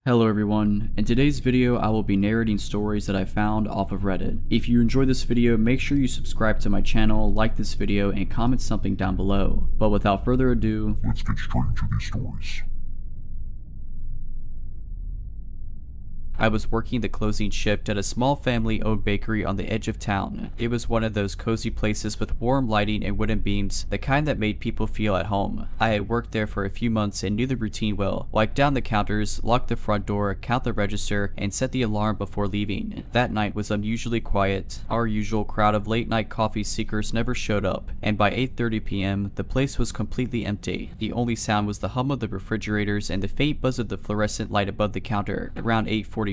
Hello everyone, in today's video I will be narrating stories that I found off of Reddit. If you enjoyed this video, make sure you subscribe to my channel, like this video, and comment something down below. But without further ado, let's get straight into these stories. I was working the closing shift at a small family-owned bakery on the edge of town. It was one of those cozy places with warm lighting and wooden beams, the kind that made people feel at home. I had worked there for a few months and knew the routine well. Wipe down the counters, lock the front door, count the register, and set the alarm before leaving. That night was unusually quiet. Our usual crowd of late-night coffee seekers never showed up, and by 8:30 p.m., the place was completely empty. The only sound was the hum of the refrigerators and the faint buzz of the fluorescent light above the counter. Around 8:45,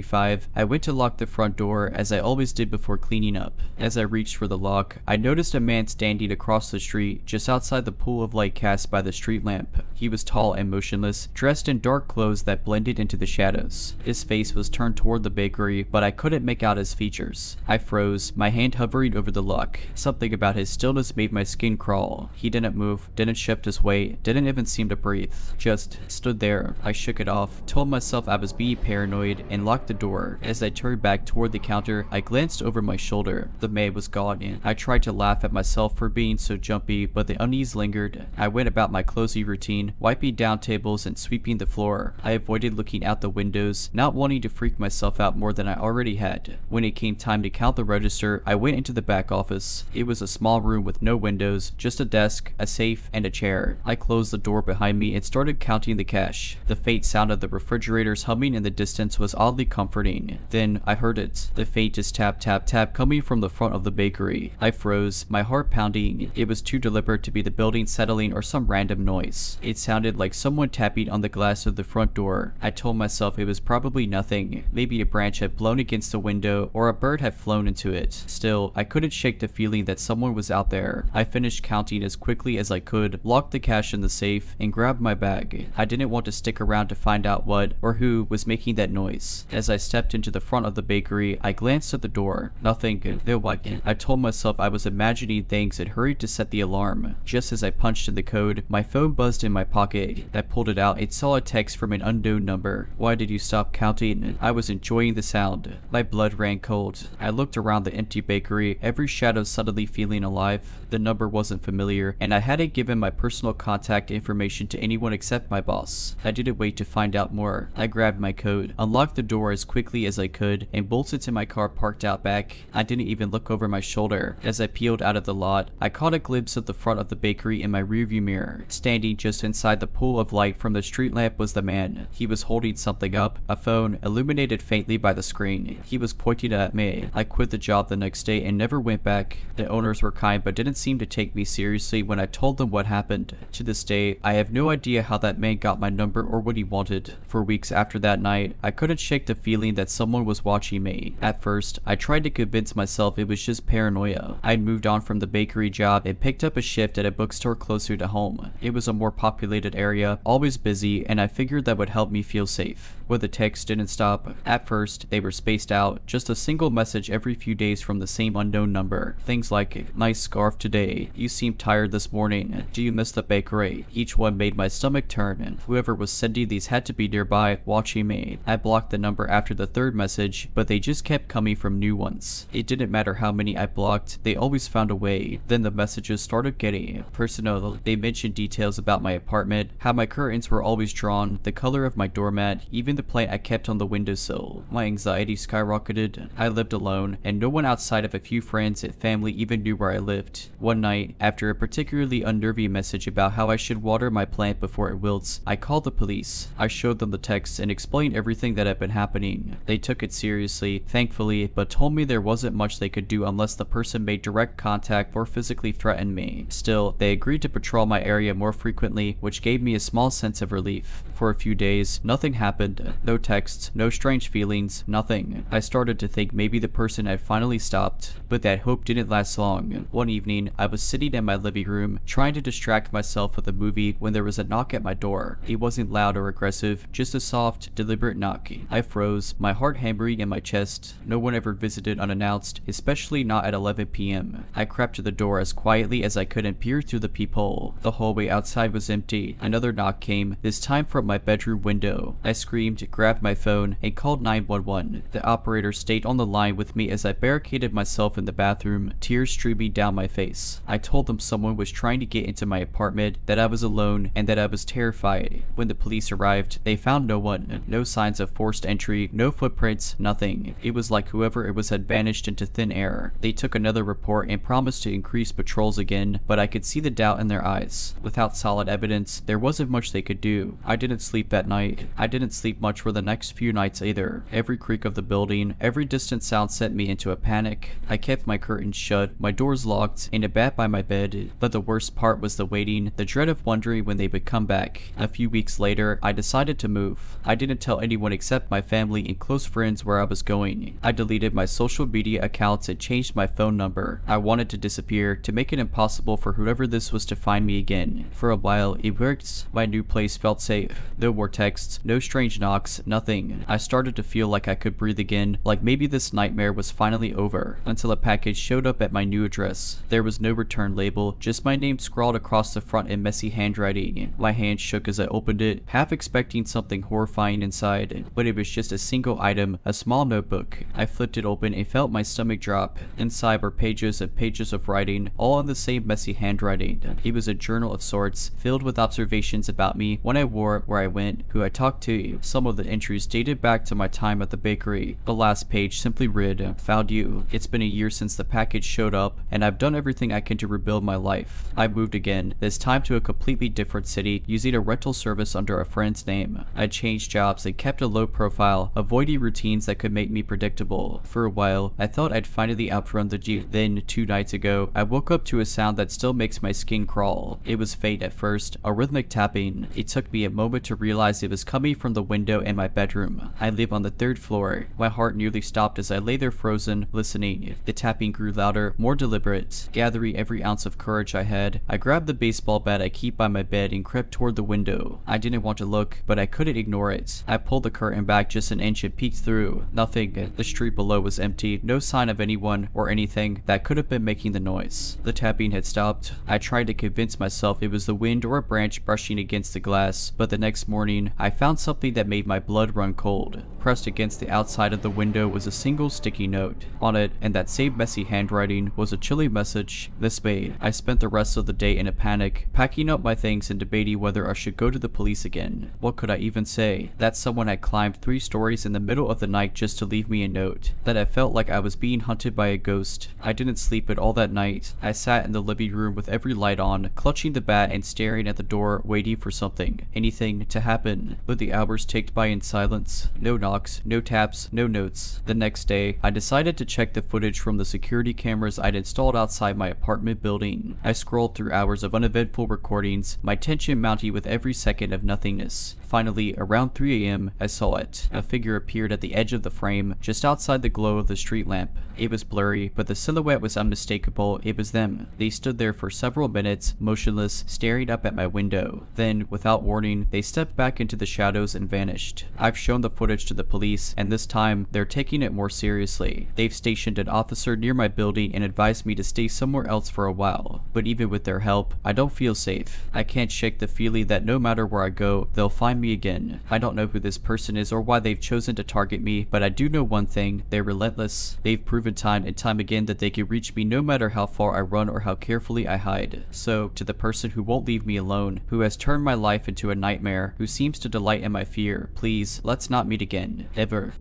I went to lock the front door as I always did before cleaning up. As I reached for the lock, I noticed a man standing across the street just outside the pool of light cast by the street lamp. He was tall and motionless, dressed in dark clothes that blended into the shadows. His face was turned toward the bakery, but I couldn't make out his features. I froze, my hand hovering over the lock. Something about his stillness made my skin crawl. He didn't move, didn't shift his weight, didn't even seem to breathe. Just stood there. I shook it off, told myself I was being paranoid, and locked the door. As I turned back toward the counter, I glanced over my shoulder. The man was gone, and I tried to laugh at myself for being so jumpy, but the unease lingered. I went about my closing routine, wiping down tables and sweeping the floor. I avoided looking out the windows, not wanting to freak myself out more than I already had. When it came time to count the register, I went into the back office. It was a small room with no windows, just a desk, a safe, and a chair. I closed the door behind me and started counting the cash. The faint sound of the refrigerators humming in the distance was oddly comforting. Then I heard it, the faintest tap tap tap coming from the front of the bakery. I froze, my heart pounding. It was too deliberate to be the building settling or some random noise. It sounded like someone tapping on the glass of the front door. I told myself it was probably nothing. Maybe a branch had blown against the window or a bird had flown into it. Still, I couldn't shake the feeling that someone was out there. I finished counting as quickly as I could, locked the cash in the safe, and grabbed my bag. I didn't want to stick around to find out what or who was making that noise. As I stepped into the front of the bakery, I glanced at the door. Nothing. No one. I told myself I was imagining things and hurried to set the alarm. Just as I punched in the code, my phone buzzed in my pocket. I pulled it out and saw a text from an unknown number. Why did you stop counting? I was enjoying the sound. My blood ran cold. I looked around the empty bakery, every shadow suddenly feeling alive. The number wasn't familiar, and I hadn't given my personal contact information to anyone except my boss. I didn't wait to find out more. I grabbed my code, unlocked the door as quickly as I could, and bolted to my car parked out back. I didn't even look over my shoulder. As I peeled out of the lot, I caught a glimpse of the front of the bakery in my rearview mirror. Standing just inside the pool of light from the street lamp was the man. He was holding something up, a phone, illuminated faintly by the screen. He was pointing at me. I quit the job the next day and never went back. The owners were kind but didn't seem to take me seriously when I told them what happened. To this day, I have no idea how that man got my number or what he wanted. For weeks after that night, I couldn't shake the feeling that someone was watching me. At first, I tried to convince myself it was just paranoia. I'd moved on from the bakery job and picked up a shift at a bookstore closer to home. It was a more populated area, always busy, and I figured that would help me feel safe. But the texts didn't stop. At first, they were spaced out, just a single message every few days from the same unknown number. Things like, nice scarf today, you seem tired this morning, do you miss the bakery? Each one made my stomach turn, and whoever was sending these had to be nearby, watching me. I blocked the number after the third message, but they just kept coming from new ones. It didn't matter how many I blocked, they always found a way. Then the messages started getting personal. They mentioned details about my apartment, how my curtains were always drawn, the color of my doormat, even the plant I kept on the windowsill. My anxiety skyrocketed. I lived alone, and no one outside of a few friends and family even knew where I lived. One night, after a particularly unnerving message about how I should water my plant before it wilts, I called the police. I showed them the text and explained everything that had been happening. They took it seriously, thankfully, but told me there wasn't much they could do unless the person made direct contact or physically threatened me. Still, they agreed to patrol my area more frequently, which gave me a small sense of relief. For a few days, nothing happened. No texts, no strange feelings, nothing. I started to think maybe the person had finally stopped, but that hope didn't last long. One evening, I was sitting in my living room, trying to distract myself with a movie when there was a knock at my door. It wasn't loud or aggressive, just a soft, deliberate knock. I froze froze, my heart hammering in my chest. No one ever visited unannounced, especially not at 11 p.m. I crept to the door as quietly as I could and peered through the peephole. The hallway outside was empty. Another knock came, this time from my bedroom window. I screamed, grabbed my phone, and called 911. The operator stayed on the line with me as I barricaded myself in the bathroom, tears streaming down my face. I told them someone was trying to get into my apartment, that I was alone, and that I was terrified. When the police arrived, they found no one, no signs of forced entry, no footprints, nothing. It was like whoever it was had vanished into thin air. They took another report and promised to increase patrols again, but I could see the doubt in their eyes. Without solid evidence, there wasn't much they could do. I didn't sleep that night. I didn't sleep much for the next few nights either. Every creak of the building, every distant sound sent me into a panic. I kept my curtains shut, my doors locked, and a bat by my bed. But the worst part was the waiting, the dread of wondering when they would come back. A few weeks later, I decided to move. I didn't tell anyone except my family and close friends where I was going. I deleted my social media accounts and changed my phone number. I wanted to disappear, to make it impossible for whoever this was to find me again. For a while, it worked. My new place felt safe. No more texts, no strange knocks, nothing. I started to feel like I could breathe again, like maybe this nightmare was finally over, until a package showed up at my new address. There was no return label, just my name scrawled across the front in messy handwriting. My hand shook as I opened it, half expecting something horrifying inside, but it was just a single item, a small notebook. I flipped it open and felt my stomach drop. Inside were pages and pages of writing, all in the same messy handwriting. It was a journal of sorts, filled with observations about me, when I wore it, where I went, who I talked to. Some of the entries dated back to my time at the bakery. The last page simply read, "Found you. It's been a year since the package showed up, and I've done everything I can to rebuild my life. I moved again, this time to a completely different city, using a rental service under a friend's name. I changed jobs and kept a low profile, avoiding routines that could make me predictable. For a while, I thought I'd finally outrun the Jeep. Then, 2 nights ago, I woke up to a sound that still makes my skin crawl. It was faint at first, a rhythmic tapping. It took me a moment to realize it was coming from the window in my bedroom. I live on the 3rd floor. My heart nearly stopped as I lay there frozen, listening. The tapping grew louder, more deliberate. Gathering every ounce of courage I had, I grabbed the baseball bat I keep by my bed and crept toward the window. I didn't want to look, but I couldn't ignore it. I pulled the curtain back just an inch and peeked through. Nothing. The street below was empty, no sign of anyone or anything that could have been making the noise. The tapping had stopped. I tried to convince myself it was the wind or a branch brushing against the glass, but the next morning, I found something that made my blood run cold. Pressed against the outside of the window was a single sticky note. On it, in that same messy handwriting, was a chilly message this way. I spent the rest of the day in a panic, packing up my things and debating whether I should go to the police again. What could I even say? That someone had climbed 3 stories in the middle of the night just to leave me a note. That I felt like I was being hunted by a ghost. I didn't sleep at all that night. I sat in the living room with every light on, clutching the bat and staring at the door, waiting for something, anything, to happen. But the hours ticked by in silence. No knocks, no taps, no notes. The next day, I decided to check the footage from the security cameras I'd installed outside my apartment building. I scrolled through hours of uneventful recordings, my tension mounting with every second of nothingness. Finally, around 3 a.m., I saw it. A figure appeared at the edge of the frame, just outside the glow of the street lamp. It was blurry, but the silhouette was unmistakable. It was them. They stood there for several minutes, motionless, staring up at my window. Then, without warning, they stepped back into the shadows and vanished. I've shown the footage to the police, and this time, they're taking it more seriously. They've stationed an officer near my building and advised me to stay somewhere else for a while. But even with their help, I don't feel safe. I can't shake the feeling that no matter where I go, they'll find me again. I don't know who this person is or why they've chosen to target me, but I do know one thing: they're relentless. They've proven time and time again that they can reach me no matter how far I run or how carefully I hide. So, to the person who won't leave me alone, who has turned my life into a nightmare, who seems to delight in my fear, please, let's not meet again. Ever.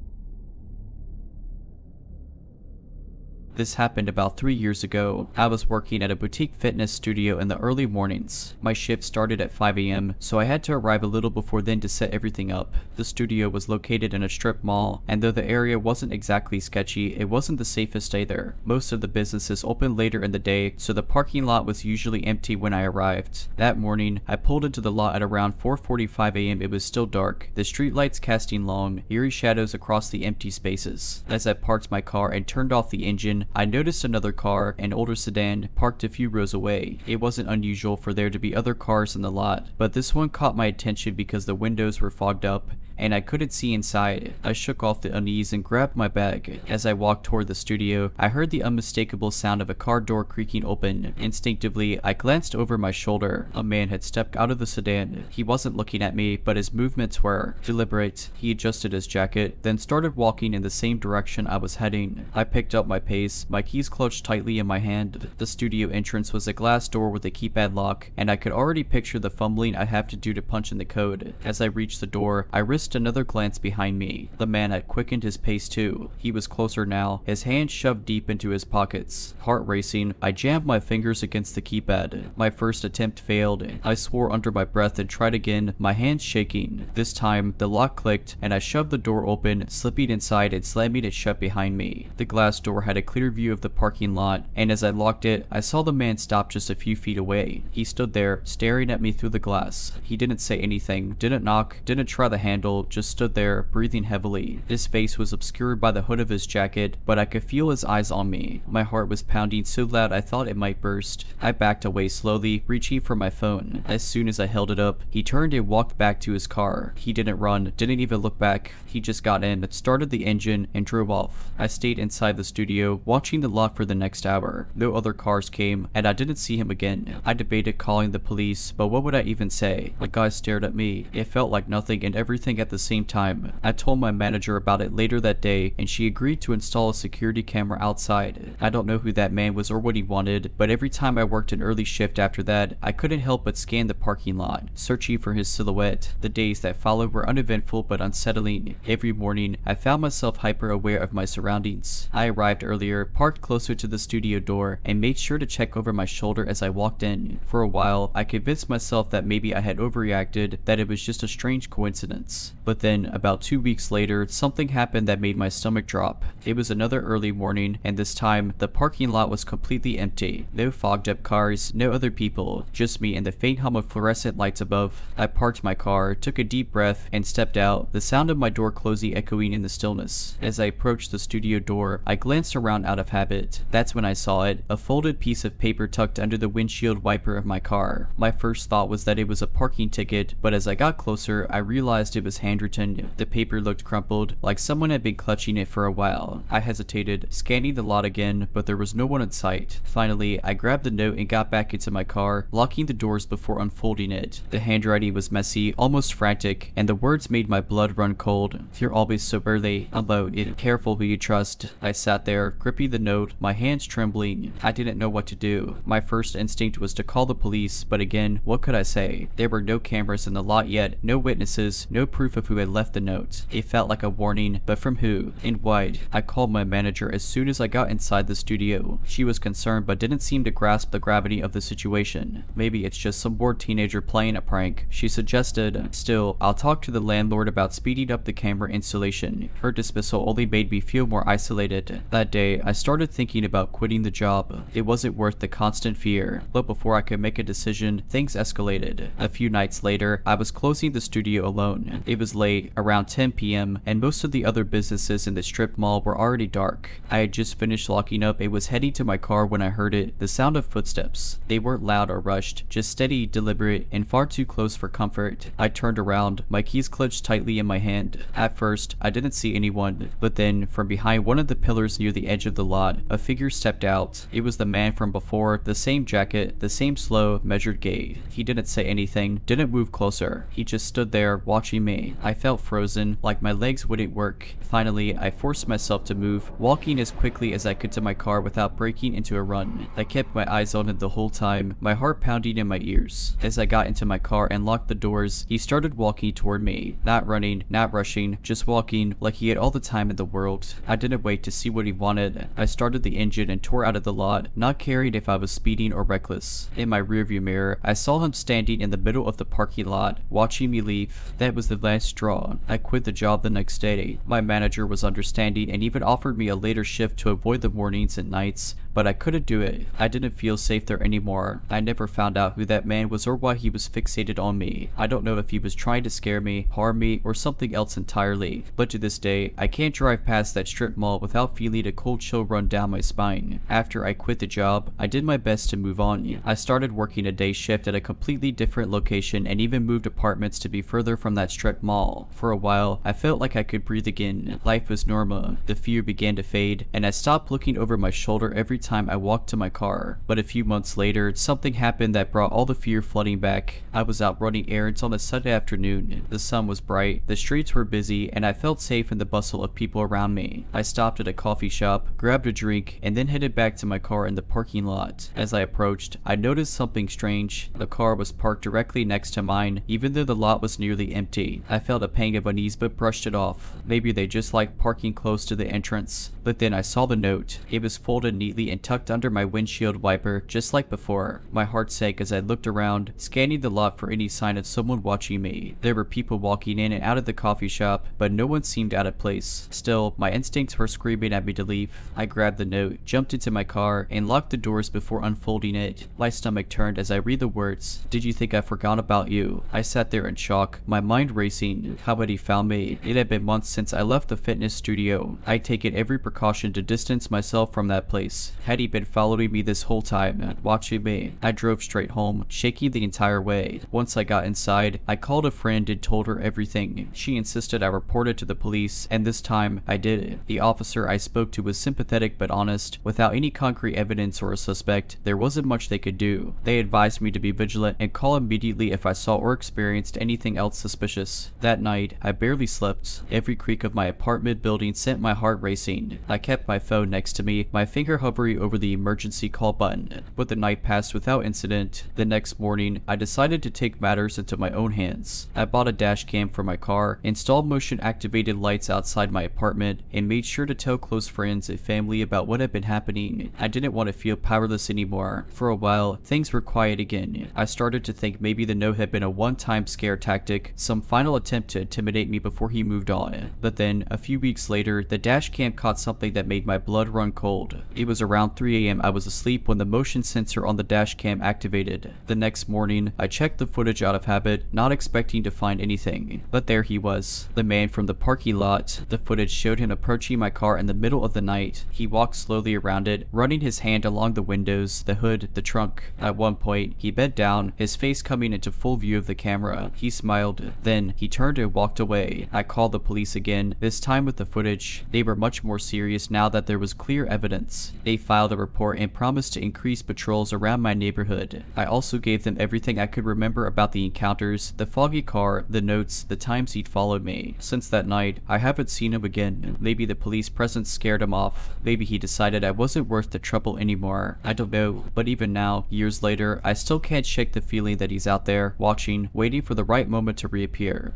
This happened about 3 years ago. I was working at a boutique fitness studio in the early mornings. My shift started at 5 a.m., so I had to arrive a little before then to set everything up. The studio was located in a strip mall, and though the area wasn't exactly sketchy, it wasn't the safest either. Most of the businesses opened later in the day, so the parking lot was usually empty when I arrived. That morning, I pulled into the lot at around 4:45 a.m. It was still dark, the streetlights casting long, eerie shadows across the empty spaces. As I parked my car and turned off the engine, I noticed another car, an older sedan, parked a few rows away. It wasn't unusual for there to be other cars in the lot, but this one caught my attention because the windows were fogged up. and I couldn't see inside. I shook off the unease and grabbed my bag. As I walked toward the studio, I heard the unmistakable sound of a car door creaking open. Instinctively, I glanced over my shoulder. A man had stepped out of the sedan. He wasn't looking at me, but his movements were deliberate. He adjusted his jacket, then started walking in the same direction I was heading. I picked up my pace, my keys clutched tightly in my hand. The studio entrance was a glass door with a keypad lock, and I could already picture the fumbling I'd have to do to punch in the code. As I reached the door, I risked another glance behind me. The man had quickened his pace too. He was closer now, his hands shoved deep into his pockets. Heart racing, I jammed my fingers against the keypad. My first attempt failed. I swore under my breath and tried again, my hands shaking. This time, the lock clicked, and I shoved the door open, slipping inside and slamming it shut behind me. The glass door had a clear view of the parking lot, and as I locked it, I saw the man stop just a few feet away. He stood there, staring at me through the glass. He didn't say anything, didn't knock, didn't try the handle, just stood there, breathing heavily. His face was obscured by the hood of his jacket, but I could feel his eyes on me. My heart was pounding so loud I thought it might burst. I backed away slowly, reaching for my phone. As soon as I held it up, he turned and walked back to his car. He didn't run, didn't even look back. He just got in, started the engine, and drove off. I stayed inside the studio, watching the lot for the next hour. No other cars came, and I didn't see him again. I debated calling the police, but what would I even say? The guy stared at me. It felt like nothing and everything at the same time. I told my manager about it later that day, and she agreed to install a security camera outside. I don't know who that man was or what he wanted, but every time I worked an early shift after that, I couldn't help but scan the parking lot, searching for his silhouette. The days that followed were uneventful but unsettling. Every morning, I found myself hyper aware of my surroundings. I arrived earlier, parked closer to the studio door, and made sure to check over my shoulder as I walked in. For a while, I convinced myself that maybe I had overreacted, that it was just a strange coincidence. But then, about 2 weeks later, something happened that made my stomach drop. It was another early morning, and this time, the parking lot was completely empty. No fogged up cars, no other people, just me and the faint hum of fluorescent lights above. I parked my car, took a deep breath, and stepped out, the sound of my door closing echoing in the stillness. As I approached the studio door, I glanced around out of habit. That's when I saw it, a folded piece of paper tucked under the windshield wiper of my car. My first thought was that it was a parking ticket, but as I got closer, I realized it was handwritten. The paper looked crumpled, like someone had been clutching it for a while. I hesitated, scanning the lot again, but there was no one in sight. Finally, I grabbed the note and got back into my car, locking the doors before unfolding it. The handwriting was messy, almost frantic, and the words made my blood run cold. "You're always so early, alone, careful who you trust." I sat there, gripping the note, my hands trembling. I didn't know what to do. My first instinct was to call the police, but again, what could I say? There were no cameras in the lot yet, no witnesses, no proof of who had left the note. It felt like a warning, but from who? And what? I called my manager as soon as I got inside the studio. She was concerned but didn't seem to grasp the gravity of the situation. "Maybe it's just some bored teenager playing a prank," she suggested. "Still, I'll talk to the landlord about speeding up the camera installation." Her dismissal only made me feel more isolated. That day, I started thinking about quitting the job. It wasn't worth the constant fear. But before I could make a decision, things escalated. A few nights later, I was closing the studio alone. It was late, around 10 p.m., and most of the other businesses in the strip mall were already dark. I had just finished locking up and was heading to my car when I heard it, the sound of footsteps. They weren't loud or rushed, just steady, deliberate, and far too close for comfort. I turned around, my keys clutched tightly in my hand. At first, I didn't see anyone, but then, from behind one of the pillars near the edge of the lot, a figure stepped out. It was the man from before, the same jacket, the same slow, measured gait. He didn't say anything, didn't move closer. He just stood there, watching me. I felt frozen, like my legs wouldn't work. Finally, I forced myself to move, walking as quickly as I could to my car without breaking into a run. I kept my eyes on him the whole time, my heart pounding in my ears. As I got into my car and locked the doors, he started walking toward me. Not running, not rushing, just walking, like he had all the time in the world. I didn't wait to see what he wanted. I started the engine and tore out of the lot, not caring if I was speeding or reckless. In my rearview mirror, I saw him standing in the middle of the parking lot, watching me leave. That was the last straw. I quit the job the next day. My manager was understanding and even offered me a later shift to avoid the mornings and nights, but I couldn't do it. I didn't feel safe there anymore. I never found out who that man was or why he was fixated on me. I don't know if he was trying to scare me, harm me, or something else entirely, but to this day, I can't drive past that strip mall without feeling a cold chill run down my spine. After I quit the job, I did my best to move on. I started working a day shift at a completely different location and even moved apartments to be further from that strip mall. For a while, I felt like I could breathe again. Life was normal. The fear began to fade, and I stopped looking over my shoulder every time I walked to my car. But a few months later, something happened that brought all the fear flooding back. I was out running errands on a Sunday afternoon. The sun was bright, the streets were busy, and I felt safe in the bustle of people around me. I stopped at a coffee shop, grabbed a drink, and then headed back to my car in the parking lot. As I approached, I noticed something strange. The car was parked directly next to mine, even though the lot was nearly empty. I felt a pang of unease but brushed it off. Maybe they just liked parking close to the entrance. But then I saw the note. It was folded neatly and tucked under my windshield wiper, just like before. My heart sank as I looked around, scanning the lot for any sign of someone watching me. There were people walking in and out of the coffee shop, but no one seemed out of place. Still, my instincts were screaming at me to leave. I grabbed the note, jumped into my car, and locked the doors before unfolding it. My stomach turned as I read the words. "Did you think I forgot about you?" I sat there in shock, my mind racing. How had he found me? It had been months since I left the fitness studio. I'd taken every precaution to distance myself from that place. Had he been following me this whole time, watching me? I drove straight home, shaking the entire way. Once I got inside, I called a friend and told her everything. She insisted I report it to the police, and this time, I did it. The officer I spoke to was sympathetic but honest. Without any concrete evidence or a suspect, there wasn't much they could do. They advised me to be vigilant and call immediately if I saw or experienced anything else suspicious. That night, I barely slept. Every creak of my apartment building sent my heart racing. I kept my phone next to me, my finger hovering over the emergency call button. But the night passed without incident. The next morning, I decided to take matters into my own hands. I bought a dash cam for my car, installed motion-activated lights outside my apartment, and made sure to tell close friends and family about what had been happening. I didn't want to feel powerless anymore. For a while, things were quiet again. I started to think maybe the note had been a one-time scare tactic, some final attempt to intimidate me before he moved on. But then, a few weeks later, the dash cam caught something that made my blood run cold. It was around 3 a.m. I was asleep when the motion sensor on the dash cam activated. The next morning, I checked the footage out of habit, not expecting to find anything. But there he was, the man from the parking lot. The footage showed him approaching my car in the middle of the night. He walked slowly around it, running his hand along the windows, the hood, the trunk. At one point, he bent down, his face coming into full view of the camera. He smiled. Then, he turned and walked away. I called the police again, this time with the footage. They were much more serious now that there was clear evidence. They filed a report and promised to increase patrols around my neighborhood. I also gave them everything I could remember about the encounters, the foggy car, the notes, the times he'd followed me. Since that night, I haven't seen him again. Maybe the police presence scared him off. Maybe he decided I wasn't worth the trouble anymore. I don't know. But even now, years later, I still can't shake the feeling that he's out there, watching, waiting for the right moment to reappear.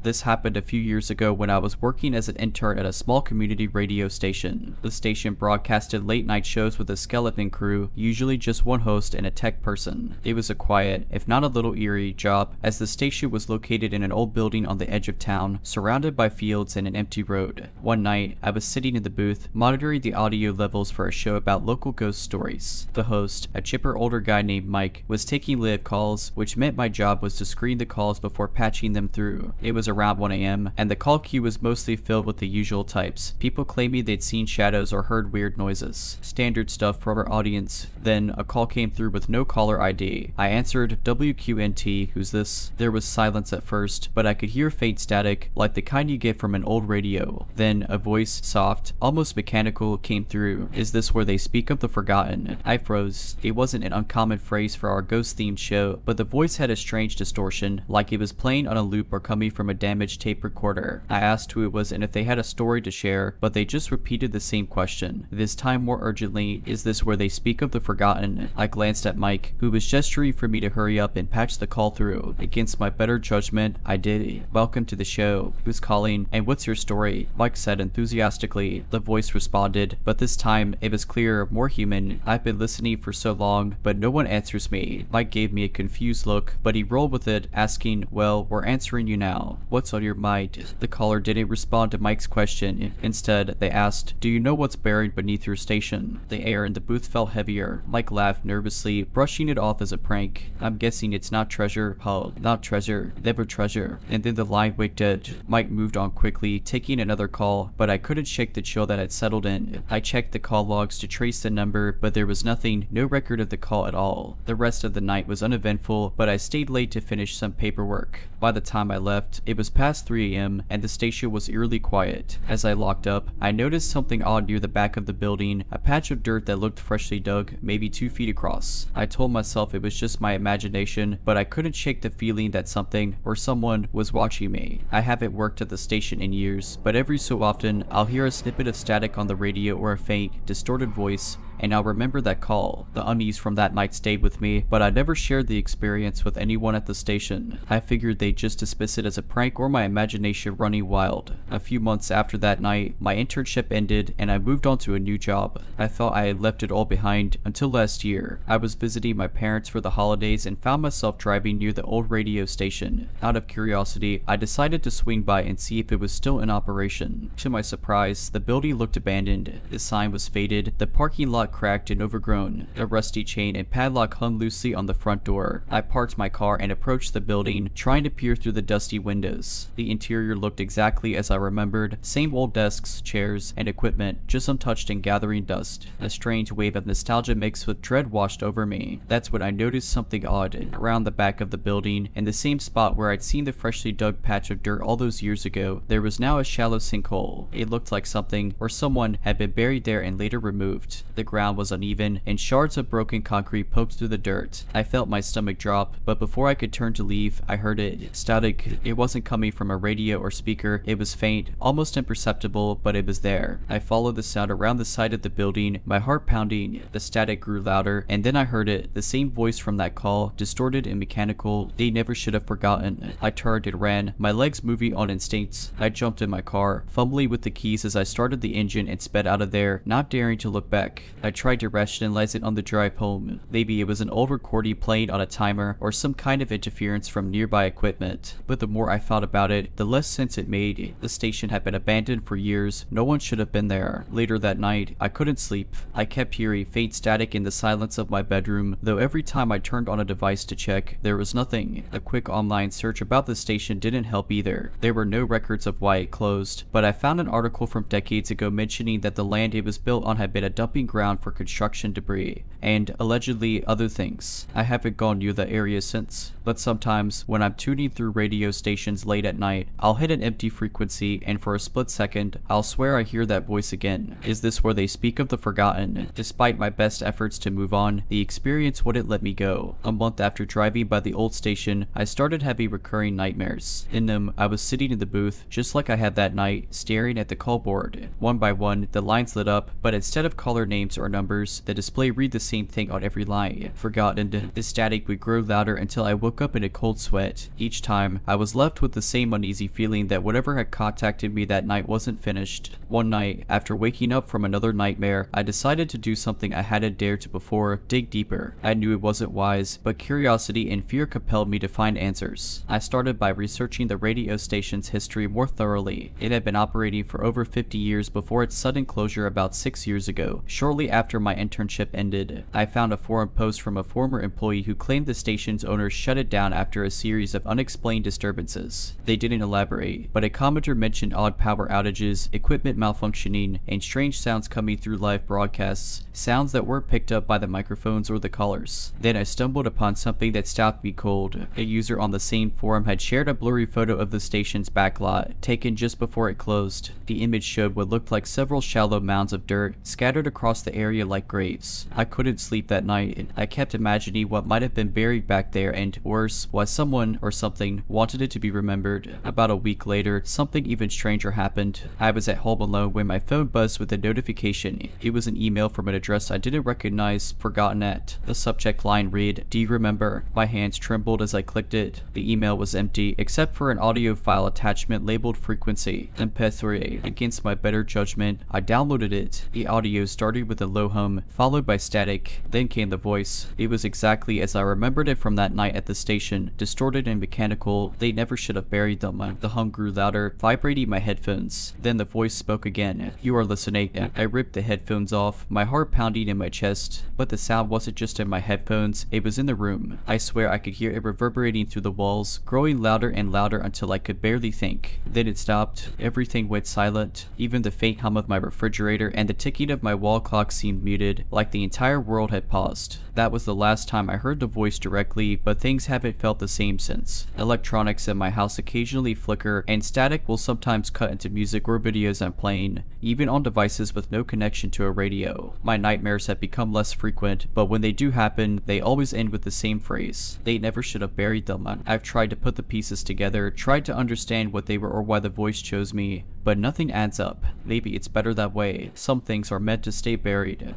This happened a few years ago when I was working as an intern at a small community radio station. The station broadcasted late night shows with a skeleton crew, usually just one host and a tech person. It was a quiet, if not a little eerie, job, as the station was located in an old building on the edge of town, surrounded by fields and an empty road. One night, I was sitting in the booth, monitoring the audio levels for a show about local ghost stories. The host, a chipper older guy named Mike, was taking live calls, which meant my job was to screen the calls before patching them through. It was around 1 a.m., and the call queue was mostly filled with the usual types. People claiming they'd seen shadows or heard weird noises. Standard stuff for our audience. Then, a call came through with no caller ID. I answered, "WQNT, who's this?" There was silence at first, but I could hear faint static, like the kind you get from an old radio. Then, a voice, soft, almost mechanical, came through. "Is this where they speak of the forgotten?" I froze. It wasn't an uncommon phrase for our ghost-themed show, but the voice had a strange distortion, like it was playing on a loop or coming from a damaged tape recorder. I asked who it was and if they had a story to share, but they just repeated the same question. This time more urgently, "Is this where they speak of the forgotten?" I glanced at Mike, who was gesturing for me to hurry up and patch the call through. Against my better judgment, I did. "Welcome to the show. Who's calling? And what's your story?" Mike said enthusiastically. The voice responded, but this time it was clearer, more human. "I've been listening for so long, but no one answers me." Mike gave me a confused look, but he rolled with it, asking, "Well, we're answering you now." "What's on your mind?" The caller didn't respond to Mike's question. Instead, they asked, "Do you know what's buried beneath your station?" The air in the booth felt heavier. Mike laughed nervously, brushing it off as a prank. "I'm guessing it's not treasure, Paul. Not treasure. Never treasure." And then the line went dead. Mike moved on quickly, taking another call, but I couldn't shake the chill that had settled in. I checked the call logs to trace the number, but there was nothing, no record of the call at all. The rest of the night was uneventful, but I stayed late to finish some paperwork. By the time I left, it was past 3 a.m. and the station was eerily quiet. As I locked up, I noticed something odd near the back of the building, a patch of dirt that looked freshly dug, maybe 2 feet across. I told myself it was just my imagination, but I couldn't shake the feeling that something or someone was watching me. I haven't worked at the station in years, but every so often, I'll hear a snippet of static on the radio or a faint, distorted voice, and I'll remember that call. The unease from that night stayed with me, but I never shared the experience with anyone at the station. I figured they'd just dismiss it as a prank or my imagination running wild. A few months after that night, my internship ended and I moved on to a new job. I thought I had left it all behind until last year. I was visiting my parents for the holidays and found myself driving near the old radio station. Out of curiosity, I decided to swing by and see if it was still in operation. To my surprise, the building looked abandoned. The sign was faded, the parking lot cracked and overgrown. A rusty chain and padlock hung loosely on the front door. I parked my car and approached the building, trying to peer through the dusty windows. The interior looked exactly as I remembered. Same old desks, chairs, and equipment, just untouched and gathering dust. A strange wave of nostalgia mixed with dread washed over me. That's when I noticed something odd. Around the back of the building, in the same spot where I'd seen the freshly dug patch of dirt all those years ago, there was now a shallow sinkhole. It looked like something or someone had been buried there and later removed. The ground was uneven, and shards of broken concrete poked through the dirt. I felt my stomach drop, but before I could turn to leave, I heard it. Static. It wasn't coming from a radio or speaker. It was faint, almost imperceptible, but it was there. I followed the sound around the side of the building, my heart pounding. The static grew louder, and then I heard it, the same voice from that call, distorted and mechanical. They never should have forgotten. I turned and ran, my legs moving on instincts. I jumped in my car, fumbling with the keys as I started the engine and sped out of there, not daring to look back. I tried to rationalize it on the drive home. Maybe it was an old recording playing on a timer or some kind of interference from nearby equipment. But the more I thought about it, the less sense it made. The station had been abandoned for years. No one should have been there. Later that night, I couldn't sleep. I kept hearing faint static in the silence of my bedroom, though every time I turned on a device to check, there was nothing. A quick online search about the station didn't help either. There were no records of why it closed, but I found an article from decades ago mentioning that the land it was built on had been a dumping ground for construction debris, and allegedly other things. I haven't gone near the area since, but sometimes when I'm tuning through radio stations late at night, I'll hit an empty frequency and for a split second, I'll swear I hear that voice again. Is this where they speak of the forgotten? Despite my best efforts to move on, the experience wouldn't let me go. A month after driving by the old station, I started having recurring nightmares. In them, I was sitting in the booth, just like I had that night, staring at the call board. One by one, the lines lit up, but instead of caller names or numbers, the display read the same thing on every line. Forgotten. The static would grow louder until I woke up in a cold sweat. Each time, I was left with the same uneasy feeling that whatever had contacted me that night wasn't finished. One night, after waking up from another nightmare, I decided to do something I hadn't dared to before, dig deeper. I knew it wasn't wise, but curiosity and fear compelled me to find answers. I started by researching the radio station's history more thoroughly. It had been operating for over 50 years before its sudden closure about 6 years ago, shortly after my internship ended. I found a forum post from a former employee who claimed the station's owners shut it down after a series of unexplained disturbances. They didn't elaborate, but a commenter mentioned odd power outages, equipment malfunctioning, and strange sounds coming through live broadcasts, sounds that weren't picked up by the microphones or the callers. Then I stumbled upon something that stopped me cold. A user on the same forum had shared a blurry photo of the station's backlot, taken just before it closed. The image showed what looked like several shallow mounds of dirt scattered across the area like graves. I couldn't sleep that night. I kept imagining what might have been buried back there and, worse, why someone or something wanted it to be remembered. About a week later, something even stranger happened. I was at home alone when my phone buzzed with a notification. It was an email from an address I didn't recognize, forgotten at. The subject line read, "Do you remember?" My hands trembled as I clicked it. The email was empty, except for an audio file attachment labeled frequency. MP3. Against my better judgment, I downloaded it. The audio started with a low hum, followed by static. Then came the voice. It was exactly as I remembered it from that night at the station, distorted and mechanical. They never should have buried them. The hum grew louder, vibrating my headphones. Then the voice spoke again. "You are listening." I ripped the headphones off, my heart pounding in my chest. But the sound wasn't just in my headphones, it was in the room. I swear I could hear it reverberating through the walls, growing louder and louder until I could barely think. Then it stopped. Everything went silent. Even the faint hum of my refrigerator and the ticking of my wall clock seemed muted, like the entire world had paused. That was the last time I heard the voice directly, but things haven't felt the same since. Electronics in my house occasionally flicker, and static will sometimes cut into music or videos I'm playing, even on devices with no connection to a radio. My nightmares have become less frequent, but when they do happen, they always end with the same phrase. They never should have buried them. I've tried to put the pieces together, tried to understand what they were or why the voice chose me, but nothing adds up. Maybe it's better that way. Some things are meant to stay buried.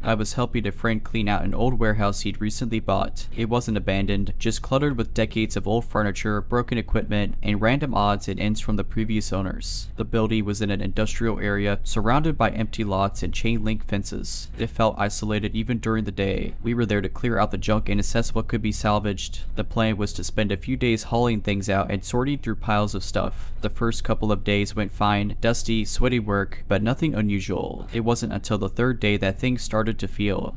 I was helping a friend clean out an old warehouse he'd recently bought. It wasn't abandoned, just cluttered with decades of old furniture, broken equipment, and random odds and ends from the previous owners. The building was in an industrial area, surrounded by empty lots and chain-link fences. It felt isolated even during the day. We were there to clear out the junk and assess what could be salvaged. The plan was to spend a few days hauling things out and sorting through piles of stuff. The first couple of days went fine, dusty, sweaty work, but nothing unusual. It wasn't until the third day that things started to feel.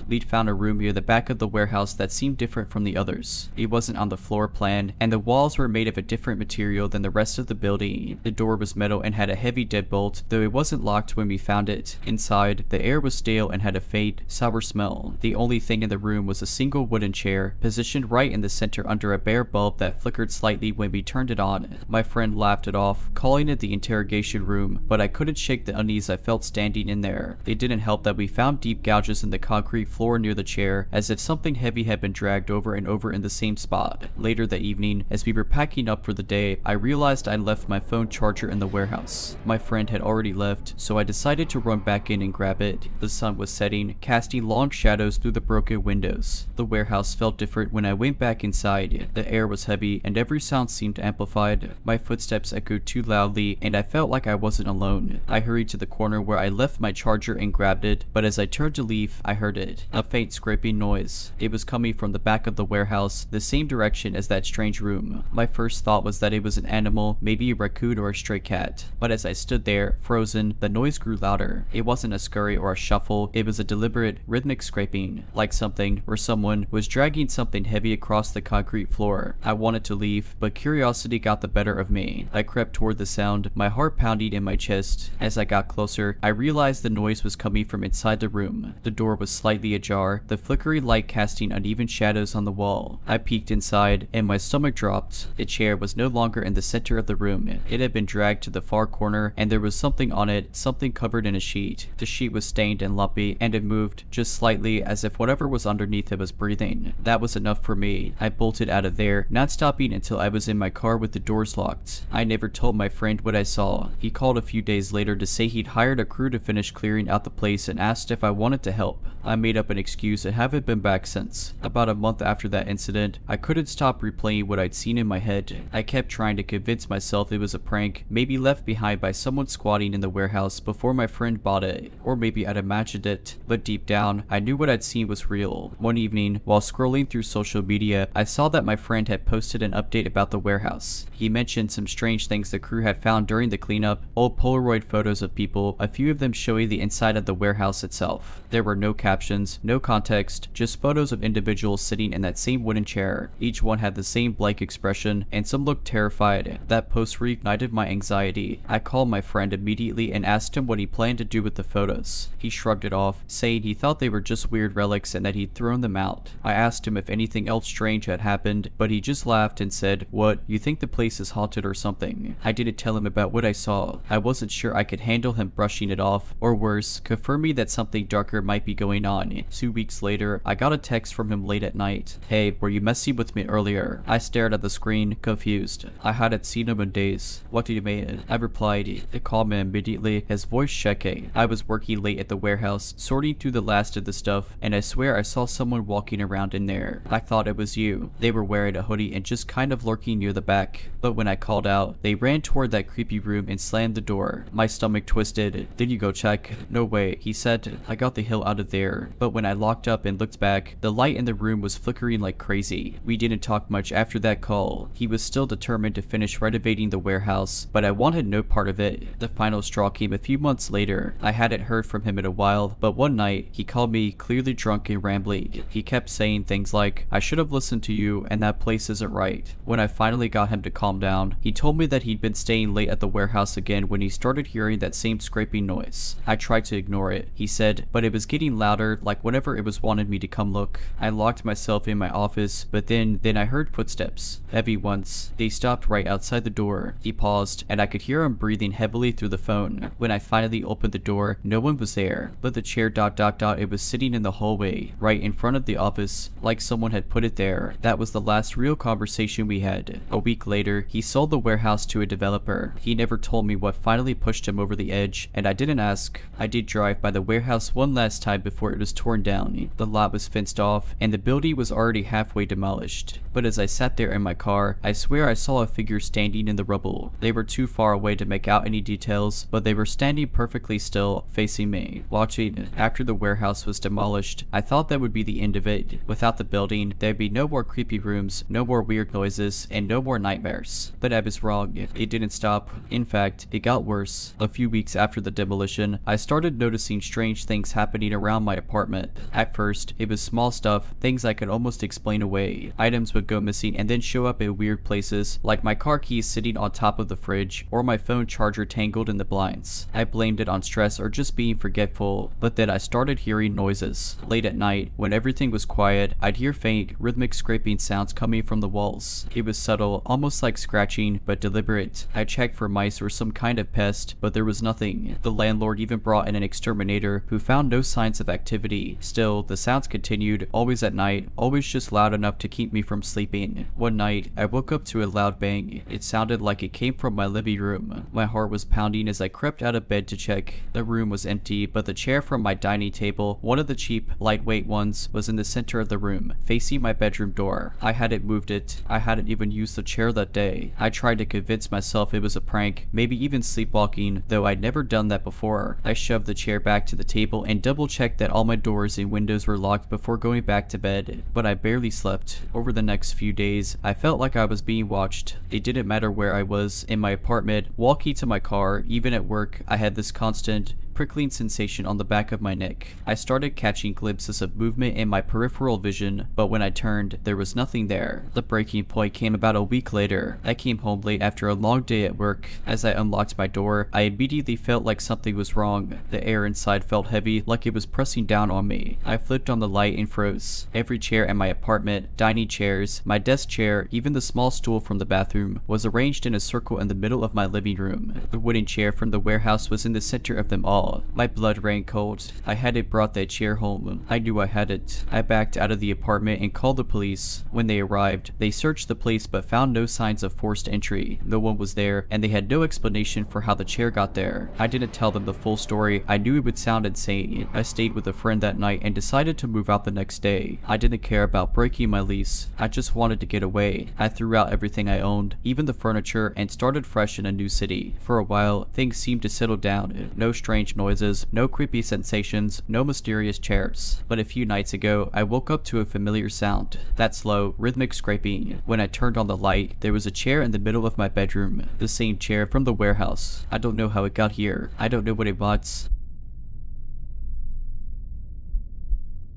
We'd found a room near the back of the warehouse that seemed different from the others. It wasn't on the floor plan, and the walls were made of a different material than the rest of the building. The door was metal and had a heavy deadbolt, though it wasn't locked when we found it. Inside, the air was stale and had a faint, sour smell. The only thing in the room was a single wooden chair, positioned right in the center under a bare bulb that flickered slightly when we turned it on. My friend laughed it off, calling it the interrogation room, but I couldn't shake the unease I felt standing in there. It didn't help that we found deep gouges in the concrete floor near the chair, as if something heavy had been dragged over and over in the same spot. Later that evening, as we were packing up for the day, I realized I'd left my phone charger in the warehouse. My friend had already left, so I decided to run back in and grab it. The sun was setting, casting long shadows through the broken windows. The warehouse felt different when I went back inside. The air was heavy, and every sound seemed amplified. My footsteps echoed too loudly, and I felt like I wasn't alone. I hurried to the corner where I left my charger and grabbed it, but as I turned to leave, I heard it. A faint scraping noise. It was coming from the back of the warehouse, the same direction as that strange room. My first thought was that it was an animal, maybe a raccoon or a stray cat. But as I stood there, frozen, the noise grew louder. It wasn't a scurry or a shuffle, it was a deliberate, rhythmic scraping, like something or someone was dragging something heavy across the concrete floor. I wanted to leave, but curiosity got the better of me. I crept toward the sound, my heart pounding in my chest. As I got closer, I realized the noise was coming from inside the room. The door was slightly ajar, the flickering light casting uneven shadows on the wall. I peeked inside, and my stomach dropped. The chair was no longer in the center of the room. It had been dragged to the far corner, and there was something on it, something covered in a sheet. The sheet was stained and lumpy, and it moved, just slightly, as if whatever was underneath it was breathing. That was enough for me. I bolted out of there, not stopping until I was in my car with the doors locked. I never told my friend what I saw. He called a few days later to say he'd hired a crew to finish clearing out the place and asked if I wanted to help. I made up an excuse and haven't been back since. About a month after that incident, I couldn't stop replaying what I'd seen in my head. I kept trying to convince myself it was a prank, maybe left behind by someone squatting in the warehouse before my friend bought it, or maybe I'd imagined it, but deep down, I knew what I'd seen was real. One evening, while scrolling through social media, I saw that my friend had posted an update about the warehouse. He mentioned some strange things the crew had found during the cleanup, old Polaroid photos of people, a few of them showing the inside of the warehouse itself. There were no captions, no context, just photos of individuals sitting in that same wooden chair. Each one had the same blank expression, and some looked terrified. That post reignited my anxiety. I called my friend immediately and asked him what he planned to do with the photos. He shrugged it off, saying he thought they were just weird relics and that he'd thrown them out. I asked him if anything else strange had happened, but he just laughed and said, "What, you think the place is haunted or something?" I didn't tell him about what I saw. I wasn't sure I could handle him brushing it off, or worse, confirming that something darker might be going on. 2 weeks later, I got a text from him late at night. "Hey, were you messing with me earlier?" I stared at the screen, confused. I hadn't seen him in days. "What did you mean?" I replied. He called me immediately, his voice shaking. I was working late at the warehouse, sorting through the last of the stuff, and I swear I saw someone walking around in there. I thought it was you. They were wearing a hoodie and just kind of lurking near the back. But when I called out, they ran toward that creepy room and slammed the door. My stomach twisted. "Did you go check?" "No way," he said. "I got the hell out of there." But when I locked up and looked back, the light in the room was flickering like crazy. We didn't talk much after that call. He was still determined to finish renovating the warehouse, but I wanted no part of it. The final straw came a few months later. I hadn't heard from him in a while, but one night, he called me clearly drunk and rambling. He kept saying things like, "I should have listened to you, and that place isn't right." When I finally got him to calm down, he told me that he'd been staying late at the warehouse again when he started hearing that same scraping noise. I tried to ignore it, he said, but it was getting louder, like whenever it was wanted me to come look. I locked myself in my office, but then I heard footsteps. Heavy ones. They stopped right outside the door. He paused, and I could hear him breathing heavily through the phone. When I finally opened the door, no one was there, but the chair ... it was sitting in the hallway, right in front of the office, like someone had put it there. That was the last real conversation we had. A week later, he sold the warehouse to a developer. He never told me what finally pushed him over the edge, and I didn't ask. I did drive by the warehouse one last time before it was torn down. The lot was fenced off, and the building was already halfway demolished. But as I sat there in my car, I swear I saw a figure standing in the rubble. They were too far away to make out any details, but they were standing perfectly still, facing me, watching. After the warehouse was demolished, I thought that would be the end of it. Without the building, there'd be no more creepy rooms, no more weird noises, and no more nightmares. But I was wrong. It didn't stop. In fact, it got worse. A few weeks after the demolition, I started noticing strange things happening around my apartment. At first, it was small stuff, things I could almost explain away. Items would go missing and then show up in weird places, like my car keys sitting on top of the fridge, or my phone charger tangled in the blinds. I blamed it on stress or just being forgetful, but then I started hearing noises. Late at night, when everything was quiet, I'd hear faint, rhythmic scraping sounds coming from the walls. It was subtle, almost like scratching, but deliberate. I checked for mice or some kind of pest, but there was nothing. The landlord even brought in an exterminator who found no signs of activity. Still, the sounds continued, always at night, always just loud enough to keep me from sleeping. One night, I woke up to a loud bang. It sounded like it came from my living room. My heart was pounding as I crept out of bed to check. The room was empty, but the chair from my dining table, one of the cheap, lightweight ones, was in the center of the room, facing my bedroom door. I hadn't moved it. I hadn't even used the chair that day. I tried to convince myself it was a prank, maybe even sleepwalking, though I'd never done that before. I shoved the chair back to the table and double-checked that all my doors and windows were locked before going back to bed, but I barely slept. Over the next few days, I felt like I was being watched. It didn't matter where I was, in my apartment, walking to my car, even at work, I had this constant, prickling sensation on the back of my neck. I started catching glimpses of movement in my peripheral vision, but when I turned, there was nothing there. The breaking point came about a week later. I came home late after a long day at work. As I unlocked my door, I immediately felt like something was wrong. The air inside felt heavy, like it was pressing down on me. I flipped on the light and froze. Every chair in my apartment, dining chairs, my desk chair, even the small stool from the bathroom, was arranged in a circle in the middle of my living room. The wooden chair from the warehouse was in the center of them all. My blood ran cold. I hadn't brought that chair home. I knew I had it. I backed out of the apartment and called the police. When they arrived, they searched the place but found no signs of forced entry. No one was there, and they had no explanation for how the chair got there. I didn't tell them the full story. I knew it would sound insane. I stayed with a friend that night and decided to move out the next day. I didn't care about breaking my lease. I just wanted to get away. I threw out everything I owned, even the furniture, and started fresh in a new city. For a while, things seemed to settle down. No strange noises, no creepy sensations, no mysterious chairs. But a few nights ago, I woke up to a familiar sound. That slow, rhythmic scraping. When I turned on the light, there was a chair in the middle of my bedroom. The same chair from the warehouse. I don't know how it got here. I don't know what it wants.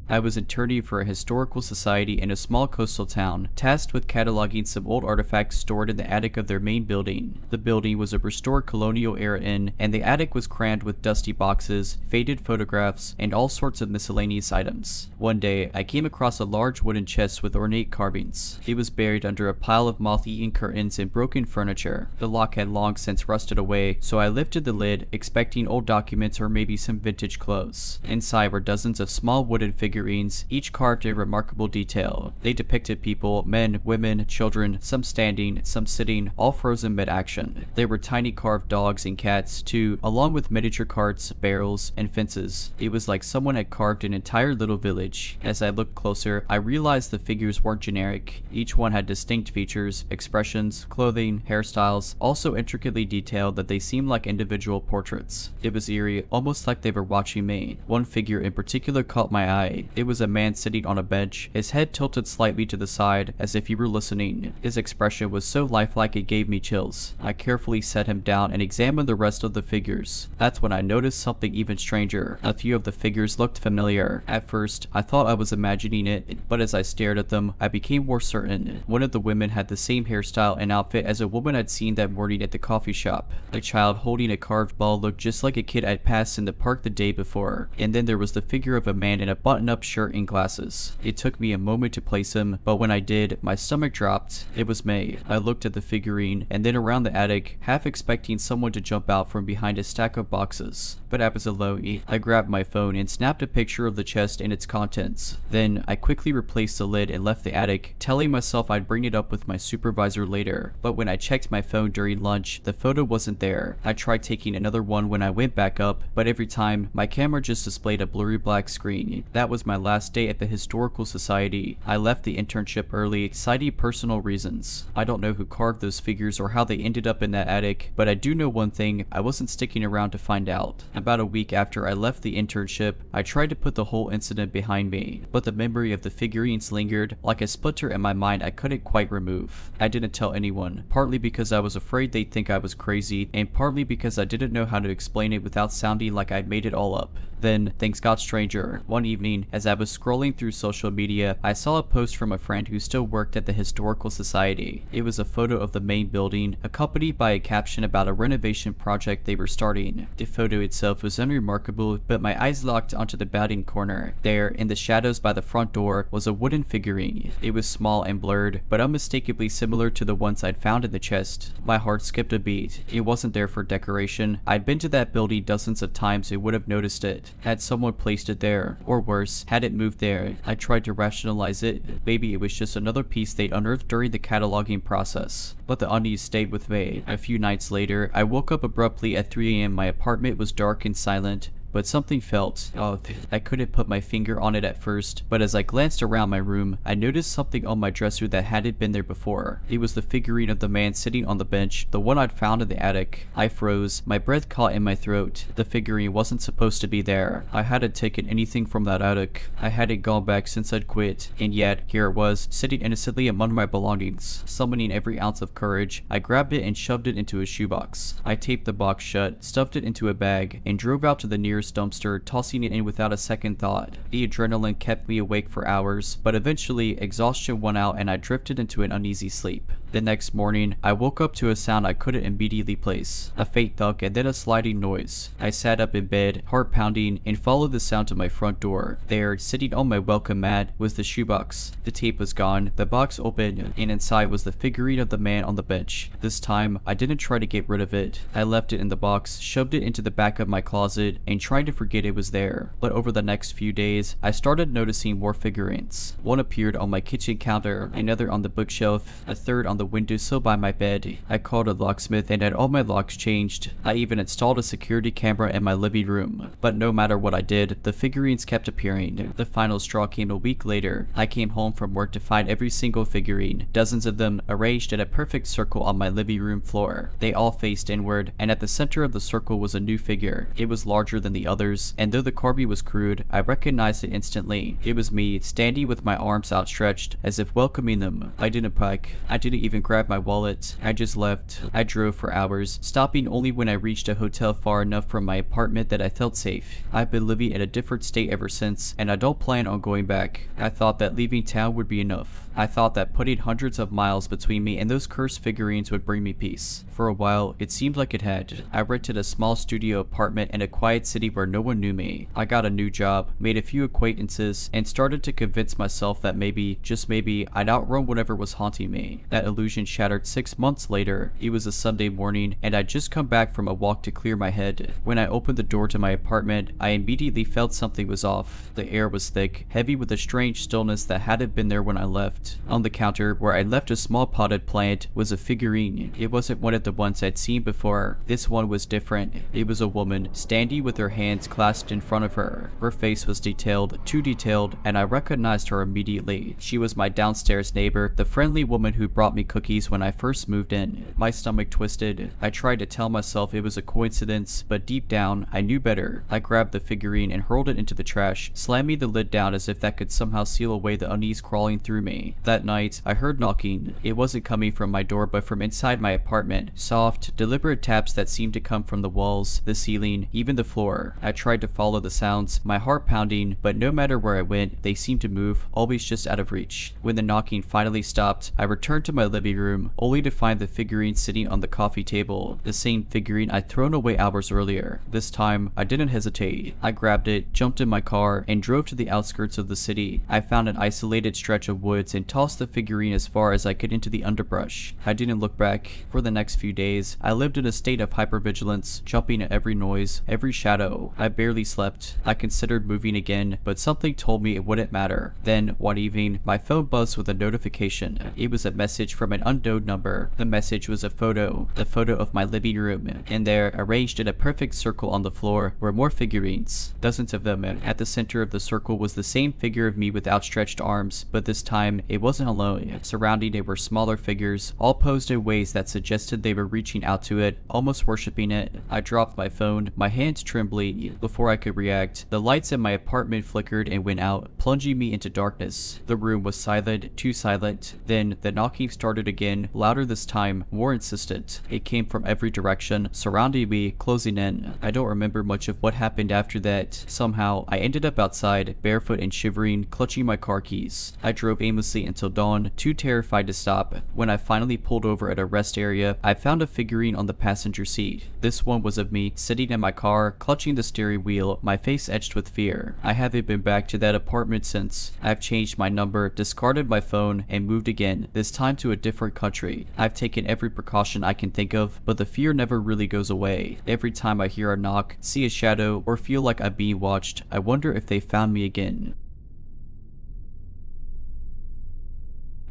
I was interning for a historical society in a small coastal town, tasked with cataloging some old artifacts stored in the attic of their main building. The building was a restored colonial-era inn, and the attic was crammed with dusty boxes, faded photographs, and all sorts of miscellaneous items. One day, I came across a large wooden chest with ornate carvings. It was buried under a pile of moth-eaten curtains and broken furniture. The lock had long since rusted away, so I lifted the lid, expecting old documents or maybe some vintage clothes. Inside were dozens of small wooden figurines, each carved in remarkable detail. They depicted people, men, women, children, some standing, some sitting, all frozen mid-action. There were tiny carved dogs and cats, too, along with miniature carts, barrels, and fences. It was like someone had carved an entire little village. As I looked closer, I realized the figures weren't generic. Each one had distinct features, expressions, clothing, hairstyles, all so intricately detailed that they seemed like individual portraits. It was eerie, almost like they were watching me. One figure in particular caught my eye. It was a man sitting on a bench, his head tilted slightly to the side as if he were listening. His expression was so lifelike it gave me chills. I carefully set him down and examined the rest of the figures. That's when I noticed something even stranger. A few of the figures looked familiar. At first, I thought I was imagining it, but as I stared at them, I became more certain. One of the women had the same hairstyle and outfit as a woman I'd seen that morning at the coffee shop. A child holding a carved ball looked just like a kid I'd passed in the park the day before. And then there was the figure of a man in a button-up shirt and glasses. It took me a moment to place him, but when I did, my stomach dropped. It was May. I looked at the figurine, and then around the attic, half expecting someone to jump out from behind a stack of boxes. But absolutely, I grabbed my phone and snapped a picture of the chest and its contents. Then, I quickly replaced the lid and left the attic, telling myself I'd bring it up with my supervisor later. But when I checked my phone during lunch, the photo wasn't there. I tried taking another one when I went back up, but every time, my camera just displayed a blurry black screen. That was my last day at the Historical Society. I left the internship early, citing personal reasons. I don't know who carved those figures or how they ended up in that attic, but I do know one thing: I wasn't sticking around to find out. About a week after I left the internship, I tried to put the whole incident behind me, but the memory of the figurines lingered, like a splinter in my mind I couldn't quite remove. I didn't tell anyone, partly because I was afraid they'd think I was crazy, and partly because I didn't know how to explain it without sounding like I'd made it all up. Then, things got stranger. One evening, as I was scrolling through social media, I saw a post from a friend who still worked at the Historical Society. It was a photo of the main building, accompanied by a caption about a renovation project they were starting. The photo itself was unremarkable, but my eyes locked onto the batting corner. There, in the shadows by the front door, was a wooden figurine. It was small and blurred, but unmistakably similar to the ones I'd found in the chest. My heart skipped a beat. It wasn't there for decoration. I'd been to that building dozens of times and would have noticed it. Had someone placed it there, or worse, had it moved there. I tried to rationalize it. Maybe it was just another piece they'd unearthed during the cataloging process. But the unease stayed with me. A few nights later, I woke up abruptly at 3 a.m. My apartment was dark and silent. But something felt off. I couldn't put my finger on it at first, but as I glanced around my room, I noticed something on my dresser that hadn't been there before. It was the figurine of the man sitting on the bench, the one I'd found in the attic. I froze, my breath caught in my throat. The figurine wasn't supposed to be there. I hadn't taken anything from that attic. I hadn't gone back since I'd quit, and yet, here it was, sitting innocently among my belongings. Summoning every ounce of courage, I grabbed it and shoved it into a shoebox. I taped the box shut, stuffed it into a bag, and drove out to the nearest dumpster, tossing it in without a second thought. The adrenaline kept me awake for hours, but eventually exhaustion won out and I drifted into an uneasy sleep. The next morning, I woke up to a sound I couldn't immediately place. A faint thunk and then a sliding noise. I sat up in bed, heart pounding, and followed the sound to my front door. There, sitting on my welcome mat, was the shoebox. The tape was gone, the box open, and inside was the figurine of the man on the bench. This time, I didn't try to get rid of it. I left it in the box, shoved it into the back of my closet, and tried to forget it was there. But over the next few days, I started noticing more figurines. One appeared on my kitchen counter, another on the bookshelf, a third on the windowsill by my bed. I called a locksmith and had all my locks changed. I even installed a security camera in my living room. But no matter what I did, the figurines kept appearing. The final straw came a week later. I came home from work to find every single figurine, dozens of them arranged in a perfect circle on my living room floor. They all faced inward, and at the center of the circle was a new figure. It was larger than the others, and though the carving was crude, I recognized it instantly. It was me, standing with my arms outstretched, as if welcoming them. I didn't peck. I didn't even grab my wallet. I just left. I drove for hours, stopping only when I reached a hotel far enough from my apartment that I felt safe. I've been living in a different state ever since, and I don't plan on going back. I thought that leaving town would be enough. I thought that putting hundreds of miles between me and those cursed figurines would bring me peace. For a while, it seemed like it had. I rented a small studio apartment in a quiet city where no one knew me. I got a new job, made a few acquaintances, and started to convince myself that maybe, just maybe, I'd outrun whatever was haunting me. That illusion shattered 6 months later. It was a Sunday morning, and I'd just come back from a walk to clear my head. When I opened the door to my apartment, I immediately felt something was off. The air was thick, heavy with a strange stillness that hadn't been there when I left. On the counter, where I left a small potted plant, was a figurine. It wasn't one of the ones I'd seen before. This one was different. It was a woman, standing with her hands clasped in front of her. Her face was detailed, too detailed, and I recognized her immediately. She was my downstairs neighbor, the friendly woman who brought me cookies when I first moved in. My stomach twisted. I tried to tell myself it was a coincidence, but deep down, I knew better. I grabbed the figurine and hurled it into the trash, slamming the lid down as if that could somehow seal away the unease crawling through me. That night, I heard knocking. It wasn't coming from my door, but from inside my apartment. Soft, deliberate taps that seemed to come from the walls, the ceiling, even the floor. I tried to follow the sounds, my heart pounding, but no matter where I went, they seemed to move, always just out of reach. When the knocking finally stopped, I returned to my living room, only to find the figurine sitting on the coffee table, the same figurine I'd thrown away hours earlier. This time, I didn't hesitate. I grabbed it, jumped in my car, and drove to the outskirts of the city. I found an isolated stretch of woods and tossed the figurine as far as I could into the underbrush. I didn't look back. For the next few days, I lived in a state of hypervigilance, jumping at every noise, every shadow. I barely slept. I considered moving again, but something told me it wouldn't matter. Then, one evening, my phone buzzed with a notification. It was a message from an unknown number. The message was a photo, the photo of my living room. And there, arranged in a perfect circle on the floor, were more figurines. Dozens of them. At the center of the circle was the same figure of me with outstretched arms, but this time, it wasn't alone. Surrounding it were smaller figures, all posed in ways that suggested they were reaching out to it, almost worshipping it. I dropped my phone, my hands trembling. Before I could react, the lights in my apartment flickered and went out, plunging me into darkness. The room was silent, too silent. Then, the knocking started again, louder this time, more insistent. It came from every direction, surrounding me, closing in. I don't remember much of what happened after that. Somehow, I ended up outside, barefoot and shivering, clutching my car keys. I drove aimlessly until dawn, too terrified to stop. When I finally pulled over at a rest area, I found a figurine on the passenger seat. This one was of me, sitting in my car, clutching the steering wheel, my face etched with fear. I haven't been back to that apartment since. I've changed my number, discarded my phone, and moved again, this time to a different country. I've taken every precaution I can think of, but the fear never really goes away. Every time I hear a knock, see a shadow, or feel like I'm being watched, I wonder if they found me again.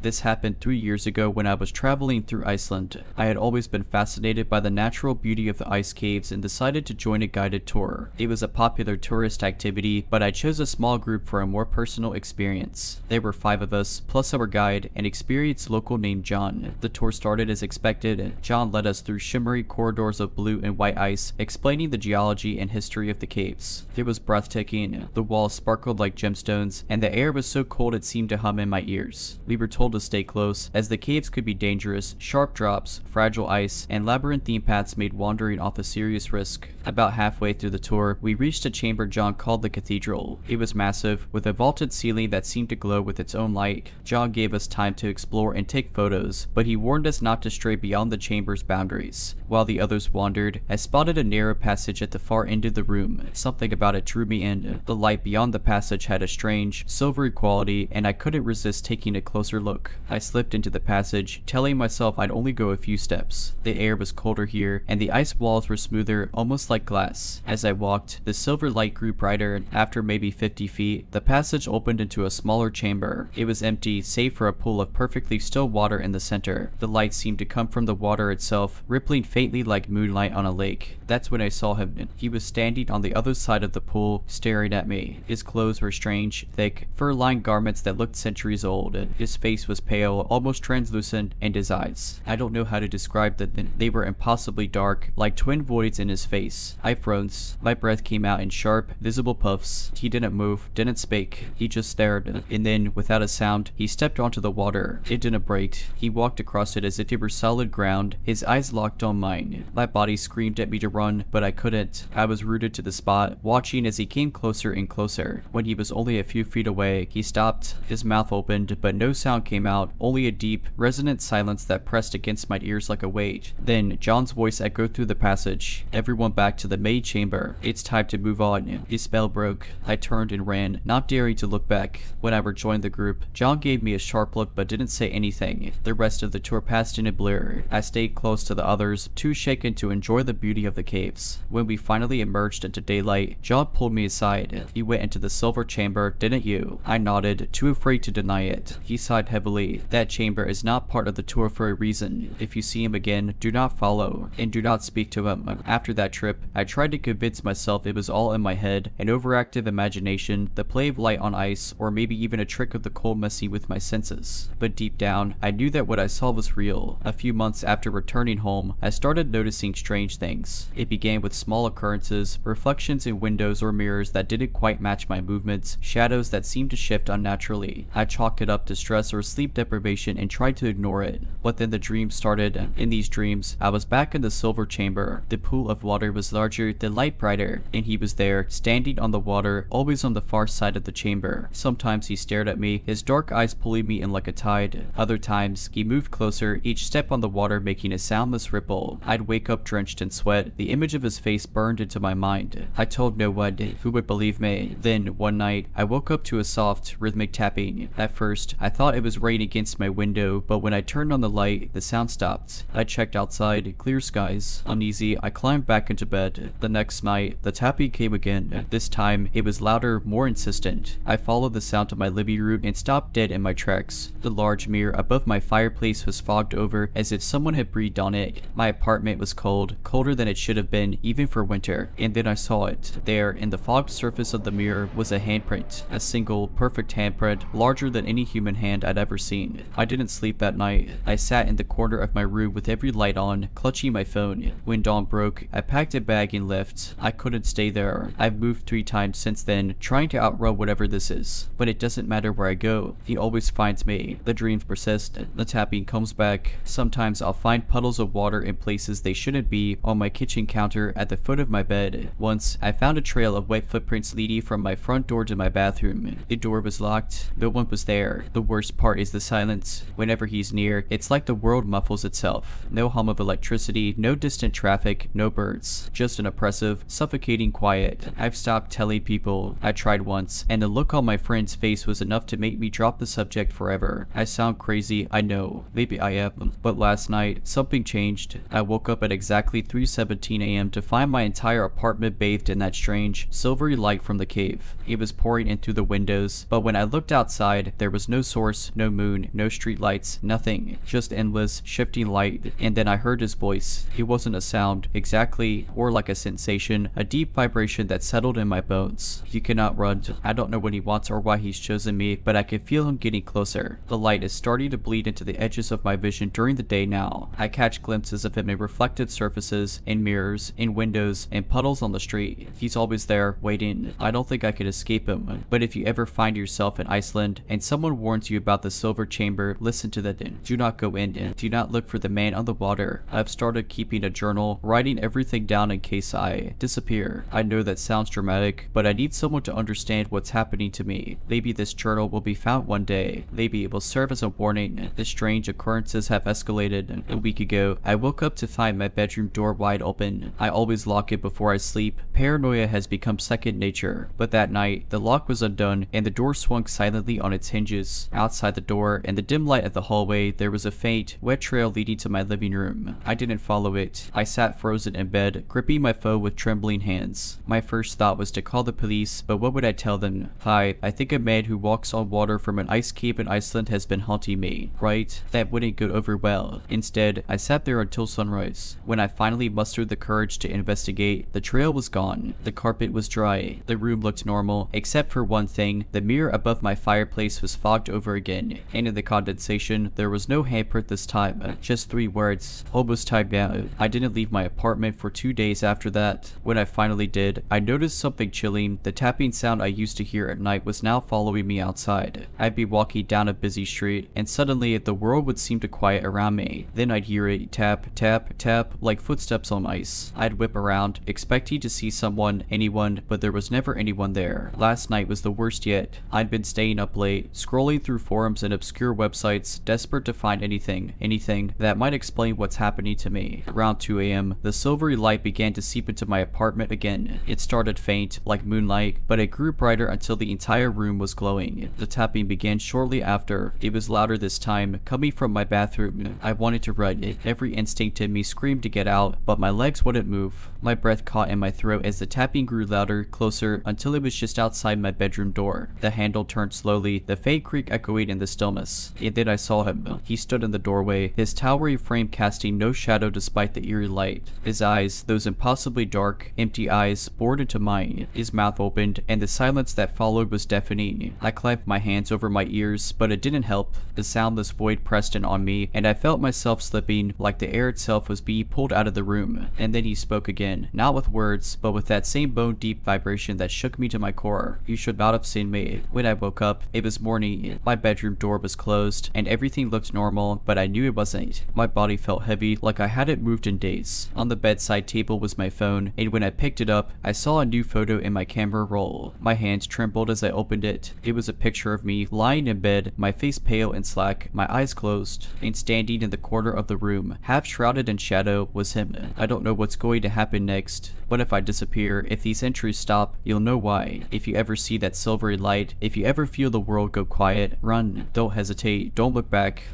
This happened 3 years ago when I was traveling through Iceland. I had always been fascinated by the natural beauty of the ice caves and decided to join a guided tour. It was a popular tourist activity, but I chose a small group for a more personal experience. There were 5 of us, plus our guide, an experienced local named John. The tour started as expected. John led us through shimmery corridors of blue and white ice, explaining the geology and history of the caves. It was breathtaking. The walls sparkled like gemstones, and the air was so cold it seemed to hum in my ears. We were told to stay close, as the caves could be dangerous. Sharp drops, fragile ice, and labyrinthine paths made wandering off a serious risk. About halfway through the tour, we reached a chamber John called the cathedral. It was massive, with a vaulted ceiling that seemed to glow with its own light. John gave us time to explore and take photos, but he warned us not to stray beyond the chamber's boundaries. While the others wandered, I spotted a narrow passage at the far end of the room. Something about it drew me in. The light beyond the passage had a strange, silvery quality, and I couldn't resist taking a closer look. I slipped into the passage, telling myself I'd only go a few steps. The air was colder here, and the ice walls were smoother, almost like glass. As I walked, the silver light grew brighter. After maybe 50 feet, the passage opened into a smaller chamber. It was empty, save for a pool of perfectly still water in the center. The light seemed to come from the water itself, rippling faintly like moonlight on a lake. That's when I saw him. He was standing on the other side of the pool, staring at me. His clothes were strange, thick, fur-lined garments that looked centuries old. His face was was pale, almost translucent, and his eyes. I don't know how to describe them. They were impossibly dark, like twin voids in his face. I froze. My breath came out in sharp, visible puffs. He didn't move, didn't speak. He just stared, and then, without a sound, he stepped onto the water. It didn't break. He walked across it as if it were solid ground, his eyes locked on mine. My body screamed at me to run, but I couldn't. I was rooted to the spot, watching as he came closer and closer. When he was only a few feet away, he stopped. His mouth opened, but no sound came out, only a deep, resonant silence that pressed against my ears like a weight. Then, John's voice echoed through the passage. Everyone back to the maid chamber. It's time to move on. His spell broke. I turned and ran, not daring to look back. When I rejoined the group, John gave me a sharp look but didn't say anything. The rest of the tour passed in a blur. I stayed close to the others, too shaken to enjoy the beauty of the caves. When we finally emerged into daylight, John pulled me aside. You went into the silver chamber, didn't you? I nodded, too afraid to deny it. He sighed heavily. That chamber is not part of the tour for a reason. If you see him again, do not follow, and do not speak to him. After that trip, I tried to convince myself it was all in my head, an overactive imagination, the play of light on ice, or maybe even a trick of the cold messing with my senses. But deep down, I knew that what I saw was real. A few months after returning home, I started noticing strange things. It began with small occurrences, reflections in windows or mirrors that didn't quite match my movements, shadows that seemed to shift unnaturally. I chalked it up to stress or sleep deprivation and tried to ignore it. But then the dreams started. In these dreams, I was back in the silver chamber. The pool of water was larger, the light brighter, and he was there, standing on the water, always on the far side of the chamber. Sometimes he stared at me, his dark eyes pulling me in like a tide. Other times, he moved closer, each step on the water making a soundless ripple. I'd wake up drenched in sweat. The image of his face burned into my mind. I told no one who would believe me. Then, one night, I woke up to a soft, rhythmic tapping. At first, I thought it was rain against my window, but when I turned on the light, the sound stopped. I checked outside, clear skies. Uneasy, I climbed back into bed. The next night, the tapping came again. This time, it was louder, more insistent. I followed the sound to my living room and stopped dead in my tracks. The large mirror above my fireplace was fogged over as if someone had breathed on it. My apartment was cold, colder than it should have been, even for winter. And then I saw it. There, in the fogged surface of the mirror, was a handprint. A single, perfect handprint, larger than any human hand I'd ever seen. I didn't sleep that night. I sat in the corner of my room with every light on, clutching my phone. When dawn broke, I packed a bag and left. I couldn't stay there. I've moved 3 times since then, trying to outrun whatever this is. But it doesn't matter where I go. He always finds me. The dreams persist. The tapping comes back. Sometimes I'll find puddles of water in places they shouldn't be, on my kitchen counter, at the foot of my bed. Once, I found a trail of wet footprints leading from my front door to my bathroom. The door was locked. No one was there. The worst part is the silence. Whenever he's near, it's like the world muffles itself. No hum of electricity, no distant traffic, no birds. Just an oppressive, suffocating quiet. I've stopped telling people. I tried once, and the look on my friend's face was enough to make me drop the subject forever. I sound crazy, I know. Maybe I am. But last night, something changed. I woke up at exactly 3:17 a.m. to find my entire apartment bathed in that strange, silvery light from the cave. It was pouring in through the windows, but when I looked outside, there was no source, no moon, no streetlights, nothing. Just endless, shifting light. And then I heard his voice. It wasn't a sound, exactly, or like a sensation, a deep vibration that settled in my bones. You cannot run. I don't know what he wants or why he's chosen me, but I can feel him getting closer. The light is starting to bleed into the edges of my vision during the day now. I catch glimpses of him in reflected surfaces, in mirrors, in windows, and puddles on the street. He's always there, waiting. I don't think I could escape him. But if you ever find yourself in Iceland, and someone warns you about the silver chamber, listen to that. Do not go in. Do not look for the man on the water. I've started keeping a journal, writing everything down in case I disappear. I know that sounds dramatic, but I need someone to understand what's happening to me. Maybe this journal will be found one day. Maybe it will serve as a warning. The strange occurrences have escalated. A week ago, I woke up to find my bedroom door wide open. I always lock it before I sleep. Paranoia has become second nature. But that night, the lock was undone and the door swung silently on its hinges. Outside the door, in the dim light of the hallway, there was a faint, wet trail leading to my living room. I didn't follow it. I sat frozen in bed, gripping my phone with trembling hands. My first thought was to call the police, but what would I tell them? Hi, I think a man who walks on water from an ice cave in Iceland has been haunting me, right? That wouldn't go over well. Instead, I sat there until sunrise. When I finally mustered the courage to investigate, the trail was gone. The carpet was dry. The room looked normal, except for one thing. The mirror above my fireplace was fogged over again. clean, and in the condensation, there was no handprint this time, just 3 words, almost typed out. I didn't leave my apartment for 2 days after that. When I finally did, I noticed something chilling. The tapping sound I used to hear at night was now following me outside. I'd be walking down a busy street, and suddenly the world would seem to quiet around me. Then I'd hear it tap, tap, tap, like footsteps on ice. I'd whip around, expecting to see someone, anyone, but there was never anyone there. Last night was the worst yet. I'd been staying up late, scrolling through forums and obscure websites, desperate to find anything that might explain what's happening to me. Around 2 a.m., the silvery light began to seep into my apartment again. It started faint, like moonlight, but it grew brighter until the entire room was glowing. The tapping began shortly after. It was louder this time, coming from my bathroom. I wanted to run. Every instinct in me screamed to get out, but my legs wouldn't move. My breath caught in my throat as the tapping grew louder, closer, until it was just outside my bedroom door. The handle turned slowly, the faint creak echoing in the stillness. And then I saw him. He stood in the doorway, his towering frame casting no shadow despite the eerie light. His eyes, those impossibly dark, empty eyes, bored into mine. His mouth opened, and the silence that followed was deafening. I clapped my hands over my ears, but it didn't help. The soundless void pressed in on me, and I felt myself slipping, like the air itself was being pulled out of the room. And then he spoke again, not with words, but with that same bone-deep vibration that shook me to my core. You should not have seen me. When I woke up, it was morning. My bedroom door was closed, and everything looked normal, but I knew it wasn't. My body felt heavy, like I hadn't moved in days. On the bedside table was my phone, and when I picked it up, I saw a new photo in my camera roll. My hands trembled as I opened it. It was a picture of me lying in bed, my face pale and slack, my eyes closed, and standing in the corner of the room, half shrouded in shadow, was him. I don't know what's going to happen next. What if I disappear? If these entries stop, you'll know why. If you ever see that silvery light, if you ever feel the world go quiet, run. Don't hesitate. Don't look back.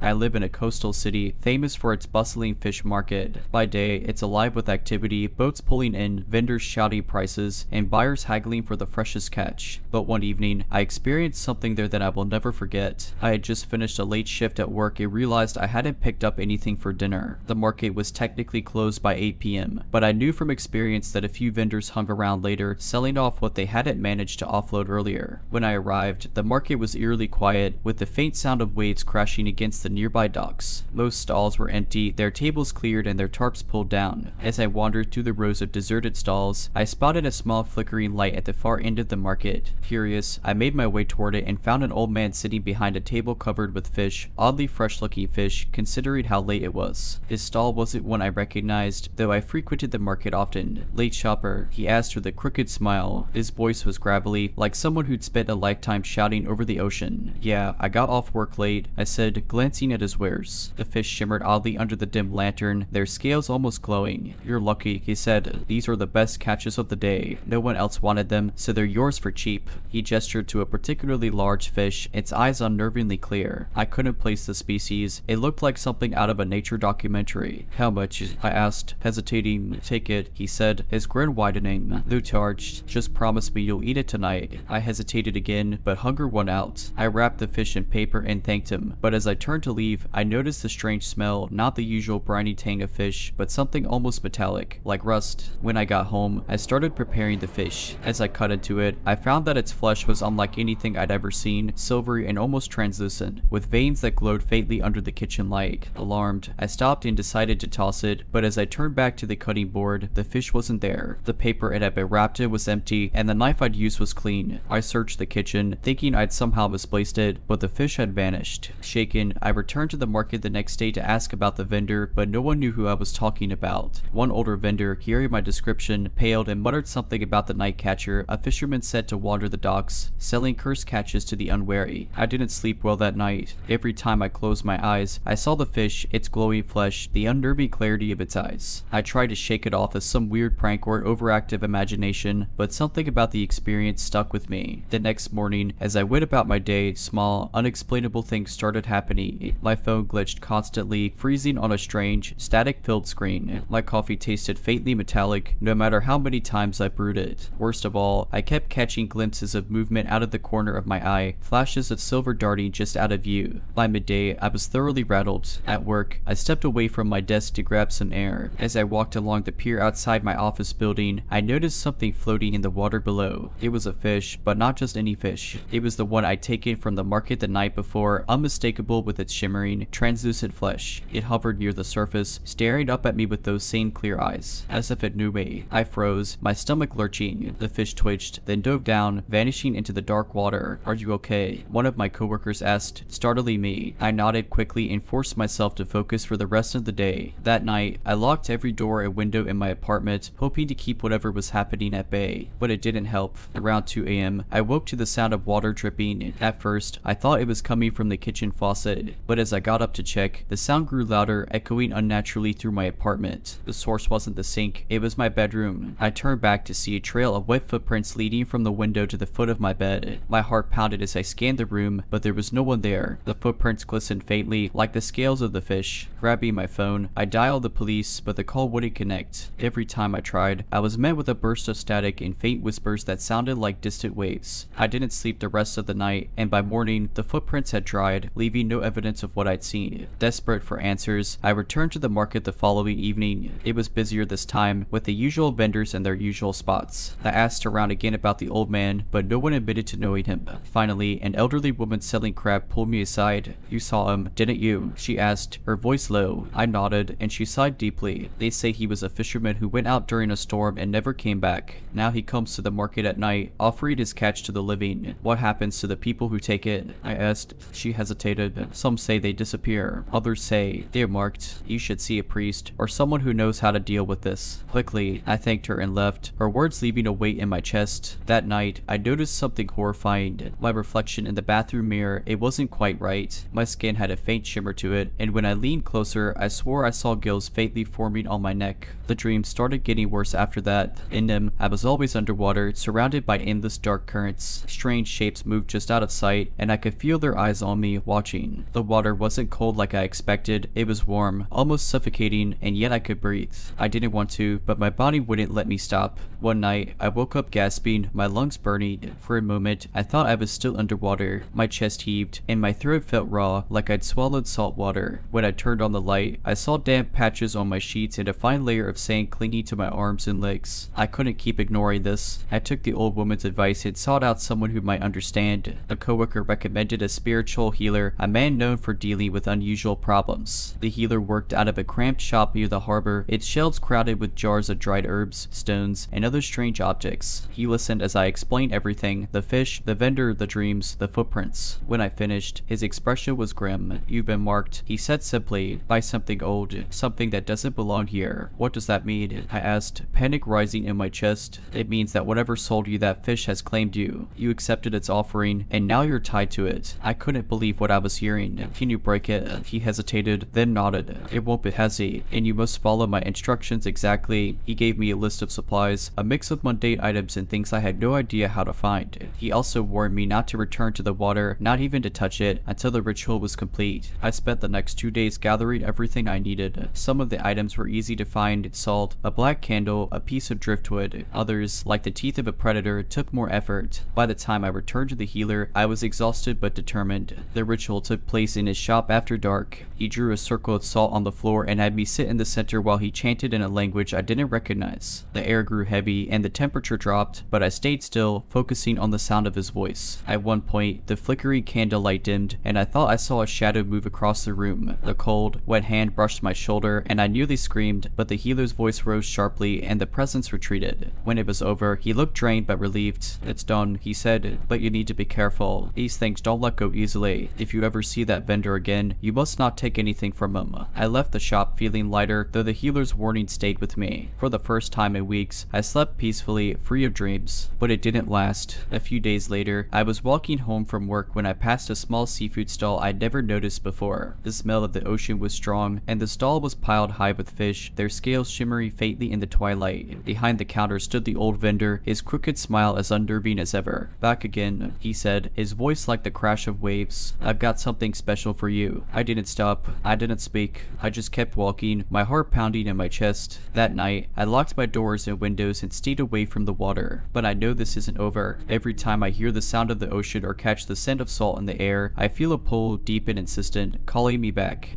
I live in a coastal city famous for its bustling fish market. By day, it's alive with activity, boats pulling in, vendors shouting prices, and buyers haggling for the freshest catch. But one evening, I experienced something there that I will never forget. I had just finished a late shift at work and realized I hadn't picked up anything for dinner. The market was technically closed by 8 p.m., but I knew from experience that a few vendors hung around later, selling off what they hadn't managed to offload earlier. When I arrived, the market was eerily quiet, with the faint sound of waves crashing against the nearby docks. Most stalls were empty, their tables cleared and their tarps pulled down. As I wandered through the rows of deserted stalls, I spotted a small flickering light at the far end of the market. Curious, I made my way toward it and found an old man sitting behind a table covered with fish, oddly fresh-looking fish, considering how late it was. His stall wasn't one I recognized, though I frequented the market often. "Late shopper?" he asked with a crooked smile. His voice was gravelly, like someone who'd spent a lifetime shouting over the ocean. "Yeah, I got off work late," I said, glancing at his wares. The fish shimmered oddly under the dim lantern, their scales almost glowing. "You're lucky," he said. "These are the best catches of the day. No one else wanted them, so they're yours for cheap." He gestured to a particularly large fish, its eyes unnervingly clear. I couldn't place the species. It looked like something out of a nature documentary. "How much?" I asked, hesitating. "Take it," he said, his grin widening. "No charge. Just promise me you'll eat it tonight." I hesitated again, but hunger won out. I wrapped the fish in paper and thanked him, but as I turned to leave, I noticed the strange smell, not the usual briny tang of fish, but something almost metallic, like rust. When I got home, I started preparing the fish. As I cut into it, I found that its flesh was unlike anything I'd ever seen, silvery and almost translucent, with veins that glowed faintly under the kitchen light. Alarmed, I stopped and decided to toss it, but as I turned back to the cutting board, the fish wasn't there. The paper it had been wrapped in was empty, and the knife I'd used was clean. I searched the kitchen, thinking I'd somehow misplaced it, but the fish had vanished. Shaken, I returned to the market the next day to ask about the vendor, but no one knew who I was talking about. One older vendor, hearing my description, paled and muttered something about the night catcher, a fisherman said to wander the docks, selling cursed catches to the unwary. I didn't sleep well that night. Every time I closed my eyes, I saw the fish, its glowing flesh, the unnerving clarity of its eyes. I tried to shake it off as some weird prank or an overactive imagination, but something about the experience stuck with me. The next morning, as I went about my day, small, unexplainable things started happening. day. My phone glitched constantly, freezing on a strange, static-filled screen. My coffee tasted faintly metallic, no matter how many times I brewed it. Worst of all, I kept catching glimpses of movement out of the corner of my eye, flashes of silver darting just out of view. By midday, I was thoroughly rattled. At work, I stepped away from my desk to grab some air. As I walked along the pier outside my office building, I noticed something floating in the water below. It was a fish, but not just any fish. It was the one I'd taken from the market the night before, unmistakable with its shimmering, translucent flesh. It hovered near the surface, staring up at me with those same clear eyes, as if it knew me. I froze, my stomach lurching. The fish twitched, then dove down, vanishing into the dark water. "Are you okay?" one of my coworkers asked, startling me. I nodded quickly and forced myself to focus for the rest of the day. That night, I locked every door and window in my apartment, hoping to keep whatever was happening at bay. But it didn't help. Around 2 a.m., I woke to the sound of water dripping. At first, I thought it was coming from the kitchen faucet, but as I got up to check, the sound grew louder, echoing unnaturally through my apartment. The source wasn't the sink, it was my bedroom. I turned back to see a trail of wet footprints leading from the window to the foot of my bed. My heart pounded as I scanned the room, but there was no one there. The footprints glistened faintly, like the scales of the fish. Grabbing my phone, I dialed the police, but the call wouldn't connect. Every time I tried, I was met with a burst of static and faint whispers that sounded like distant waves. I didn't sleep the rest of the night, and by morning, the footprints had dried, leaving no evidence of what I'd seen. Desperate for answers, I returned to the market the following evening. It was busier this time, with the usual vendors in their usual spots. I asked around again about the old man, but no one admitted to knowing him. Finally, an elderly woman selling crab pulled me aside. "You saw him, didn't you?" she asked, her voice low. I nodded, and she sighed deeply. "They say he was a fisherman who went out during a storm and never came back. Now he comes to the market at night, offering his catch to the living. What happens to the people who take it?" I asked. She hesitated. "Some say they disappear. Others say they're marked. You should see a priest, or someone who knows how to deal with this." Quickly, I thanked her and left, her words leaving a weight in my chest. That night, I noticed something horrifying. My reflection in the bathroom mirror, it wasn't quite right. My skin had a faint shimmer to it, and when I leaned closer, I swore I saw gills faintly forming on my neck. The dream started getting worse after that. In them, I was always underwater, surrounded by endless dark currents. Strange shapes moved just out of sight, and I could feel their eyes on me, watching. The water wasn't cold like I expected. It was warm, almost suffocating, and yet I could breathe. I didn't want to, but my body wouldn't let me stop. One night, I woke up gasping, my lungs burning. For a moment, I thought I was still underwater. My chest heaved, and my throat felt raw, like I'd swallowed salt water. When I turned on the light, I saw damp patches on my sheets and a fine layer of sand clinging to my arms and legs. I couldn't keep ignoring this. I took the old woman's advice and sought out someone who might understand. A coworker recommended a spiritual healer, a man known for dealing with unusual problems. The healer worked out of a cramped shop near the harbor, its shelves crowded with jars of dried herbs, stones, and other strange objects. He listened as I explained everything: the fish, the vendor, the dreams, the footprints. When I finished, his expression was grim. "You've been marked," he said simply, "by something old, something that doesn't belong here." "What does that mean?" I asked, panic rising in my chest. "It means that whatever sold you that fish has claimed you. You accepted its offering, and now you're tied to it." I couldn't believe what I was hearing. "Can you break it?" He hesitated, then nodded. "It won't be heavy, and you must follow my instructions exactly." He gave me a list of supplies, a mix of mundane items and things I had no idea how to find. He also warned me not to return to the water, not even to touch it, until the ritual was complete. I spent the next 2 days gathering everything I needed. Some of the items were easy to find: salt, a black candle, a piece of driftwood. Others, like the teeth of a predator, took more effort. By the time I returned to the healer, I was exhausted but determined. The ritual took place in his shop after dark. He drew a circle of salt on the floor and had me sit in the center while he chanted in a language I didn't recognize. The air grew heavy and the temperature dropped, but I stayed still, focusing on the sound of his voice. At one point, the flickering candlelight dimmed, and I thought I saw a shadow move across the room. The cold, wet hand brushed my shoulder, and I nearly screamed, but the healer's voice rose sharply and the presence retreated. When it was over, he looked drained but relieved. "It's done," he said, "but you need to be careful. These things don't let go easily. If you ever see that vendor again, you must not take anything from him." I left the shop feeling lighter, though the healer's warning stayed with me. For the first time in weeks, I slept peacefully, free of dreams. But it didn't last. A few days later, I was walking home from work when I passed a small seafood stall I'd never noticed before. The smell of the ocean was strong, and the stall was piled high with fish, their scales shimmering faintly in the twilight. Behind the counter stood the old vendor, his crooked smile as unnerving as ever. "Back again," he said, his voice like the crash of waves. "I've got something special special for you. I didn't stop. I didn't speak. I just kept walking, my heart pounding in my chest. That night, I locked my doors and windows and stayed away from the water. But I know this isn't over. Every time I hear the sound of the ocean or catch the scent of salt in the air, I feel a pull, deep and insistent, calling me back.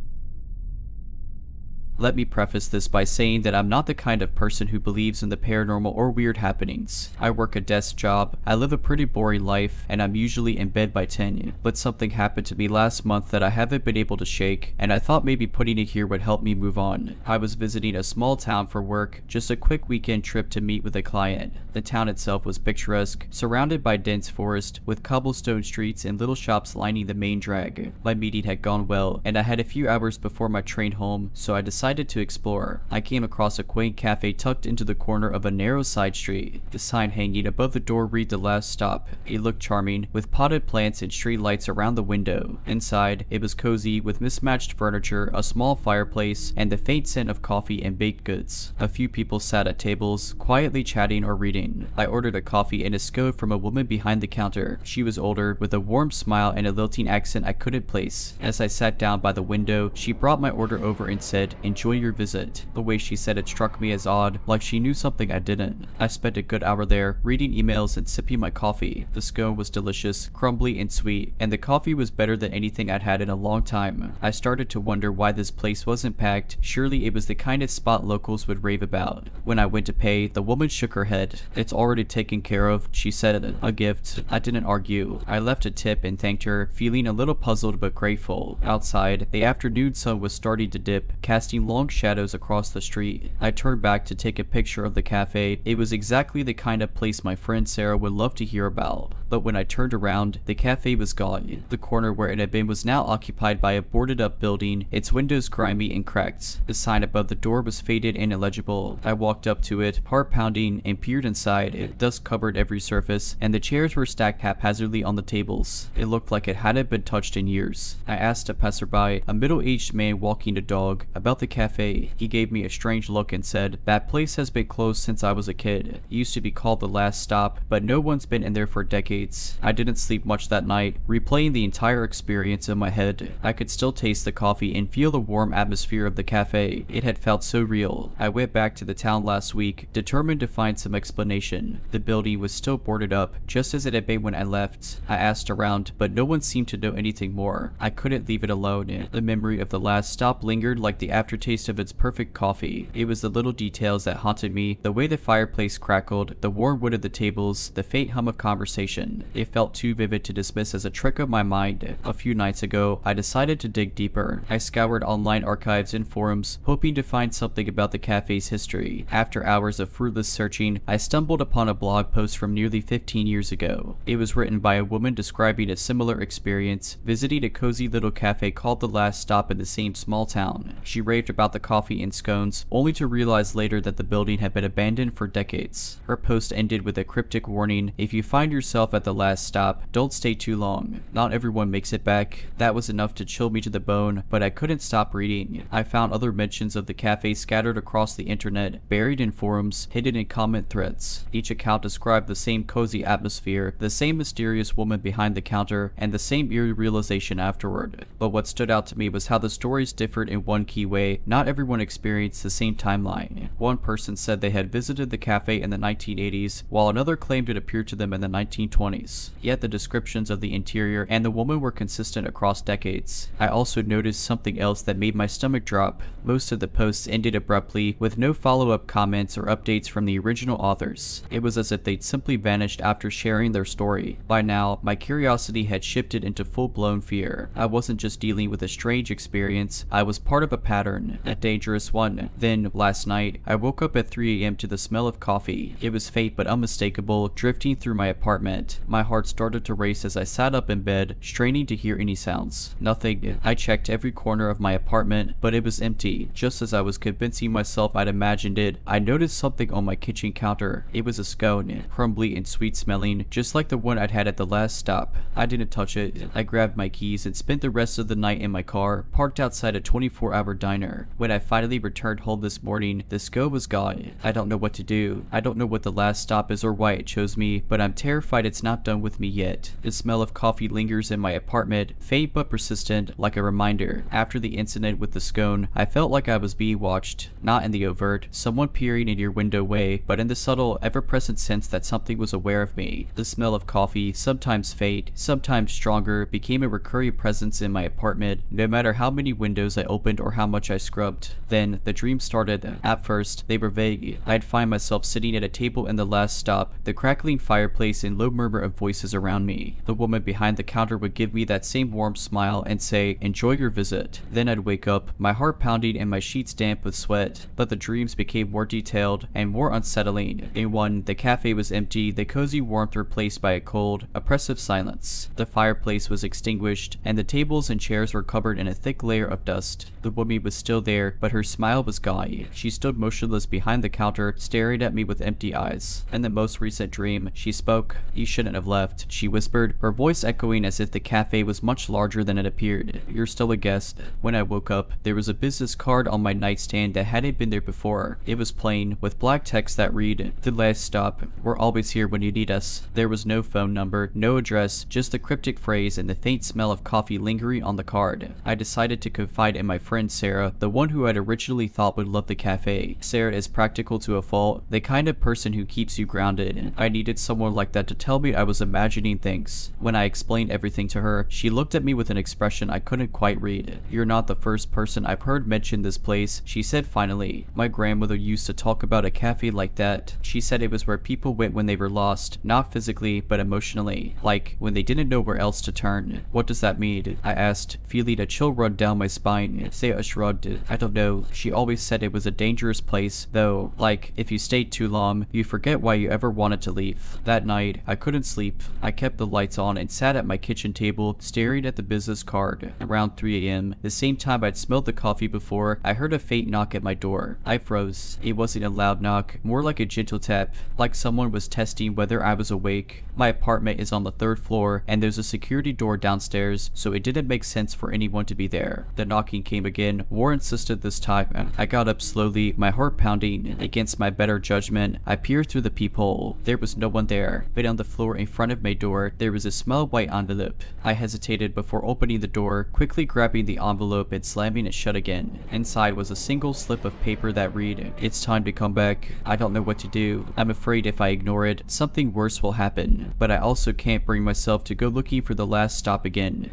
Let me preface this by saying that I'm not the kind of person who believes in the paranormal or weird happenings. I work a desk job, I live a pretty boring life, and I'm usually in bed by 10. But something happened to me last month that I haven't been able to shake, and I thought maybe putting it here would help me move on. I was visiting a small town for work, just a quick weekend trip to meet with a client. The town itself was picturesque, surrounded by dense forest, with cobblestone streets and little shops lining the main drag. My meeting had gone well, and I had a few hours before my train home, so I decided to explore. I came across a quaint cafe tucked into the corner of a narrow side street. The sign hanging above the door read "The Last Stop." It looked charming, with potted plants and street lights around the window. Inside, it was cozy, with mismatched furniture, a small fireplace, and the faint scent of coffee and baked goods. A few people sat at tables, quietly chatting or reading. I ordered a coffee and a scone from a woman behind the counter. She was older, with a warm smile and a lilting accent I couldn't place. As I sat down by the window, she brought my order over and said, "Enjoy your visit." The way she said it struck me as odd, like she knew something I didn't. I spent a good hour there, reading emails and sipping my coffee. The scone was delicious, crumbly and sweet, and the coffee was better than anything I'd had in a long time. I started to wonder why this place wasn't packed. Surely it was the kind of spot locals would rave about. When I went to pay, the woman shook her head. "It's already taken care of," she said. "A gift." I didn't argue. I left a tip and thanked her, feeling a little puzzled but grateful. Outside, the afternoon sun was starting to dip, casting long shadows across the street. I turned back to take a picture of the cafe. It was exactly the kind of place my friend Sarah would love to hear about. But when I turned around, the cafe was gone. The corner where it had been was now occupied by a boarded up building, its windows grimy and cracked. The sign above the door was faded and illegible. I walked up to it, heart pounding, and peered inside. Dust covered every surface, and the chairs were stacked haphazardly on the tables. It looked like it hadn't been touched in years. I asked a passerby, a middle-aged man walking a dog, about the cafe. He gave me a strange look and said, "That place has been closed since I was a kid. It used to be called The Last Stop, but no one's been in there for decades." I didn't sleep much that night, replaying the entire experience in my head. I could still taste the coffee and feel the warm atmosphere of the cafe. It had felt so real. I went back to the town last week, determined to find some explanation. The building was still boarded up, just as it had been when I left. I asked around, but no one seemed to know anything more. I couldn't leave it alone. The memory of The Last Stop lingered like the aftertaste of its perfect coffee. It was the little details that haunted me, the way the fireplace crackled, the warm wood of the tables, the faint hum of conversation. It felt too vivid to dismiss as a trick of my mind. A few nights ago, I decided to dig deeper. I scoured online archives and forums, hoping to find something about the cafe's history. After hours of fruitless searching, I stumbled upon a blog post from nearly 15 years ago. It was written by a woman describing a similar experience, visiting a cozy little cafe called The Last Stop in the same small town. She raved about the coffee and scones, only to realize later that the building had been abandoned for decades. Her post ended with a cryptic warning: "If you find yourself at the last stop, don't stay too long. Not everyone makes it back." That was enough to chill me to the bone, but I couldn't stop reading. I found other mentions of the cafe scattered across the internet, buried in forums, hidden in comment threads. Each account described the same cozy atmosphere, the same mysterious woman behind the counter, and the same eerie realization afterward. But what stood out to me was how the stories differed in one key way. Not everyone experienced the same timeline. One person said they had visited the cafe in the 1980s, while another claimed it appeared to them in the 1920s. Yet the descriptions of the interior and the woman were consistent across decades. I also noticed something else that made my stomach drop. Most of the posts ended abruptly, with no follow-up comments or updates from the original authors. It was as if they'd simply vanished after sharing their story. By now, my curiosity had shifted into full-blown fear. I wasn't just dealing with a strange experience, I was part of a pattern, a dangerous one. Then, last night, I woke up at 3 a.m. to the smell of coffee. It was faint but unmistakable, drifting through my apartment. My heart started to race as I sat up in bed, straining to hear any sounds. Nothing. I checked every corner of my apartment, but it was empty. Just as I was convincing myself I'd imagined it, I noticed something on my kitchen counter. It was a scone, crumbly and sweet smelling, just like the one I'd had at the last stop. I didn't touch it. I grabbed my keys and spent the rest of the night in my car, parked outside a 24-hour diner. When I finally returned home this morning, the scone was gone. I don't know what to do. I don't know what the last stop is or why it chose me, but I'm terrified it's not not done with me yet. The smell of coffee lingers in my apartment, faint but persistent, like a reminder. After the incident with the scone, I felt like I was being watched, not in the overt, someone peering in your window way, but in the subtle, ever-present sense that something was aware of me. The smell of coffee, sometimes faint, sometimes stronger, became a recurring presence in my apartment, no matter how many windows I opened or how much I scrubbed. Then, the dream started. At first, they were vague. I'd find myself sitting at a table in the last stop, the crackling fireplace and low murmur of voices around me. The woman behind the counter would give me that same warm smile and say, "Enjoy your visit." Then I'd wake up, my heart pounding and my sheets damp with sweat. But the dreams became more detailed and more unsettling. In one, the cafe was empty, the cozy warmth replaced by a cold, oppressive silence. The fireplace was extinguished, and the tables and chairs were covered in a thick layer of dust. The woman was still there, but her smile was gone. She stood motionless behind the counter, staring at me with empty eyes. In the most recent dream, she spoke. "You shouldn't have left," she whispered, her voice echoing as if the cafe was much larger than it appeared. "You're still a guest." When I woke up, there was a business card on my nightstand that hadn't been there before. It was plain, with black text that read, "The last stop. We're always here when you need us." There was no phone number, no address, just the cryptic phrase and the faint smell of coffee lingering on the card. I decided to confide in my friend Sarah, the one who I'd originally thought would love the cafe. Sarah is practical to a fault, the kind of person who keeps you grounded. I needed someone like that to tell me I was imagining things. When I explained everything to her, she looked at me with an expression I couldn't quite read. "You're not the first person I've heard mention this place," she said finally. "My grandmother used to talk about a cafe like that. She said it was where people went when they were lost, not physically, but emotionally. Like, when they didn't know where else to turn." "What does that mean?" I asked, feeling a chill run down my spine. Sarah shrugged. "I don't know. She always said it was a dangerous place, though. Like, if you stayed too long, you forget why you ever wanted to leave." That night, I couldn't sleep. I kept the lights on and sat at my kitchen table, staring at the business card. Around 3 a.m., the same time I'd smelled the coffee before, I heard a faint knock at my door. I froze. It wasn't a loud knock, more like a gentle tap, like someone was testing whether I was awake. My apartment is on the 3rd floor, and there's a security door downstairs, so it didn't make sense for anyone to be there. The knocking came again, more insistent this time. I got up slowly, my heart pounding. Against my better judgment, I peered through the peephole. There was no one there, but on the floor in front of my door, there was a small white envelope. I hesitated before opening the door, quickly grabbing the envelope and slamming it shut again. Inside was a single slip of paper that read, "It's time to come back. I don't know what to do. I'm afraid if I ignore it, something worse will happen. But I also can't bring myself to go looking for the last stop again."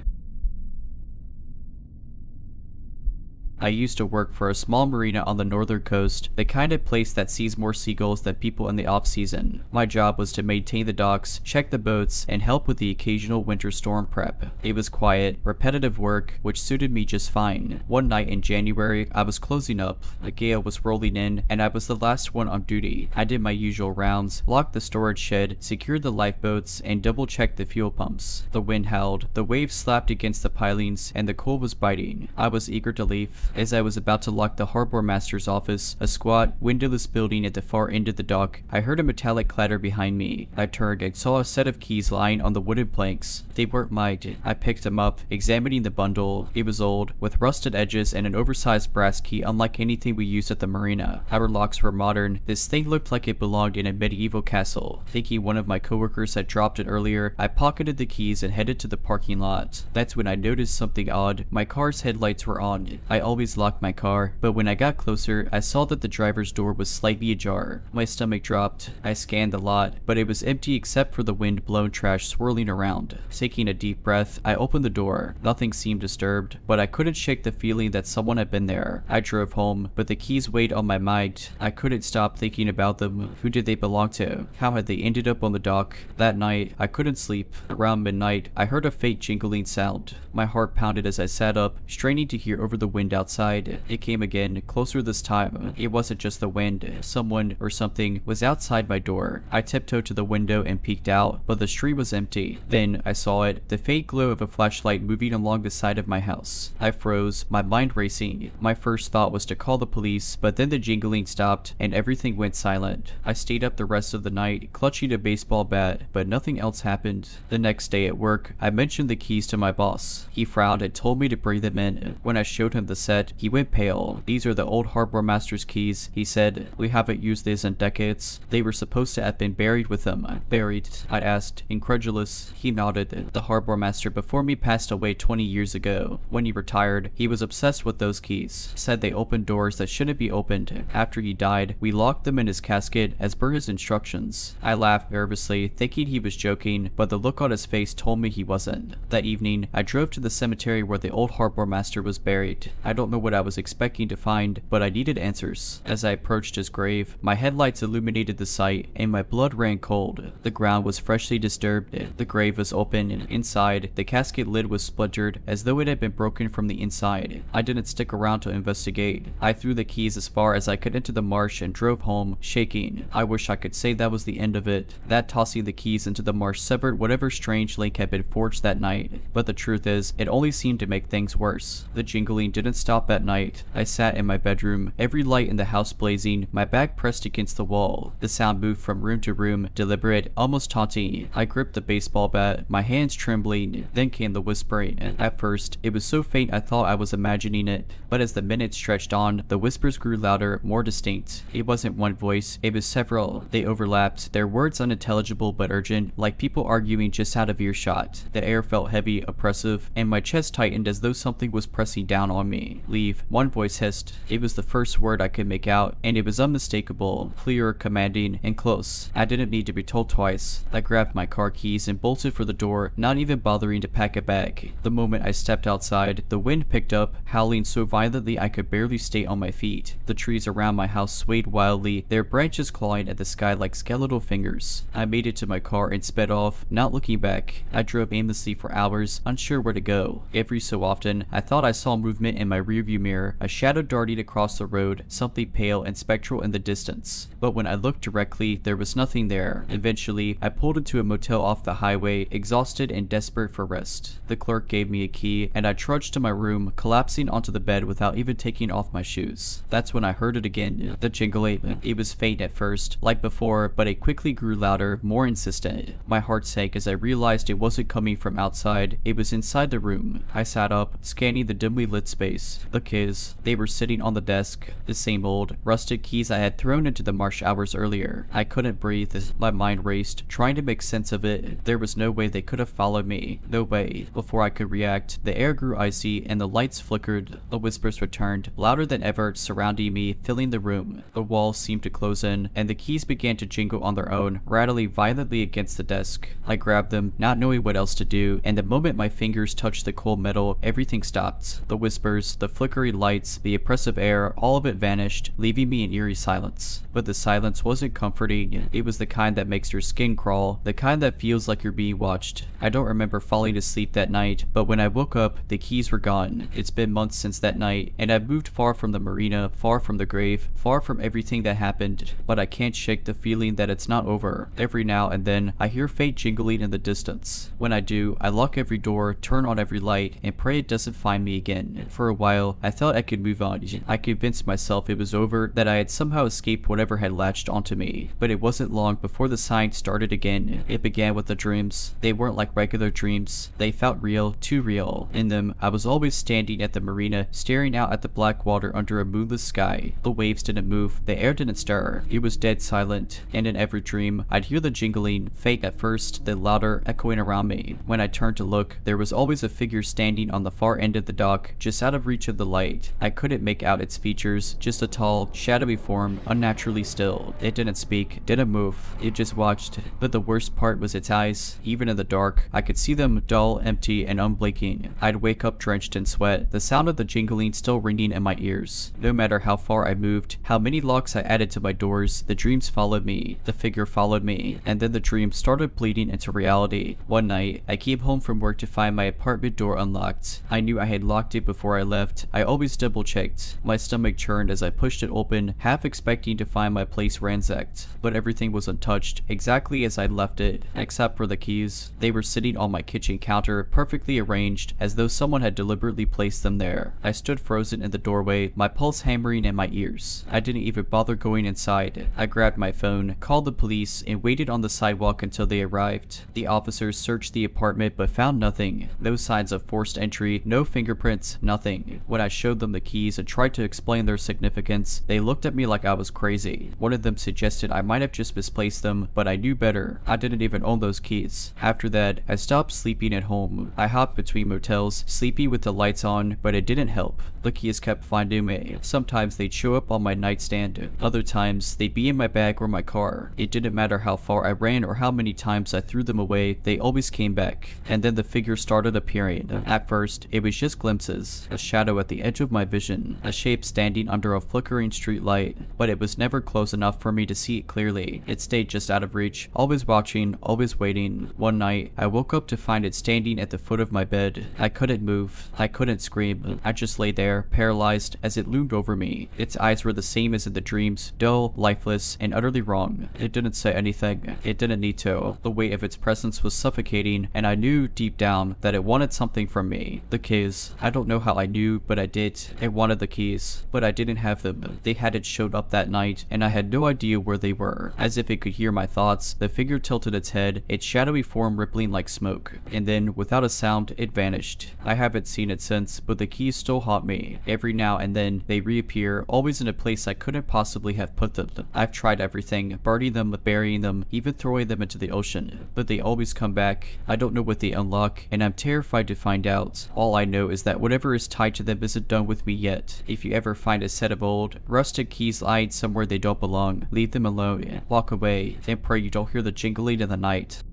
I used to work for a small marina on the northern coast, the kind of place that sees more seagulls than people in the off-season. My job was to maintain the docks, check the boats, and help with the occasional winter storm prep. It was quiet, repetitive work, which suited me just fine. One night in January, I was closing up. The gale was rolling in, and I was the last one on duty. I did my usual rounds, locked the storage shed, secured the lifeboats, and double-checked the fuel pumps. The wind howled, the waves slapped against the pilings, and the cold was biting. I was eager to leave. As I was about to lock the harbor master's office, a squat, windowless building at the far end of the dock, I heard a metallic clatter behind me. I turned and saw a set of keys lying on the wooden planks. They weren't mine. I picked them up, examining the bundle. It was old, with rusted edges and an oversized brass key unlike anything we used at the marina. Our locks were modern. This thing looked like it belonged in a medieval castle. Thinking one of my coworkers had dropped it earlier, I pocketed the keys and headed to the parking lot. That's when I noticed something odd. My car's headlights were on. I always locked my car, but when I got closer, I saw that the driver's door was slightly ajar. My stomach dropped. I scanned the lot, but it was empty except for the wind-blown trash swirling around. Taking a deep breath, I opened the door. Nothing seemed disturbed, but I couldn't shake the feeling that someone had been there. I drove home, but the keys weighed on my mind. I couldn't stop thinking about them. Who did they belong to? How had they ended up on the dock? That night, I couldn't sleep. Around midnight, I heard a faint jingling sound. My heart pounded as I sat up, straining to hear over the wind outside. It came again, closer this time. It wasn't just the wind. Someone, or something, was outside my door. I tiptoed to the window and peeked out, but the street was empty. Then, I saw it, the faint glow of a flashlight moving along the side of my house. I froze, my mind racing. My first thought was to call the police, but then the jingling stopped, and everything went silent. I stayed up the rest of the night, clutching a baseball bat, but nothing else happened. The next day at work, I mentioned the keys to my boss. He frowned and told me to bring them in. When I showed him the set, upset. He went pale. "These are the old harbor master's keys," he said. "We haven't used these in decades. They were supposed to have been buried with them." "Buried?" I asked, incredulous. He nodded. "The harbor master before me passed away 20 years ago. When he retired, he was obsessed with those keys. Said they opened doors that shouldn't be opened. After he died, we locked them in his casket as per his instructions." I laughed nervously, thinking he was joking, but the look on his face told me he wasn't. That evening, I drove to the cemetery where the old harbor master was buried. I don't know what I was expecting to find, but I needed answers. As I approached his grave, my headlights illuminated the site, and my blood ran cold. The ground was freshly disturbed. The grave was open, and inside, the casket lid was splintered, as though it had been broken from the inside. I didn't stick around to investigate. I threw the keys as far as I could into the marsh and drove home, shaking. I wish I could say that was the end of it. That tossing the keys into the marsh severed whatever strange link had been forged that night. But the truth is, it only seemed to make things worse. The jingling didn't stop at night. I sat in my bedroom, every light in the house blazing, my back pressed against the wall. The sound moved from room to room, deliberate, almost taunting. I gripped the baseball bat, my hands trembling. Then came the whispering. At first, it was so faint I thought I was imagining it. But as the minutes stretched on, the whispers grew louder, more distinct. It wasn't one voice, it was several. They overlapped, their words unintelligible but urgent, like people arguing just out of earshot. The air felt heavy, oppressive, and my chest tightened as though something was pressing down on me. "Leave," one voice hissed. It was the first word I could make out, and it was unmistakable, clear, commanding, and close. I didn't need to be told twice. I grabbed my car keys and bolted for the door, not even bothering to pack a bag. The moment I stepped outside, the wind picked up, howling so violently I could barely stay on my feet. The trees around my house swayed wildly, their branches clawing at the sky like skeletal fingers. I made it to my car and sped off, not looking back. I drove aimlessly for hours, unsure where to go. Every so often, I thought I saw movement in my rearview mirror, a shadow darting across the road, something pale and spectral in the distance. But when I looked directly, there was nothing there. Eventually, I pulled into a motel off the highway, exhausted and desperate for rest. The clerk gave me a key, and I trudged to my room, collapsing onto the bed without even taking off my shoes. That's when I heard it again, the jingling. It was faint at first, like before, but it quickly grew louder, more insistent. My heart sank as I realized it wasn't coming from outside, it was inside the room. I sat up, scanning the dimly lit space. The keys, they were sitting on the desk, the same old, rusted keys I had thrown into the marsh hours earlier. I couldn't breathe, my mind raced, trying to make sense of it. There was no way they could have followed me, no way. Before I could react, the air grew icy and the lights flickered. The whispers returned, louder than ever, surrounding me, filling the room. The walls seemed to close in, and the keys began to jingle on their own, rattling violently against the desk. I grabbed them, not knowing what else to do, and the moment my fingers touched the cold metal, everything stopped. The whispers, the flickering lights, the oppressive air, all of it vanished, leaving me in eerie silence. But the silence wasn't comforting. It was the kind that makes your skin crawl, the kind that feels like you're being watched. I don't remember falling asleep that night, but when I woke up, the keys were gone. It's been months since that night, and I've moved far from the marina, far from the grave, far from everything that happened, but I can't shake the feeling that it's not over. Every now and then, I hear faint jingling in the distance. When I do, I lock every door, turn on every light, and pray it doesn't find me again. For a while, I thought I could move on. I convinced myself it was over, that I had somehow escaped whatever had latched onto me. But it wasn't long before the signs started again. It began with the dreams. They weren't like regular dreams. They felt real, too real. In them, I was always standing at the marina, staring out at the black water under a moonless sky. The waves didn't move, the air didn't stir. It was dead silent, and in every dream, I'd hear the jingling, faint at first, then louder, echoing around me. When I turned to look, there was always a figure standing on the far end of the dock, just out of reach of the light. I couldn't make out its features, just a tall, shadowy form, unnaturally still. It didn't speak, didn't move, it just watched. But the worst part was its eyes. Even in the dark, I could see them dull, empty, and unblinking. I'd wake up drenched in sweat, the sound of the jingling still ringing in my ears. No matter how far I moved, how many locks I added to my doors, the dreams followed me, the figure followed me, and then the dream started bleeding into reality. One night, I came home from work to find my apartment door unlocked. I knew I had locked it before I left. I always double checked. My stomach churned as I pushed it open, half expecting to find my place ransacked. But everything was untouched, exactly as I'd left it, except for the keys. They were sitting on my kitchen counter, perfectly arranged, as though someone had deliberately placed them there. I stood frozen in the doorway, my pulse hammering in my ears. I didn't even bother going inside. I grabbed my phone, called the police, and waited on the sidewalk until they arrived. The officers searched the apartment but found nothing. No signs of forced entry, no fingerprints, nothing. When I showed them the keys and tried to explain their significance, they looked at me like I was crazy. One of them suggested I might have just misplaced them, but I knew better. I didn't even own those keys. After that, I stopped sleeping at home. I hopped between motels, sleeping with the lights on, but it didn't help. The keys kept finding me. Sometimes they'd show up on my nightstand. Other times, they'd be in my bag or my car. It didn't matter how far I ran or how many times I threw them away, they always came back. And then the figure started appearing. At first, it was just glimpses, a shadow at the edge of my vision, a shape standing under a flickering street light, but it was never close enough for me to see it clearly. It stayed just out of reach, always watching, always waiting. One night, I woke up to find it standing at the foot of my bed. I couldn't move. I couldn't scream. I just lay there, paralyzed, as it loomed over me. Its eyes were the same as in the dreams, dull, lifeless, and utterly wrong. It didn't say anything. It didn't need to. The weight of its presence was suffocating, and I knew deep down that it wanted something from me. The keys. I don't know how I knew, but I did. It wanted the keys, but I didn't have them. They hadn't showed up that night, and I had no idea where they were. As if it could hear my thoughts, the figure tilted its head, its shadowy form rippling like smoke, and then, without a sound, it vanished. I haven't seen it since, but the keys still haunt me. Every now and then, they reappear, always in a place I couldn't possibly have put them. I've tried everything, burning them, burying them, even throwing them into the ocean, but they always come back. I don't know what they unlock, and I'm terrified to find out. All I know is that whatever is tied to them isn't done with me yet. If you ever find a set of old, rusted keys lying somewhere they don't belong, leave them alone. Walk away, and pray you don't hear the jingling in the night.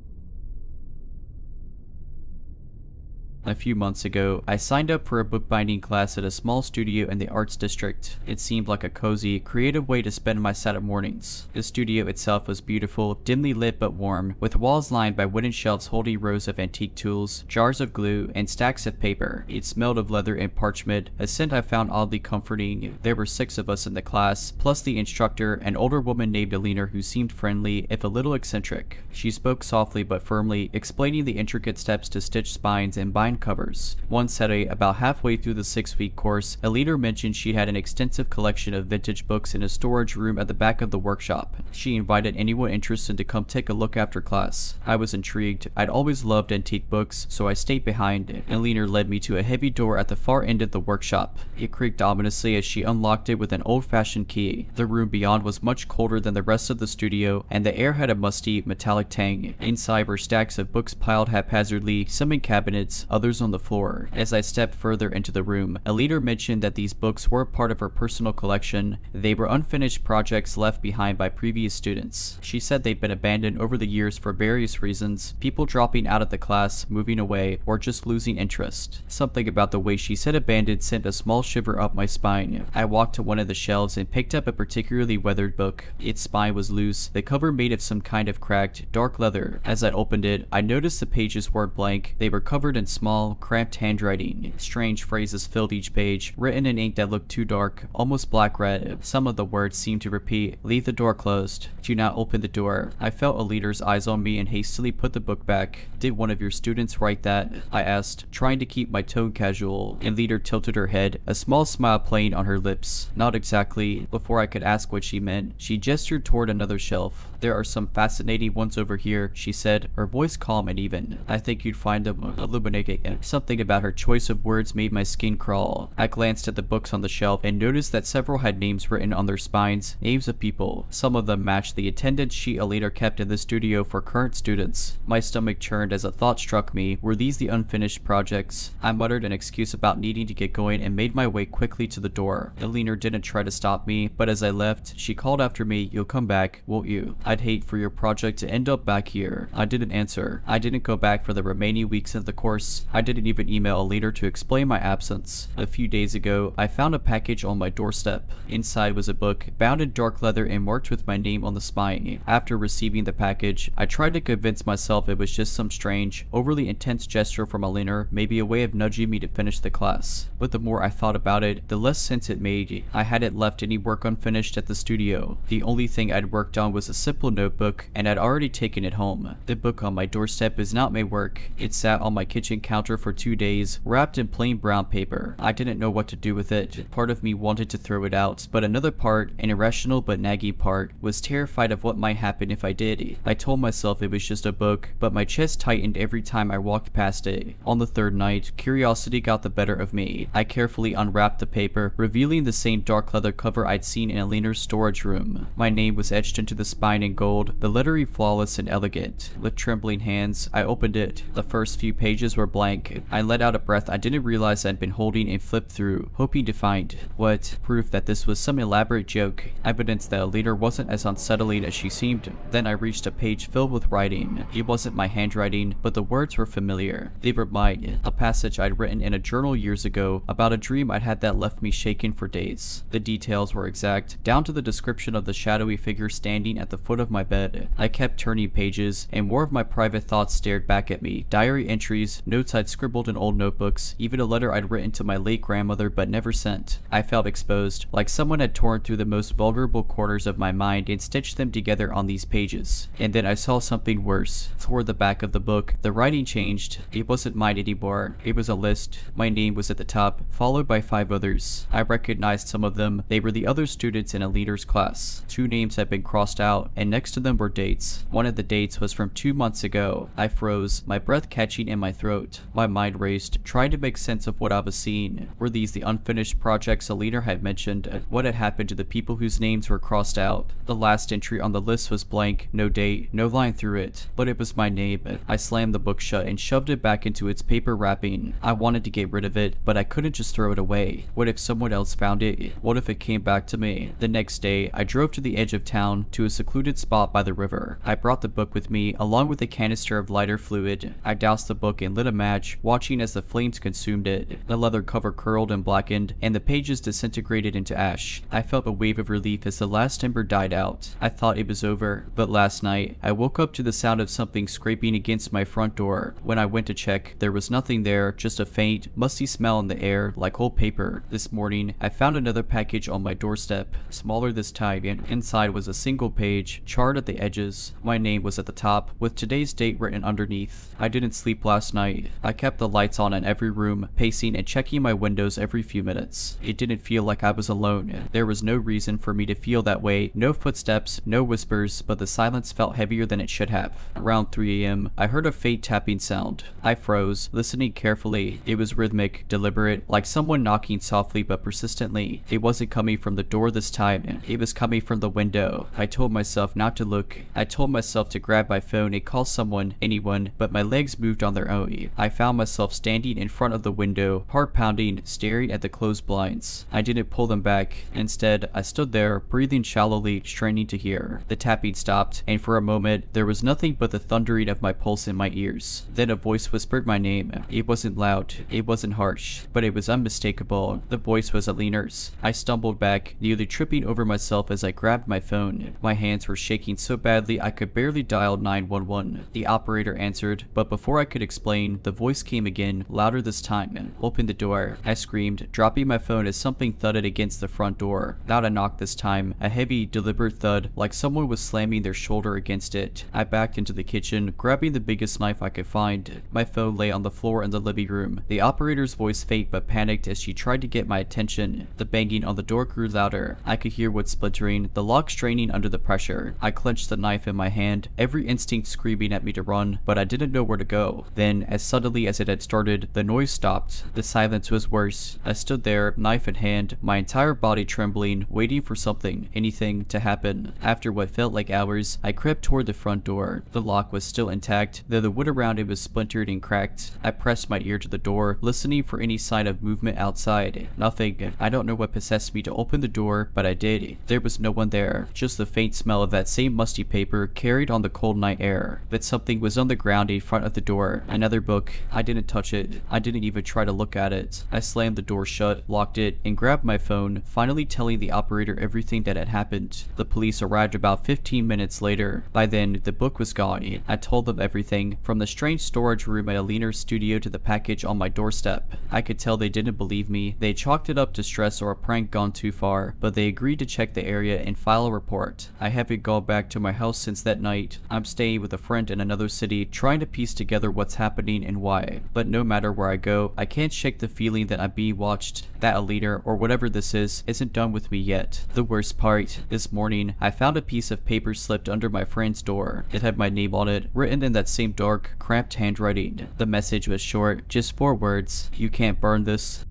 A few months ago, I signed up for a bookbinding class at a small studio in the arts district. It seemed like a cozy, creative way to spend my Saturday mornings. The studio itself was beautiful, dimly lit but warm, with walls lined by wooden shelves holding rows of antique tools, jars of glue, and stacks of paper. It smelled of leather and parchment, a scent I found oddly comforting. There were 6 of us in the class, plus the instructor, an older woman named Alina who seemed friendly, if a little eccentric. She spoke softly but firmly, explaining the intricate steps to stitch spines and bind covers. One Saturday, about halfway through the 6-week course, a leader mentioned she had an extensive collection of vintage books in a storage room at the back of the workshop. She invited anyone interested to come take a look after class. I was intrigued. I'd always loved antique books, so I stayed behind. A leader led me to a heavy door at the far end of the workshop. It creaked ominously as she unlocked it with an old-fashioned key. The room beyond was much colder than the rest of the studio, and the air had a musty, metallic tang. Inside were stacks of books piled haphazardly, some in cabinets, others on the floor. As I stepped further into the room, a leader mentioned that these books were part of her personal collection. They were unfinished projects left behind by previous students. She said they'd been abandoned over the years for various reasons, people dropping out of the class, moving away, or just losing interest. Something about the way she said abandoned sent a small shiver up my spine. I walked to one of the shelves and picked up a particularly weathered book. Its spine was loose, the cover made of some kind of cracked, dark leather. As I opened it, I noticed the pages weren't blank. They were covered in small, cramped handwriting. Strange phrases filled each page, written in ink that looked too dark, almost black-red. Some of the words seemed to repeat, "Leave the door closed. Do not open the door." I felt a leader's eyes on me and hastily put the book back. "Did one of your students write that?" I asked, trying to keep my tone casual. And leader tilted her head, a small smile playing on her lips. "Not exactly." Before I could ask what she meant, she gestured toward another shelf. "There are some fascinating ones over here," she said, her voice calm and even. "I think you'd find them illuminating." Something about her choice of words made my skin crawl. I glanced at the books on the shelf and noticed that several had names written on their spines, names of people. Some of them matched the attendance sheet a leader kept in the studio for current students. My stomach churned as a thought struck me. Were these the unfinished projects? I muttered an excuse about needing to get going and made my way quickly to the door. The leader didn't try to stop me, but as I left, she called after me, "You'll come back, won't you? I'd hate for your project to end up back here." I didn't answer. I didn't go back for the remaining weeks of the course. I didn't even email a leader to explain my absence. A few days ago, I found a package on my doorstep. Inside was a book, bound in dark leather and marked with my name on the spine. After receiving the package, I tried to convince myself it was just some strange, overly intense gesture from a leader, maybe a way of nudging me to finish the class. But the more I thought about it, the less sense it made. I hadn't left any work unfinished at the studio. The only thing I'd worked on was a simple notebook, and I'd already taken it home. The book on my doorstep is not my work. It sat on my kitchen counter counter for 2 days, wrapped in plain brown paper. I didn't know what to do with it. Part of me wanted to throw it out, but another part, an irrational but naggy part, was terrified of what might happen if I did. I told myself it was just a book, but my chest tightened every time I walked past it. On the third night, curiosity got the better of me. I carefully unwrapped the paper, revealing the same dark leather cover I'd seen in Alina's storage room. My name was etched into the spine in gold, the lettering flawless and elegant. With trembling hands, I opened it. The first few pages were blank. I let out a breath I didn't realize I'd been holding and flipped through, hoping to find what? Proof that this was some elaborate joke. Evidence that Alina wasn't as unsettling as she seemed. Then I reached a page filled with writing. It wasn't my handwriting, but the words were familiar. They were mine, a passage I'd written in a journal years ago about a dream I'd had that left me shaken for days. The details were exact, down to the description of the shadowy figure standing at the foot of my bed. I kept turning pages, and more of my private thoughts stared back at me. Diary entries, notes I'd scribbled in old notebooks, even a letter I'd written to my late grandmother but never sent. I felt exposed, like someone had torn through the most vulnerable corners of my mind and stitched them together on these pages. And then I saw something worse. Toward the back of the book, the writing changed. It wasn't mine anymore. It was a list. My name was at the top, followed by 5 others. I recognized some of them. They were the other students in a leader's class. 2 names had been crossed out, and next to them were dates. One of the dates was from 2 months ago. I froze, my breath catching in my throat. My mind raced, trying to make sense of what I was seeing. Were these the unfinished projects a leader had mentioned? What had happened to the people whose names were crossed out? The last entry on the list was blank, no date, no line through it, but it was my name. I slammed the book shut and shoved it back into its paper wrapping. I wanted to get rid of it, but I couldn't just throw it away. What if someone else found it? What if it came back to me? The next day, I drove to the edge of town to a secluded spot by the river. I brought the book with me, along with a canister of lighter fluid. I doused the book and lit a match, watching as the flames consumed it. The leather cover curled and blackened, and the pages disintegrated into ash. I felt a wave of relief as the last ember died out. I thought it was over, but last night, I woke up to the sound of something scraping against my front door. When I went to check, there was nothing there, just a faint, musty smell in the air, like old paper. This morning, I found another package on my doorstep, smaller this time, and inside was a single page, charred at the edges. My name was at the top, with today's date written underneath. I didn't sleep last night. I kept the lights on in every room, pacing and checking my windows every few minutes. It didn't feel like I was alone. There was no reason for me to feel that way, no footsteps, no whispers, but the silence felt heavier than it should have. Around 3 a.m., I heard a faint tapping sound. I froze, listening carefully. It was rhythmic, deliberate, like someone knocking softly but persistently. It wasn't coming from the door this time. It was coming from the window. I told myself not to look. I told myself to grab my phone and call someone, anyone, but my legs moved on their own. I found myself standing in front of the window, heart pounding, staring at the closed blinds. I didn't pull them back. Instead, I stood there, breathing shallowly, straining to hear. The tapping stopped, and for a moment, there was nothing but the thundering of my pulse in my ears. Then a voice whispered my name. It wasn't loud, it wasn't harsh, but it was unmistakable. The voice was Alina's. I stumbled back, nearly tripping over myself as I grabbed my phone. My hands were shaking so badly I could barely dial 911. The operator answered, but before I could explain, the voice came again, louder this time. Open the door, I screamed, dropping my phone as something thudded against the front door. Not a knock this time, a heavy, deliberate thud, like someone was slamming their shoulder against it. I backed into the kitchen, grabbing the biggest knife I could find. My phone lay on the floor in the living room. The operator's voice faint but panicked as she tried to get my attention. The banging on the door grew louder. I could hear wood splintering, the lock straining under the pressure. I clenched the knife in my hand, every instinct screaming at me to run, but I didn't know where to go. Then, as suddenly as it had started, the noise stopped. The silence was worse. I stood there, knife in hand, my entire body trembling, waiting for something, anything, to happen. After what felt like hours, I crept toward the front door. The lock was still intact, though the wood around it was splintered and cracked. I pressed my ear to the door, listening for any sign of movement outside. Nothing. I don't know what possessed me to open the door, but I did. There was no one there, just the faint smell of that same musty paper carried on the cold night air. But something was on the ground in front of the door. Another book. I didn't touch it. I didn't even try to look at it. I slammed the door shut, locked it, and grabbed my phone, finally telling the operator everything that had happened. The police arrived about 15 minutes later. By then, the book was gone. I told them everything, from the strange storage room at Alina's studio to the package on my doorstep. I could tell they didn't believe me. They chalked it up to stress or a prank gone too far, but they agreed to check the area and file a report. I haven't gone back to my house since that night. I'm staying with a friend in another city, trying to piece together what's happening and why. why, but no matter where I go, I can't shake the feeling that I'm being watched, that a leader, or whatever this is, isn't done with me yet. The worst part, this morning, I found a piece of paper slipped under my friend's door. It had my name on it, written in that same dark, cramped handwriting. The message was short, just 4 words: "You can't burn this."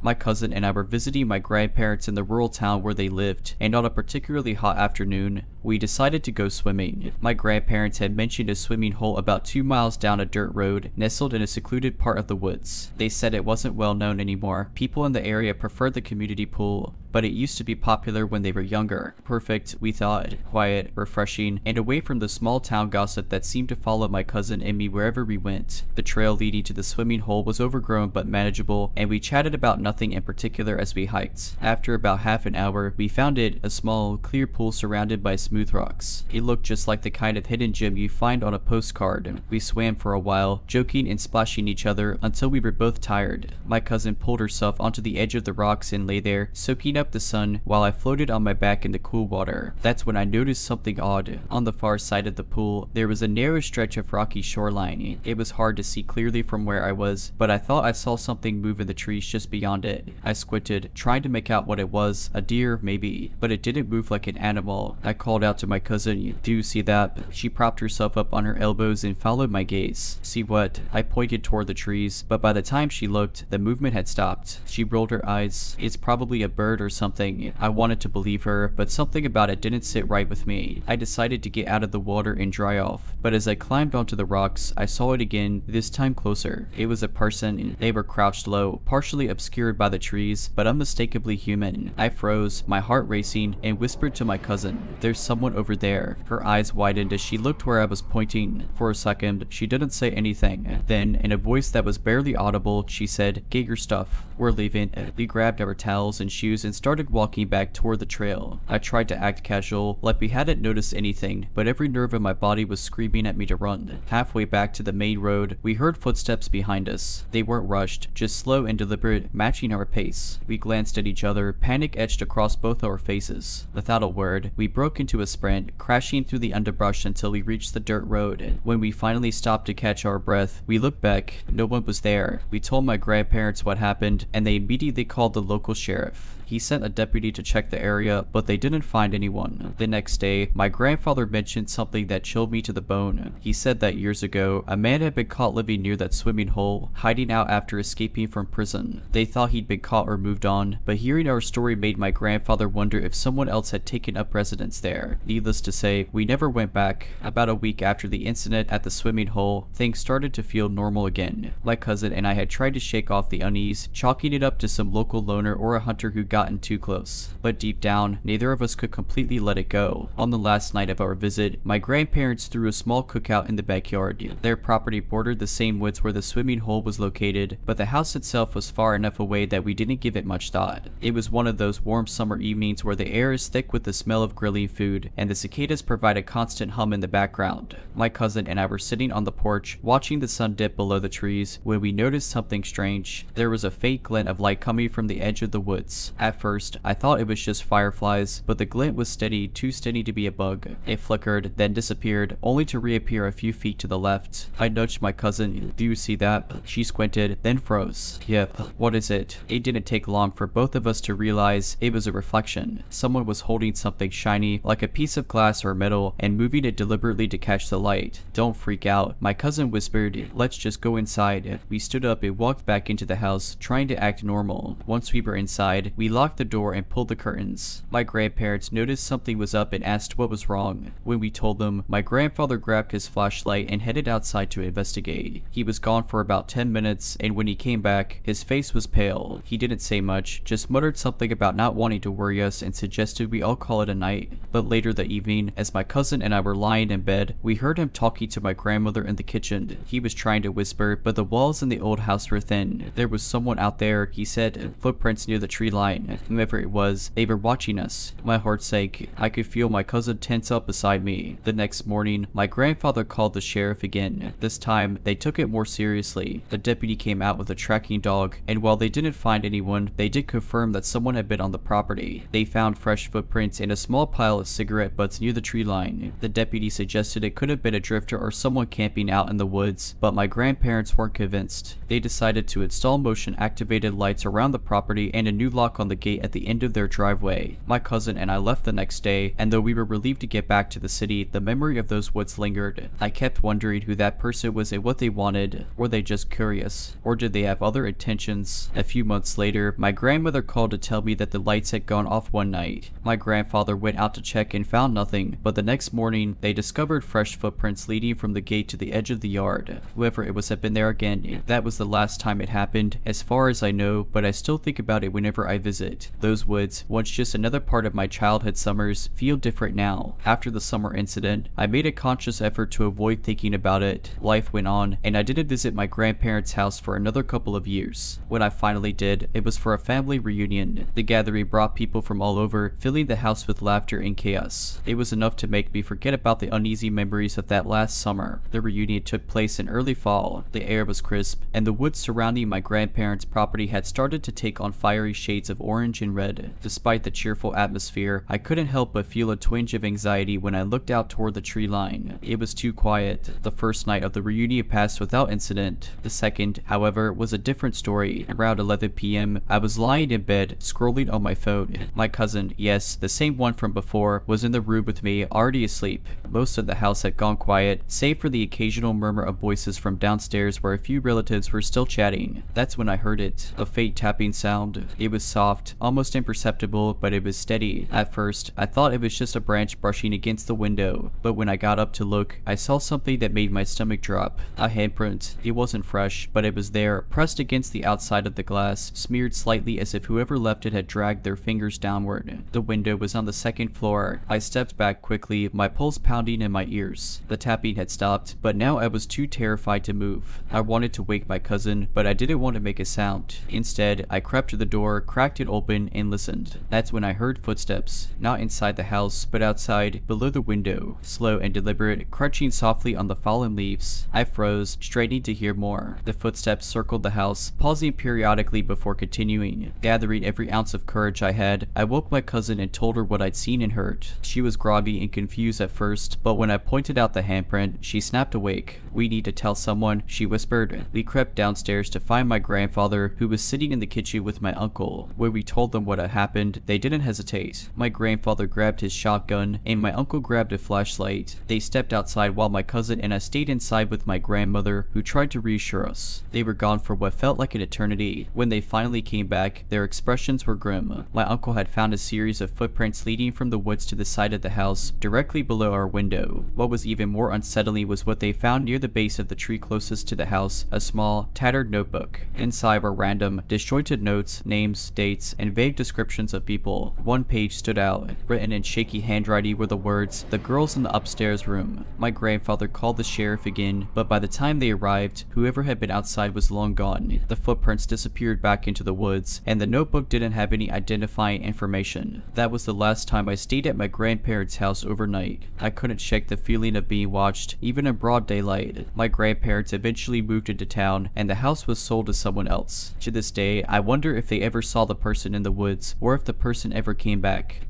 My cousin and I were visiting my grandparents in the rural town where they lived, and on a particularly hot afternoon, we decided to go swimming. My grandparents had mentioned a swimming hole about 2 miles down a dirt road, nestled in a secluded part of the woods. They said it wasn't well known anymore. People in the area preferred the community pool, but it used to be popular when they were younger. Perfect, we thought. Quiet, refreshing, and away from the small town gossip that seemed to follow my cousin and me wherever we went. The trail leading to the swimming hole was overgrown but manageable, and we chatted about nothing in particular as we hiked. After about half an hour, we found it, a small, clear pool surrounded by smooth rocks. It looked just like the kind of hidden gem you find on a postcard. We swam for a while, joking and splashing each other until we were both tired. My cousin pulled herself onto the edge of the rocks and lay there, soaking up the sun, while I floated on my back in the cool water. That's when I noticed something odd. On the far side of the pool, there was a narrow stretch of rocky shoreline. It was hard to see clearly from where I was, but I thought I saw something move in the trees just beyond it. I squinted, trying to make out what it was, a deer maybe, but it didn't move like an animal. I called out to my cousin, "Do you see that?" She propped herself up on her elbows and followed my gaze. "See what?" I pointed toward the trees, but by the time she looked, the movement had stopped. She rolled her eyes. "It's probably a bird or something." I wanted to believe her, but something about it didn't sit right with me. I decided to get out of the water and dry off, but as I climbed onto the rocks, I saw it again, this time closer. It was a person. They were crouched low, partially obscured by the trees, but unmistakably human. I froze, my heart racing, and whispered to my cousin, "There's someone over there." Her eyes widened as she looked where I was pointing. For a second, she didn't say anything. Then, in a voice that was barely audible, she said, "Get your stuff. We're leaving." We grabbed our towels and shoes and started walking back toward the trail. I tried to act casual, like we hadn't noticed anything, but every nerve in my body was screaming at me to run. Halfway back to the main road, we heard footsteps behind us. They weren't rushed, just slow and deliberate, matching our pace. We glanced at each other, panic etched across both our faces. Without a word, we broke into a sprint, crashing through the underbrush until we reached the dirt road. When we finally stopped to catch our breath, we looked back. No one was there. We told my grandparents what happened, and they immediately called the local sheriff. He sent a deputy to check the area, but they didn't find anyone. The next day, my grandfather mentioned something that chilled me to the bone. He said that years ago, a man had been caught living near that swimming hole, hiding out after escaping from prison. They thought he'd been caught or moved on, but hearing our story made my grandfather wonder if someone else had taken up residence there. Needless to say, we never went back. About a week after the incident at the swimming hole, things started to feel normal again. My cousin and I had tried to shake off the unease, chalking it up to some local loner or a hunter who gotten too close. But deep down, neither of us could completely let it go. On the last night of our visit, my grandparents threw a small cookout in the backyard. Their property bordered the same woods where the swimming hole was located, but the house itself was far enough away that we didn't give it much thought. It was one of those warm summer evenings where the air is thick with the smell of grilling food, and the cicadas provide a constant hum in the background. My cousin and I were sitting on the porch, watching the sun dip below the trees, when we noticed something strange. There was a faint glint of light coming from the edge of the woods. At first, I thought it was just fireflies, but the glint was steady, too steady to be a bug. It flickered, then disappeared, only to reappear a few feet to the left. I nudged my cousin. "Do you see that?" She squinted, then froze. "Yep." "What is it?" It didn't take long for both of us to realize it was a reflection. Someone was holding something shiny, like a piece of glass or metal, and moving it deliberately to catch the light. "Don't freak out," my cousin whispered. "Let's just go inside." We stood up and walked back into the house, trying to act normal. Once we were inside, we locked the door and pulled the curtains. My grandparents noticed something was up and asked what was wrong. When we told them, my grandfather grabbed his flashlight and headed outside to investigate. He was gone for about 10 minutes, and when he came back, his face was pale. He didn't say much, just muttered something about not wanting to worry us and suggested we all call it a night. But later that evening, as my cousin and I were lying in bed, we heard him talking to my grandmother in the kitchen. He was trying to whisper, but the walls in the old house were thin. There was someone out there, he said, footprints near the tree line. Whoever it was, they were watching us. My heart sank. I could feel my cousin tense up beside me. The next morning, my grandfather called the sheriff again. This time, they took it more seriously. The deputy came out with a tracking dog, and while they didn't find anyone, they did confirm that someone had been on the property. They found fresh footprints in a small pile of cigarettes cigarette butts near the tree line. The deputy suggested it could have been a drifter or someone camping out in the woods, but my grandparents weren't convinced. They decided to install motion-activated lights around the property and a new lock on the gate at the end of their driveway. My cousin and I left the next day, and though we were relieved to get back to the city, the memory of those woods lingered. I kept wondering who that person was and what they wanted. Were they just curious? Or did they have other intentions? A few months later, my grandmother called to tell me that the lights had gone off one night. My grandfather went out to check and found nothing, but the next morning, they discovered fresh footprints leading from the gate to the edge of the yard. Whoever it was had been there again. That was the last time it happened, as far as I know, but I still think about it whenever I visit. Those woods, once just another part of my childhood summers, feel different now. After the summer incident, I made a conscious effort to avoid thinking about it. Life went on, and I didn't visit my grandparents' house for another couple of years. When I finally did, it was for a family reunion. The gathering brought people from all over, filling the house with laughter and chaos. It was enough to make me forget about the uneasy memories of that last summer. The reunion took place in early fall. The air was crisp, and the woods surrounding my grandparents' property had started to take on fiery shades of orange and red. Despite the cheerful atmosphere, I couldn't help but feel a twinge of anxiety when I looked out toward the tree line. It was too quiet. The first night of the reunion passed without incident. The second, however, was a different story. Around 11 p.m., I was lying in bed, scrolling on my phone. My cousin, yes, the same one from before, was in the room with me, already asleep. Most of the house had gone quiet, save for the occasional murmur of voices from downstairs where a few relatives were still chatting. That's when I heard it. A faint tapping sound. It was soft, almost imperceptible, but it was steady. At first, I thought it was just a branch brushing against the window, but when I got up to look, I saw something that made my stomach drop. A handprint. It wasn't fresh, but it was there, pressed against the outside of the glass, smeared slightly as if whoever left it had dragged their fingers downward. The window was on the second floor. I stepped back quickly, my pulse pounding in my ears. The tapping had stopped, but now I was too terrified to move. I wanted to wake my cousin, but I didn't want to make a sound. Instead, I crept to the door, cracked it open, and listened. That's when I heard footsteps, not inside the house, but outside, below the window, slow and deliberate, crunching softly on the fallen leaves. I froze, straining to hear more. The footsteps circled the house, pausing periodically before continuing. Gathering every ounce of courage I had, I woke my cousin and told her what I'd seen and heard. She was groggy and confused at first, but when I pointed out the handprint, she snapped awake. "We need to tell someone," she whispered. We crept downstairs to find my grandfather, who was sitting in the kitchen with my uncle. When we told them what had happened, they didn't hesitate. My grandfather grabbed his shotgun, and my uncle grabbed a flashlight. They stepped outside while my cousin and I stayed inside with my grandmother, who tried to reassure us. They were gone for what felt like an eternity. When they finally came back, their expressions were grim. My uncle had found a series of footprints leading from the woods to the side of the house, directly below our window. What was even more unsettling was what they found near the base of the tree closest to the house, a small, tattered notebook. Inside were random, disjointed notes, names, dates, and vague descriptions of people. One page stood out. Written in shaky handwriting were the words, "The girls in the upstairs room." My grandfather called the sheriff again, but by the time they arrived, whoever had been outside was long gone. The footprints disappeared back into the woods, and the notebook didn't have any identifying information. That was the last time I stayed at my grandparents' house overnight. I couldn't shake the feeling of being watched, even in broad daylight. My grandparents eventually moved into town, and the house was sold to someone else. To this day, I wonder if they ever saw the person in the woods, or if the person ever came back.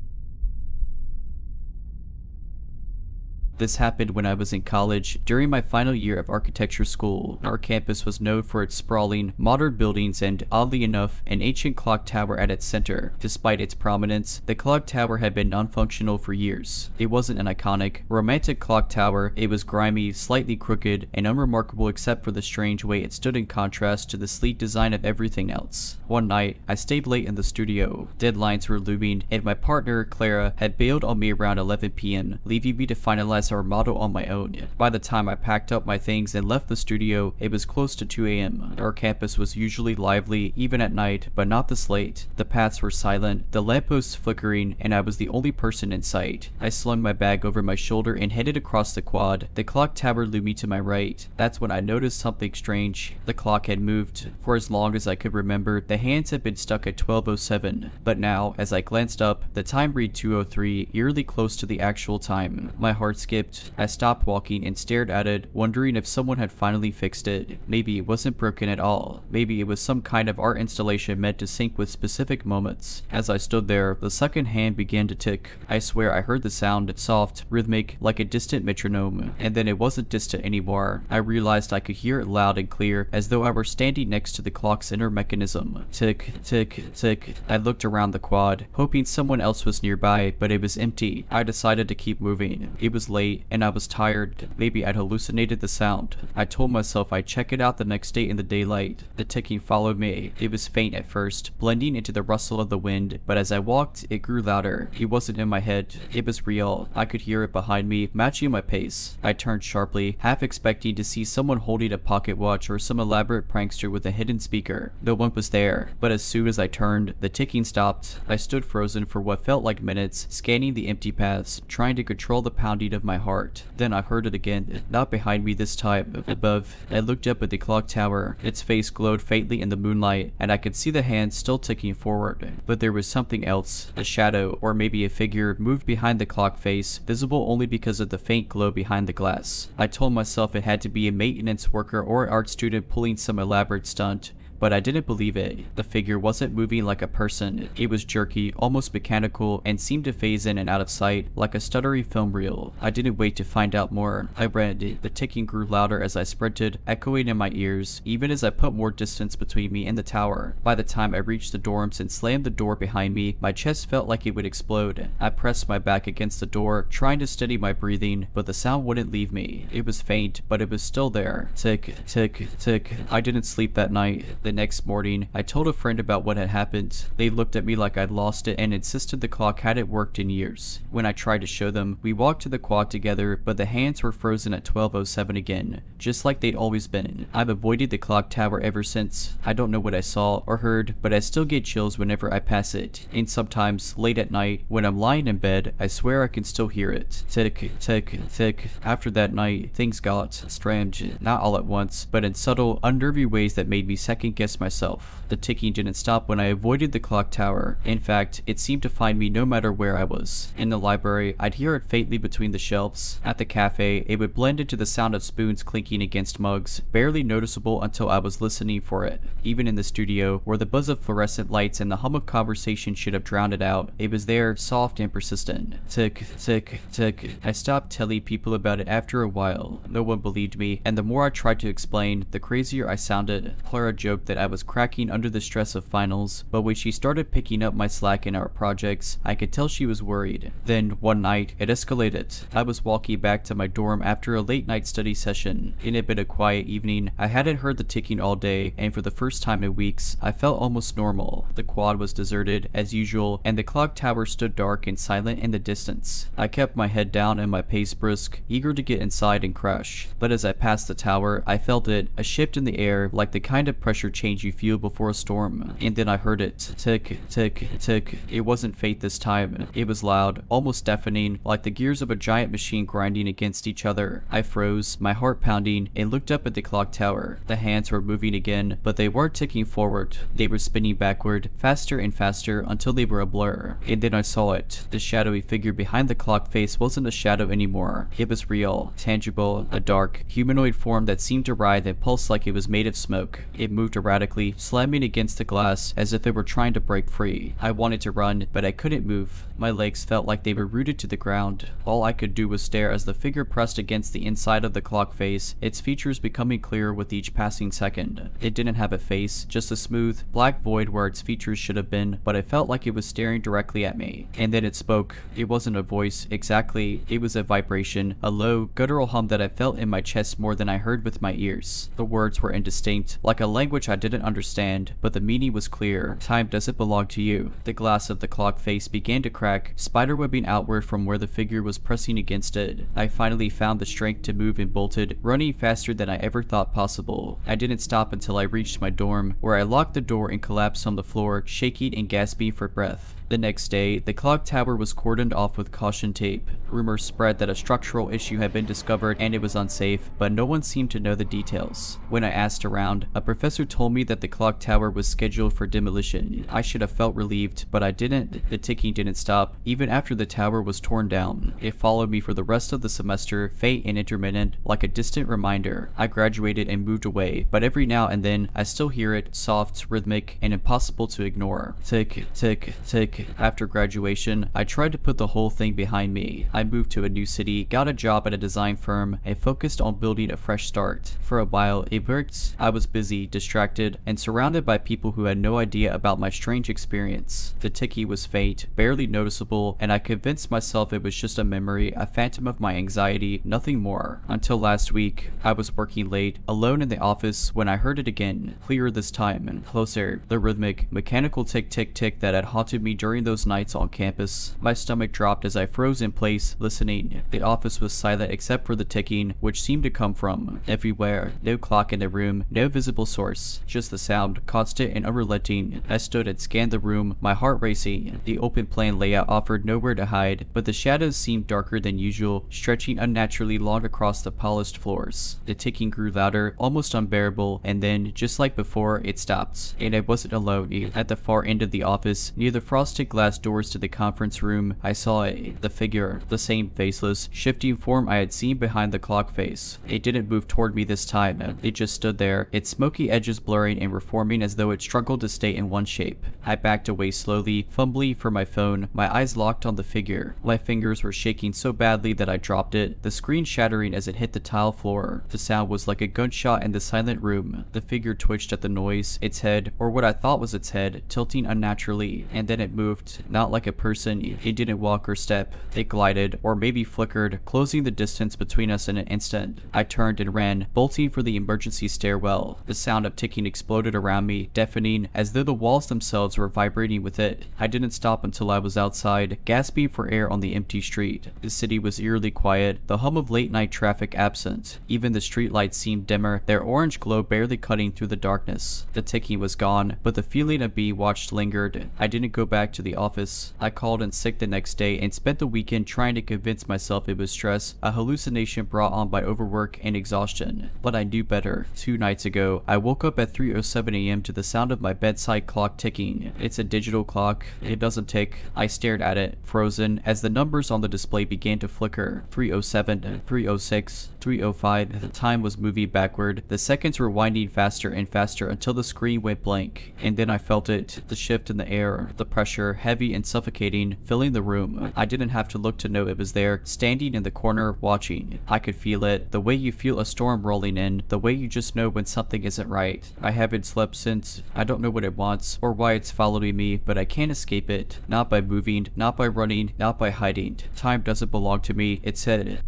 This happened when I was in college, during my final year of architecture school. Our campus was known for its sprawling, modern buildings and, oddly enough, an ancient clock tower at its center. Despite its prominence, the clock tower had been non-functional for years. It wasn't an iconic, romantic clock tower. It was grimy, slightly crooked, and unremarkable except for the strange way it stood in contrast to the sleek design of everything else. One night, I stayed late in the studio. Deadlines were looming, and my partner, Clara, had bailed on me around 11 p.m., leaving me to finalize our model on my own. By the time I packed up my things and left the studio, it was close to 2 a.m. Our campus was usually lively, even at night, but not this late. The paths were silent, the lampposts flickering, and I was the only person in sight. I slung my bag over my shoulder and headed across the quad. The clock tower looming to my right. That's when I noticed something strange. The clock had moved. For as long as I could remember, the hands had been stuck at 12:07. But now, as I glanced up, the time read 2:03, eerily close to the actual time. My heart skipped skipped. I stopped walking and stared at it, wondering if someone had finally fixed it. Maybe it wasn't broken at all. Maybe it was some kind of art installation meant to sync with specific moments. As I stood there, the second hand began to tick. I swear I heard the sound, soft, rhythmic, like a distant metronome. And then it wasn't distant anymore. I realized I could hear it loud and clear, as though I were standing next to the clock's inner mechanism. Tick, tick, tick. I looked around the quad, hoping someone else was nearby, but it was empty. I decided to keep moving. It was late, and I was tired. Maybe I'd hallucinated the sound. I told myself I'd check it out the next day in the daylight. The ticking followed me. It was faint at first, blending into the rustle of the wind, but as I walked, it grew louder. It wasn't in my head. It was real. I could hear it behind me, matching my pace. I turned sharply, half expecting to see someone holding a pocket watch or some elaborate prankster with a hidden speaker. No one was there, but as soon as I turned, the ticking stopped. I stood frozen for what felt like minutes, scanning the empty paths, trying to control the pounding of my heart. Then I heard it again, not behind me this time, above. I looked up at the clock tower. Its face glowed faintly in the moonlight, and I could see the hands still ticking forward. But there was something else. A shadow, or maybe a figure, moved behind the clock face, visible only because of the faint glow behind the glass. I told myself it had to be a maintenance worker or art student pulling some elaborate stunt, but I didn't believe it. The figure wasn't moving like a person. It was jerky, almost mechanical, and seemed to phase in and out of sight like a stuttery film reel. I didn't wait to find out more. I read. The ticking grew louder as I sprinted, echoing in my ears, even as I put more distance between me and the tower. By the time I reached the dorms and slammed the door behind me, my chest felt like it would explode. I pressed my back against the door, trying to steady my breathing, but the sound wouldn't leave me. It was faint, but it was still there. Tick, tick, tick. I didn't sleep that night. The next morning, I told a friend about what had happened. They looked at me like I'd lost it and insisted the clock hadn't worked in years. When I tried to show them, we walked to the quad together, but the hands were frozen at 12:07 again, just like they'd always been. I've avoided the clock tower ever since. I don't know what I saw or heard, but I still get chills whenever I pass it. And sometimes, late at night, when I'm lying in bed, I swear I can still hear it. Tick, tick, tick. After that night, things got strange, not all at once, but in subtle, unnerving ways that made me second guess myself. The ticking didn't stop when I avoided the clock tower. In fact, it seemed to find me no matter where I was. In the library, I'd hear it faintly between the shelves. At the cafe, it would blend into the sound of spoons clinking against mugs, barely noticeable until I was listening for it. Even in the studio, where the buzz of fluorescent lights and the hum of conversation should have drowned it out, it was there, soft and persistent. Tick, tick, tick. I stopped telling people about it after a while. No one believed me, and the more I tried to explain, the crazier I sounded. Clara joked that I was cracking under the stress of finals, but when she started picking up my slack in our projects, I could tell she was worried. Then, one night, it escalated. I was walking back to my dorm after a late night study session. It had been a quiet evening. I hadn't heard the ticking all day, and for the first time in weeks, I felt almost normal. The quad was deserted, as usual, and the clock tower stood dark and silent in the distance. I kept my head down and my pace brisk, eager to get inside and crash. But as I passed the tower, I felt it, a shift in the air, like the kind of pressure change you feel before a storm. And then I heard it. Tick, tick, tick. It wasn't faint this time. It was loud, almost deafening, like the gears of a giant machine grinding against each other. I froze, my heart pounding, and looked up at the clock tower. The hands were moving again, but they weren't ticking forward. They were spinning backward, faster and faster, until they were a blur. And then I saw it. The shadowy figure behind the clock face wasn't a shadow anymore. It was real, tangible, a dark, humanoid form that seemed to writhe and pulse like it was made of smoke. It moved erratically, slamming against the glass as if it were trying to break free. I wanted to run, but I couldn't move. My legs felt like they were rooted to the ground. All I could do was stare as the figure pressed against the inside of the clock face, its features becoming clearer with each passing second. It didn't have a face, just a smooth, black void where its features should have been, but I felt like it was staring directly at me. And then it spoke. It wasn't a voice, exactly. It was a vibration, a low, guttural hum that I felt in my chest more than I heard with my ears. The words were indistinct, like a language I didn't understand, but the meaning was clear. Time doesn't belong to you. The glass of the clock face began to crack, spiderwebbing outward from where the figure was pressing against it. I finally found the strength to move and bolted, running faster than I ever thought possible. I didn't stop until I reached my dorm, where I locked the door and collapsed on the floor, shaking and gasping for breath. The next day, the clock tower was cordoned off with caution tape. Rumors spread that a structural issue had been discovered and it was unsafe, but no one seemed to know the details. When I asked around, a professor told me that the clock tower was scheduled for demolition. I should have felt relieved, but I didn't. The ticking didn't stop, even after the tower was torn down. It followed me for the rest of the semester, faint and intermittent, like a distant reminder. I graduated and moved away, but every now and then, I still hear it, soft, rhythmic, and impossible to ignore. Tick, tick, tick. After graduation, I tried to put the whole thing behind me. I moved to a new city, got a job at a design firm, and focused on building a fresh start. For a while, it worked. I was busy, distracted, and surrounded by people who had no idea about my strange experience. The ticky was faint, barely noticeable, and I convinced myself it was just a memory, a phantom of my anxiety, nothing more. Until last week, I was working late, alone in the office, when I heard it again, clearer this time, and closer. The rhythmic, mechanical tick-tick-tick that had haunted me during those nights on campus. My stomach dropped as I froze in place, listening. The office was silent except for the ticking, which seemed to come from everywhere. No clock in the room, no visible source, just the sound, constant and unrelenting. I stood and scanned the room, my heart racing. The open plan layout offered nowhere to hide, but the shadows seemed darker than usual, stretching unnaturally long across the polished floors. The ticking grew louder, almost unbearable, and then, just like before, it stopped. And I wasn't alone. At the far end of the office, near the frosted glass doors to the conference room, I saw it. The figure, the same faceless, shifting form I had seen behind the clock face. It didn't move toward me this time. It just stood there, its smoky edges blurring and reforming as though it struggled to stay in one shape. I backed away slowly, fumbling for my phone, my eyes locked on the figure. My fingers were shaking so badly that I dropped it, the screen shattering as it hit the tile floor. The sound was like a gunshot in the silent room. The figure twitched at the noise, its head, or what I thought was its head, tilting unnaturally, and then it moved, not like a person. It didn't walk or step. It glided, or maybe flickered, closing the distance between us in an instant. I turned and ran, bolting for the emergency stairwell. The sound of ticking exploded around me, deafening, as though the walls themselves were vibrating with it. I didn't stop until I was outside, gasping for air on the empty street. The city was eerily quiet, the hum of late-night traffic absent. Even the streetlights seemed dimmer, their orange glow barely cutting through the darkness. The ticking was gone, but the feeling of being watched lingered. I didn't go back to the office. I called in sick the next day and spent the weekend trying to convince myself it was stress, a hallucination brought on by overwork and exhaustion. But I knew better. 2 nights ago, I woke up at 3:07 a.m. to the sound of my bedside clock ticking. It's a digital clock. It doesn't tick. I stared at it, frozen, as the numbers on the display began to flicker. 3:07, 3:06, 3:05. The time was moving backward. The seconds were winding faster and faster until the screen went blank. And then I felt it, the shift in the air, the pressure, heavy and suffocating, filling the room. I didn't have to look to know it was there, standing in the corner, watching. I could feel it, the way you feel a storm rolling in, the way you just know when something isn't right. I haven't slept since. I don't know what it wants, or why it's following me, but I can't escape it. Not by moving, not by running, not by hiding. Time doesn't belong to me, it said.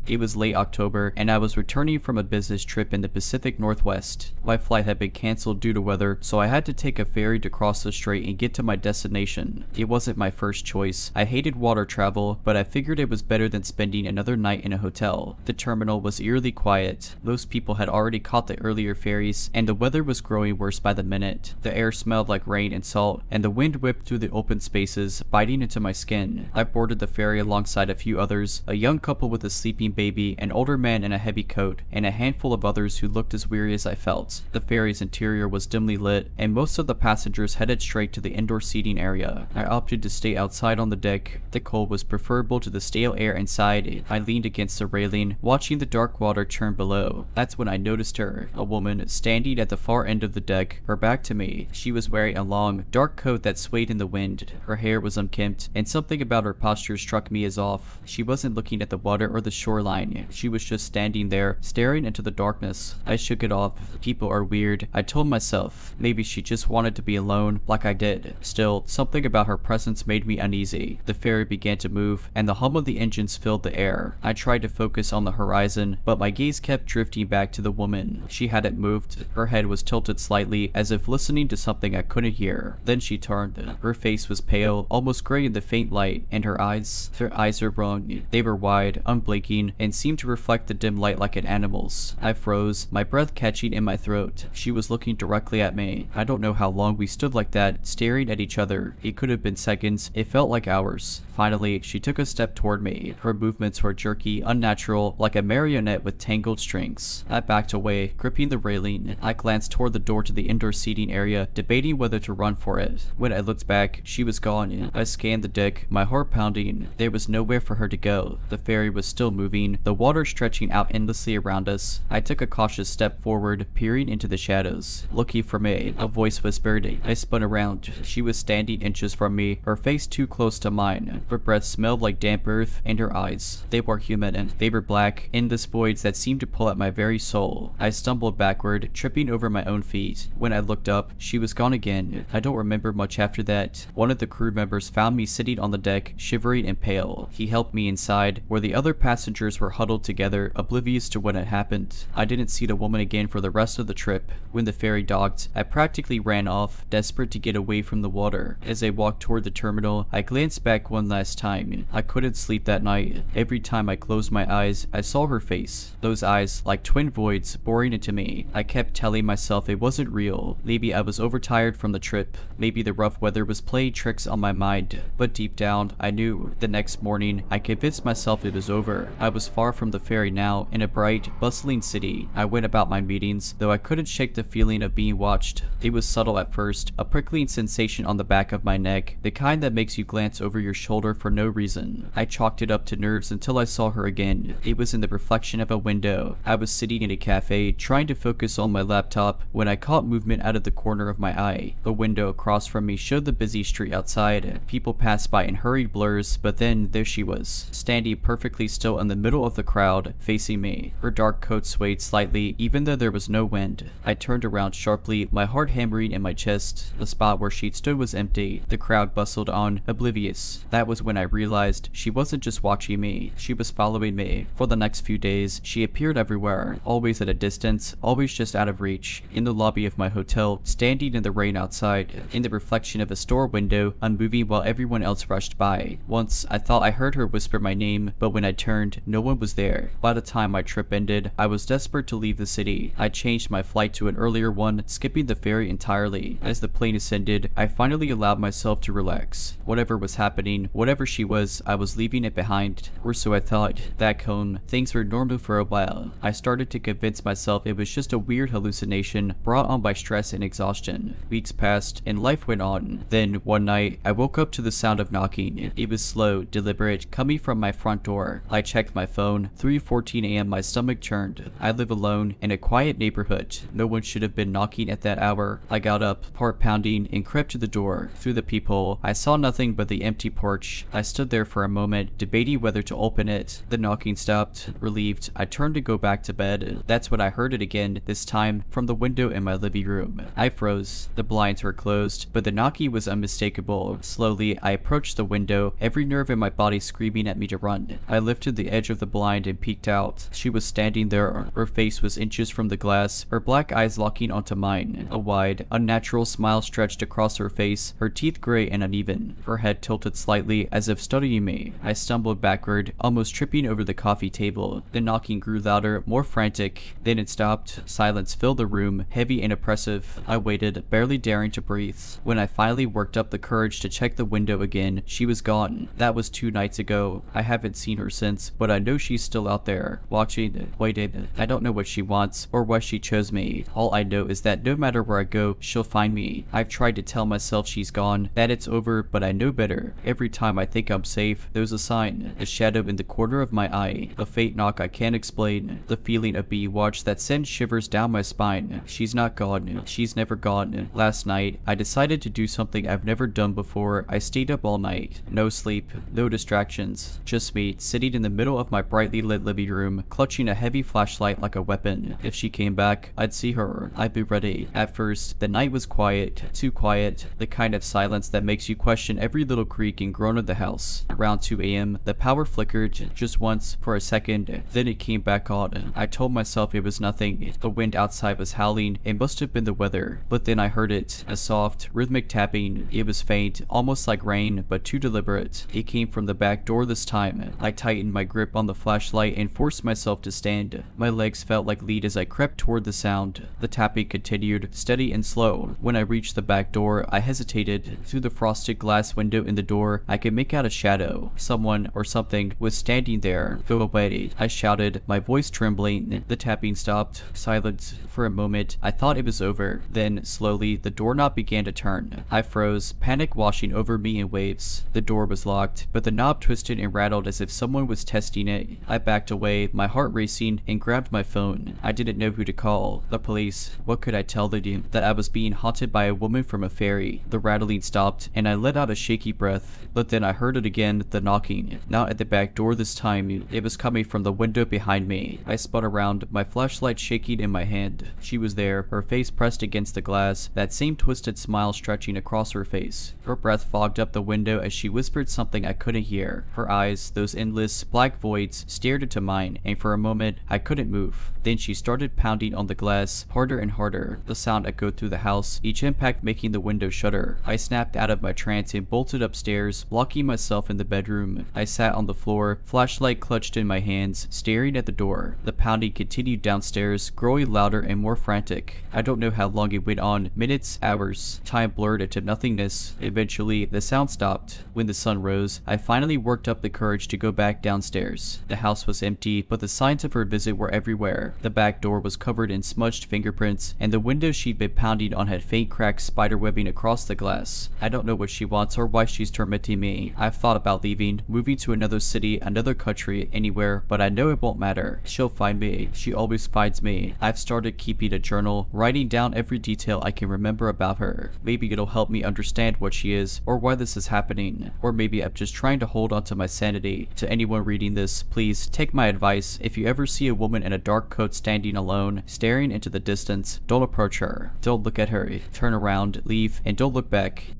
It was late October, and I was returning from a business trip in the Pacific Northwest. My flight had been canceled due to weather, so I had to take a ferry to cross the strait and get to my destination. It wasn't my first choice. I hated water travel, but I figured it was better than spending another night in a hotel. The terminal was eerily quiet. Most people had already caught the earlier ferries, and the weather was growing worse by the minute. The air smelled like rain and salt, and the wind whipped through the open spaces, biting into my skin. I boarded the ferry alongside a few others, a young couple with a sleeping baby, an older man in a heavy coat, and a handful of others who looked as weary as I felt. The ferry's interior was dimly lit, and most of the passengers headed straight to the indoor seating area. I opted to stay outside on the deck. The cold was preferable to the stale air inside. I leaned against the railing, watching the dark water churn below. That's when I noticed her, a woman, standing at the far end of the deck, her back to me. She was wearing a long, dark coat that swayed in the wind. Her hair was unkempt, and something about her posture struck me as off. She wasn't looking at the water or the shoreline. She was just standing there, staring into the darkness. I shook it off. People are weird, I told myself. Maybe she just wanted to be alone, like I did. Still, something about her presence made me uneasy. The ferry began to move, and the hum of the engines filled the air. I tried to focus on the horizon, but my gaze kept drifting back to the woman. She hadn't moved. Her head was tilted slightly, as if listening to something I couldn't hear. Then she turned. Her face was pale, almost gray in the faint light, and her eyes were wrong. They were wide, unblinking, skin and seemed to reflect the dim light like an animal's. I froze, my breath catching in my throat. She was looking directly at me. I don't know how long we stood like that, staring at each other. It could have been seconds. It felt like hours. Finally, she took a step toward me. Her movements were jerky, unnatural, like a marionette with tangled strings. I backed away, gripping the railing. I glanced toward the door to the indoor seating area, debating whether to run for it. When I looked back, she was gone. I scanned the deck, my heart pounding. There was nowhere for her to go. The ferry was still moving, the water stretching out endlessly around us. I took a cautious step forward, peering into the shadows. Looking for me, a voice whispered. I spun around. She was standing inches from me, her face too close to mine. Her breath smelled like damp earth, and her eyes. They were human, and they were black, endless voids that seemed to pull at my very soul. I stumbled backward, tripping over my own feet. When I looked up, she was gone again. I don't remember much after that. One of the crew members found me sitting on the deck, shivering and pale. He helped me inside, where the other passengers were huddled together, oblivious to what had happened. I didn't see the woman again for the rest of the trip. When the ferry docked, I practically ran off, desperate to get away from the water. As I walked toward the terminal, I glanced back one last time. I couldn't sleep that night. Every time I closed my eyes, I saw her face. Those eyes, like twin voids, boring into me. I kept telling myself it wasn't real. Maybe I was overtired from the trip. Maybe the rough weather was playing tricks on my mind. But deep down, I knew. The next morning, I convinced myself it was over. I was far from the ferry now, in a bright, bustling city. I went about my meetings, though I couldn't shake the feeling of being watched. It was subtle at first, a prickling sensation on the back of my neck, the kind that makes you glance over your shoulder for no reason. I chalked it up to nerves until I saw her again. It was in the reflection of a window. I was sitting in a cafe, trying to focus on my laptop, when I caught movement out of the corner of my eye. The window across from me showed the busy street outside. People passed by in hurried blurs, but then there she was, standing perfectly still in the middle of the crowd, facing me. Her dark coat swayed slightly, even though there was no wind. I turned around sharply, my heart hammering in my chest. The spot where she'd stood was empty. The crowd bustled on, oblivious. That was when I realized she wasn't just watching me, she was following me. For the next few days, she appeared everywhere, always at a distance, always just out of reach. In the lobby of my hotel, standing in the rain outside, in the reflection of a store window, unmoving while everyone else rushed by. Once, I thought I heard her whisper my name, but when I turned, no one was there. By the time my trip ended, I was desperate to leave the city. I changed my flight to an earlier one, skipping the ferry entirely. As the plane ascended, I finally allowed myself to relax. Whatever was happening, whatever she was, I was leaving it behind. Or so I thought. Back home, things were normal for a while. I started to convince myself it was just a weird hallucination brought on by stress and exhaustion. Weeks passed, and life went on. Then, one night, I woke up to the sound of knocking. It was slow, deliberate, coming from my front door. I checked my phone. 3:14 a.m. my stomach churned. I live alone, in a quiet neighborhood. No one should have been knocking at that hour. I got up, heart pounding, and crept to the door. Through the peephole, I saw nothing but the empty porch. I stood there for a moment, debating whether to open it. The knocking stopped. Relieved, I turned to go back to bed. That's when I heard it again, this time from the window in my living room. I froze. The blinds were closed, but the knocking was unmistakable. Slowly, I approached the window, every nerve in my body screaming at me to run. I lifted the edge of the blind and peeked out. She was standing there. Her face was inches from the glass, her black eyes locking onto mine. A wide, unnatural smile stretched across her face, her teeth gray and uneven. Her head tilted slightly, as if studying me. I stumbled backward, almost tripping over the coffee table. The knocking grew louder, more frantic. Then it stopped. Silence filled the room, heavy and oppressive. I waited, barely daring to breathe. When I finally worked up the courage to check the window again, she was gone. That was 2 nights ago. I haven't seen her since, but I know she's still out there, watching, waiting. I don't know what she wants, or why she chose me. All I know is that no matter where I go, she'll find me. I've tried to tell myself she's gone, that it's over, but I know better. Every time I think I'm safe, there's a sign, a shadow in the corner of my eye, a faint knock I can't explain, the feeling of being watched that sends shivers down my spine. She's not gone. She's never gone. Last night, I decided to do something I've never done before. I stayed up all night. No sleep, no distractions. Just me, sitting in the middle of my brightly lit living room, clutching a heavy flashlight like a weapon. If she came back, I'd see her. I'd be ready. At first, the night was quiet. Too quiet. The kind of silence that makes you question every little creak and groan of the house. Around 2 a.m., the power flickered, just once, for a second. Then it came back on. I told myself it was nothing. The wind outside was howling. It must have been the weather. But then I heard it. A soft, rhythmic tapping. It was faint, almost like rain, but too deliberate. It came from the back door this time. I tightened my grip on the flashlight and forced myself to stand. My legs felt like lead as I crept toward the sound. The tapping continued, steady and slow. When I reached the back door, I hesitated. Through the frosted glass window in the door, I could make out a shadow. Someone or something was standing there. "Go away," I shouted, my voice trembling. The tapping stopped. Silence. For a moment, I thought it was over. Then, slowly, the doorknob began to turn. I froze, panic washing over me in waves. The door was locked, but the knob twisted and rattled as if someone was testing it. I backed away, my heart racing, and grabbed my phone. I didn't know who to call. The police. What could I tell them? That I was being haunted by a woman from a ferry. The rattling stopped, and I let out a shaky breath. But then I heard it again, the knocking. Not at the back door this time. It was coming from the window behind me. I spun around, my flashlight shaking in my hand. She was there, her face pressed against the glass, that same twisted smile stretching across her face. Her breath fogged up the window as she whispered something I couldn't hear. Her eyes, those endless, black voids, stared into mine, and for a moment, I couldn't move. Then she started pounding on the glass, harder and harder. The sound echoed through the house, each impact making the window shudder. I snapped out of my trance and bolted upstairs, locking myself in the bedroom. I sat on the floor, flashlight clutched in my hands, staring at the door. The pounding continued downstairs, growing louder and more frantic. I don't know how long it went on, minutes, hours. Time blurred into nothingness. Eventually, the sound stopped. When the sun rose, I finally worked up the courage to go back downstairs. The house was empty, but the signs of her visit were everywhere. The back door was covered in smudged fingerprints, and the window she'd been pounding on had faint cracks spiderwebbing across the glass. I don't know what she wants or why she's tormenting me. I've thought about leaving, moving to another city, another country, anywhere, but I know it won't matter. She'll find me. She always finds me. I've started keeping a journal, writing down every detail I can remember about her. Maybe it'll help me understand what she is, or why this is happening. Or maybe I'm just trying to hold on to my sanity. To anyone reading this, please take my advice. If you ever see a woman in a dark coat standing alone, staring into the distance, don't approach her. Don't look at her. Turn around, leave, and don't look back.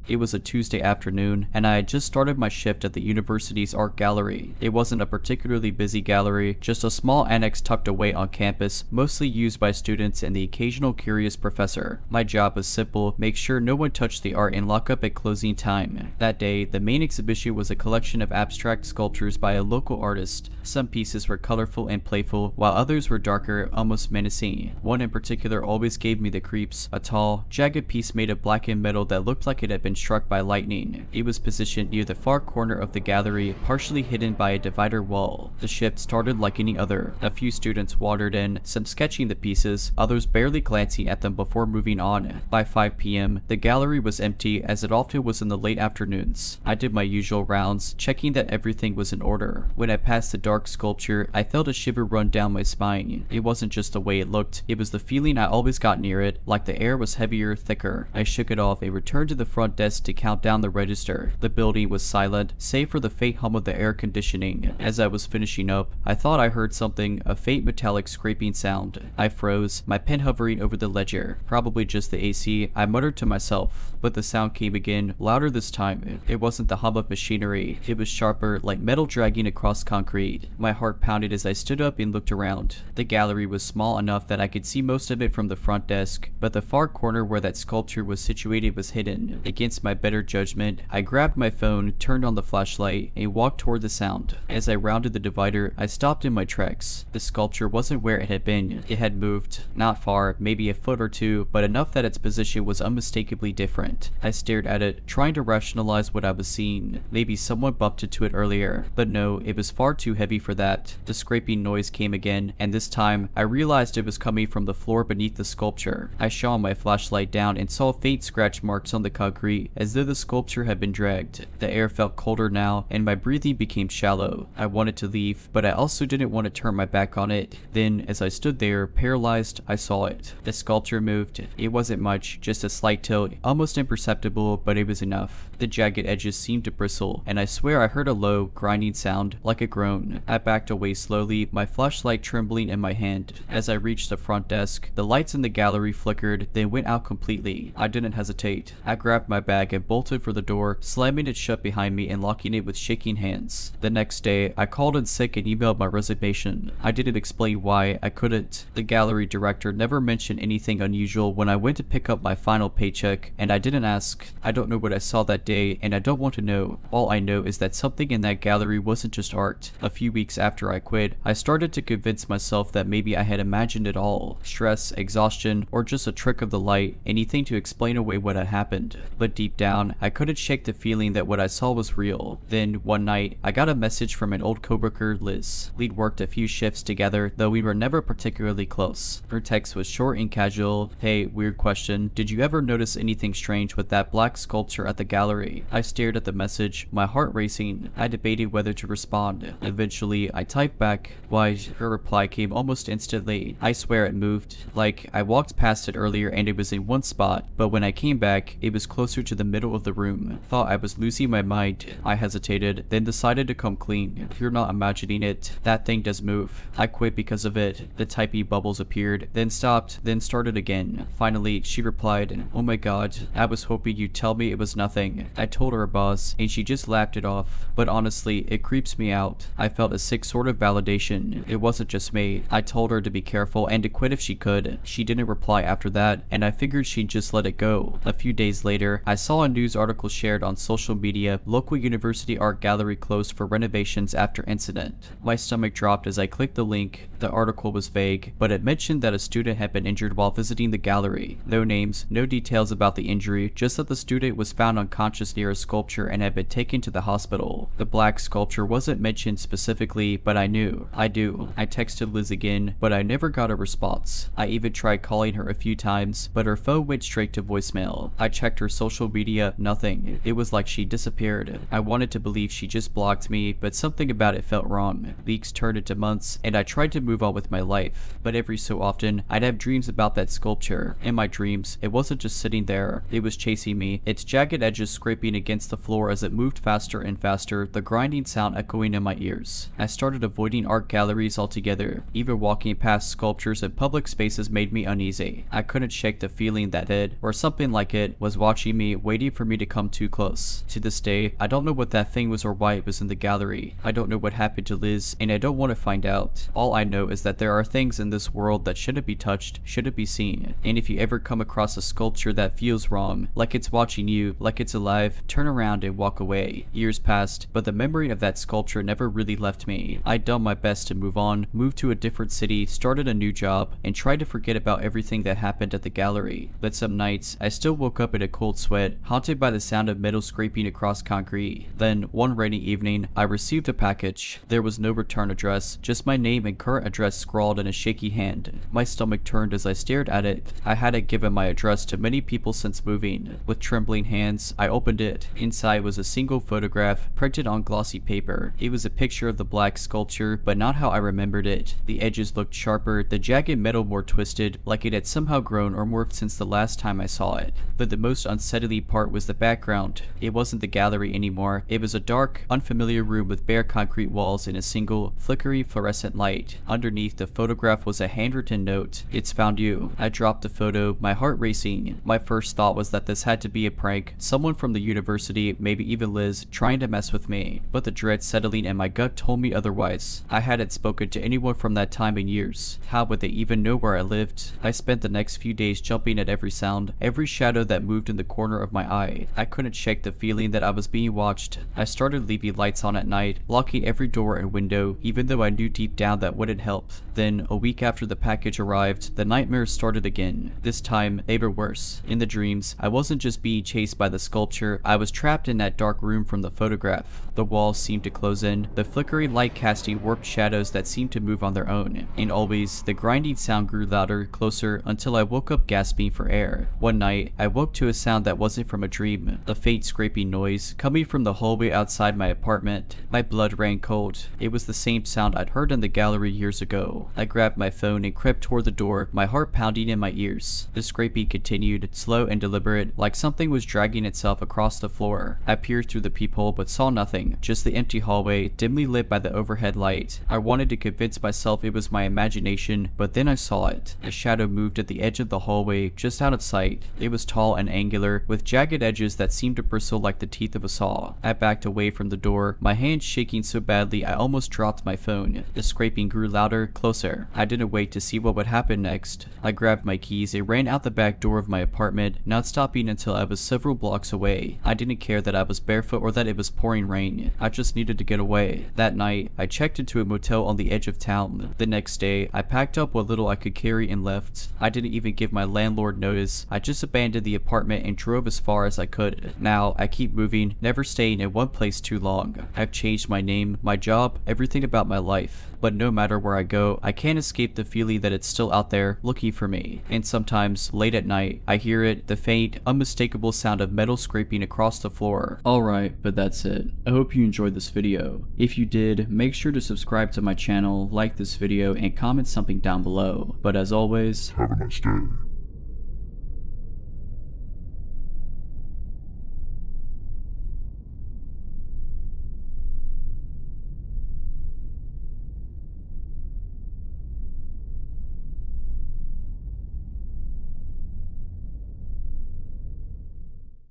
It was a Tuesday afternoon, and I had just started my shift at the university's art gallery. It wasn't a particularly busy gallery, just a small annex tucked away on campus, mostly used by students and the occasional curious professor. My job was simple: make sure no one touched the art and lock up at closing time. That day, the main exhibition was a collection of abstract sculptures by a local artist. Some pieces were colorful and playful, while others were darker, almost menacing. One in particular always gave me the creeps: a tall, jagged piece made of blackened metal that looked like it had been struck by lightning. It was positioned near the far corner of the gallery, partially hidden by a divider wall. The shift started like any other. A few students wandered in, some sketching the pieces, others barely glancing at them before moving on. By 5 p.m., the gallery was empty, as it often was in the late afternoons. I did my usual rounds, checking that everything was in order. When I passed the dark sculpture, I felt a shiver run down my spine. It wasn't just the way it looked, it was the feeling I always got near it, like the air was heavier, thicker. I shook it off and returned to the front desk to count down the register. The building was silent, save for the faint hum of the air conditioning. As I was finishing up, I thought I heard something, a faint metallic scraping sound. I froze, my pen hovering over the ledger. Probably just the AC, I muttered to myself. But the sound came again, louder this time. It wasn't the hum of machinery. It was sharper, like metal dragging across concrete. My heart pounded as I stood up and looked around. The gallery was small enough that I could see most of it from the front desk, but the far corner where that sculpture was situated was hidden. Against my better judgment, I grabbed my phone, turned on the flashlight, and walked toward the sound. As I rounded the divider, I stopped in my tracks. The sculpture wasn't where it had been. It had moved. Not far, maybe a foot or two, but enough that its position was unmistakably different. I stared at it, trying to rationalize what I was seeing. Maybe someone bumped into it earlier, but no, it was far too heavy for that. The scraping noise came again, and this time, I realized it was coming from the floor beneath the sculpture. I shone my flashlight down and saw faint scratch marks on the concrete, as though the sculpture had been dragged. The air felt colder now, and my breathing became shallow. I wanted to leave, but I also didn't want to turn my back on it. Then, as I stood there, paralyzed, I saw it. The sculpture moved. It wasn't much, just a slight tilt, almost imperceptible, but it was enough. The jagged edges seemed to bristle, and I swear I heard a low, grinding sound, like a groan. I backed away slowly, my flashlight trembling in my hand. As I reached the front desk, the lights in the gallery flickered, then went out completely. I didn't hesitate. I grabbed my bag bag and bolted for the door, slamming it shut behind me and locking it with shaking hands. The next day, I called in sick and emailed my resignation. I didn't explain why I couldn't. The gallery director never mentioned anything unusual when I went to pick up my final paycheck, and I didn't ask. I don't know what I saw that day, and I don't want to know. All I know is that something in that gallery wasn't just art. A few weeks after I quit, I started to convince myself that maybe I had imagined it all. Stress, exhaustion, or just a trick of the light, anything to explain away what had happened. But deep down, I couldn't shake the feeling that what I saw was real. Then, one night, I got a message from an old coworker, Liz. We'd worked a few shifts together, though we were never particularly close. Her text was short and casual. Hey, weird question. Did you ever notice anything strange with that black sculpture at the gallery? I stared at the message, my heart racing. I debated whether to respond. Eventually, I typed back. Why, her reply came almost instantly. I swear it moved. Like, I walked past it earlier and it was in one spot, but when I came back, it was closer to the middle of the room. Thought I was losing my mind. I hesitated, then decided to come clean. You're not imagining it. That thing does move. I quit because of it. The typey bubbles appeared, then stopped, then started again. Finally, she replied, oh my god, I was hoping you'd tell me it was nothing. I told her, boss, and she just laughed it off. But honestly, it creeps me out. I felt a sick sort of validation. It wasn't just me. I told her to be careful and to quit if she could. She didn't reply after that, and I figured she'd just let it go. A few days later, I saw a news article shared on social media, local university art gallery closed for renovations after incident. My stomach dropped as I clicked the link. The article was vague, but it mentioned that a student had been injured while visiting the gallery. No names, no details about the injury, just that the student was found unconscious near a sculpture and had been taken to the hospital. The black sculpture wasn't mentioned specifically, but I knew. I texted Liz again, but I never got a response. I even tried calling her a few times, but her phone went straight to voicemail. I checked her social media, nothing. It was like she disappeared. I wanted to believe she just blocked me, but something about it felt wrong. Weeks turned into months, and I tried to move on with my life. But every so often, I'd have dreams about that sculpture. In my dreams, it wasn't just sitting there. It was chasing me, its jagged edges scraping against the floor as it moved faster and faster, the grinding sound echoing in my ears. I started avoiding art galleries altogether. Even walking past sculptures in public spaces made me uneasy. I couldn't shake the feeling that it, or something like it, was watching me, waiting for me to come too close. To this day, I don't know what that thing was or why it was in the gallery. I don't know what happened to Liz, and I don't want to find out. All I know is that there are things in this world that shouldn't be touched, shouldn't be seen. And if you ever come across a sculpture that feels wrong, like it's watching you, like it's alive, turn around and walk away. Years passed, but the memory of that sculpture never really left me. I'd done my best to move on, moved to a different city, started a new job, and tried to forget about everything that happened at the gallery. But some nights, I still woke up in a cold sweat, haunted by the sound of metal scraping across concrete. Then, one rainy evening, I received a package. There was no return address, just my name and current address scrawled in a shaky hand. My stomach turned as I stared at it. I hadn't given my address to many people since moving. With trembling hands, I opened it. Inside was a single photograph, printed on glossy paper. It was a picture of the black sculpture, but not how I remembered it. The edges looked sharper, the jagged metal more twisted, like it had somehow grown or morphed since the last time I saw it. But the most unsettling part was the background. It wasn't the gallery anymore. It was a dark, unfamiliar room with bare concrete walls and a single, flickery fluorescent light. Underneath the photograph was a handwritten note. It's found you. I dropped the photo, my heart racing. My first thought was that this had to be a prank. Someone from the university, maybe even Liz, trying to mess with me. But the dread settling in my gut told me otherwise. I hadn't spoken to anyone from that time in years. How would they even know where I lived? I spent the next few days jumping at every sound, every shadow that moved in the corner of my eye. I couldn't shake the feeling that I was being watched. I started leaving lights on at night, locking every door and window, even though I knew deep down that wouldn't help. Then, a week after the package arrived, the nightmares started again. This time, they were worse. In the dreams, I wasn't just being chased by the sculpture, I was trapped in that dark room from the photograph. The walls seemed to close in, the flickering light casting warped shadows that seemed to move on their own. And always, the grinding sound grew louder, closer, until I woke up gasping for air. One night, I woke to a sound that wasn't from a dream, a faint scraping noise, coming from the hallway outside my apartment. My blood ran cold. It was the same sound I'd heard in the gallery years ago. I grabbed my phone and crept toward the door, my heart pounding in my ears. The scraping continued, slow and deliberate, like something was dragging itself across the floor. I peered through the peephole but saw nothing, just the empty hallway, dimly lit by the overhead light. I wanted to convince myself it was my imagination, but then I saw it. A shadow moved at the edge of the hallway, just out of sight. It was tall and angular, with with jagged edges that seemed to bristle like the teeth of a saw. I backed away from the door, my hands shaking so badly I almost dropped my phone. The scraping grew louder, closer. I didn't wait to see what would happen next. I grabbed my keys and ran out the back door of my apartment, not stopping until I was several blocks away. I didn't care that I was barefoot or that it was pouring rain. I just needed to get away. That night, I checked into a motel on the edge of town. The next day, I packed up what little I could carry and left. I didn't even give my landlord notice. I just abandoned the apartment and drove as far as I could. Now, I keep moving, never staying in one place too long. I've changed my name, my job, everything about my life. But no matter where I go, I can't escape the feeling that it's still out there, looking for me. And sometimes, late at night, I hear it, the faint, unmistakable sound of metal scraping across the floor. Alright, but that's it. I hope you enjoyed this video. If you did, make sure to subscribe to my channel, like this video, and comment something down below. But as always, Have a nice day.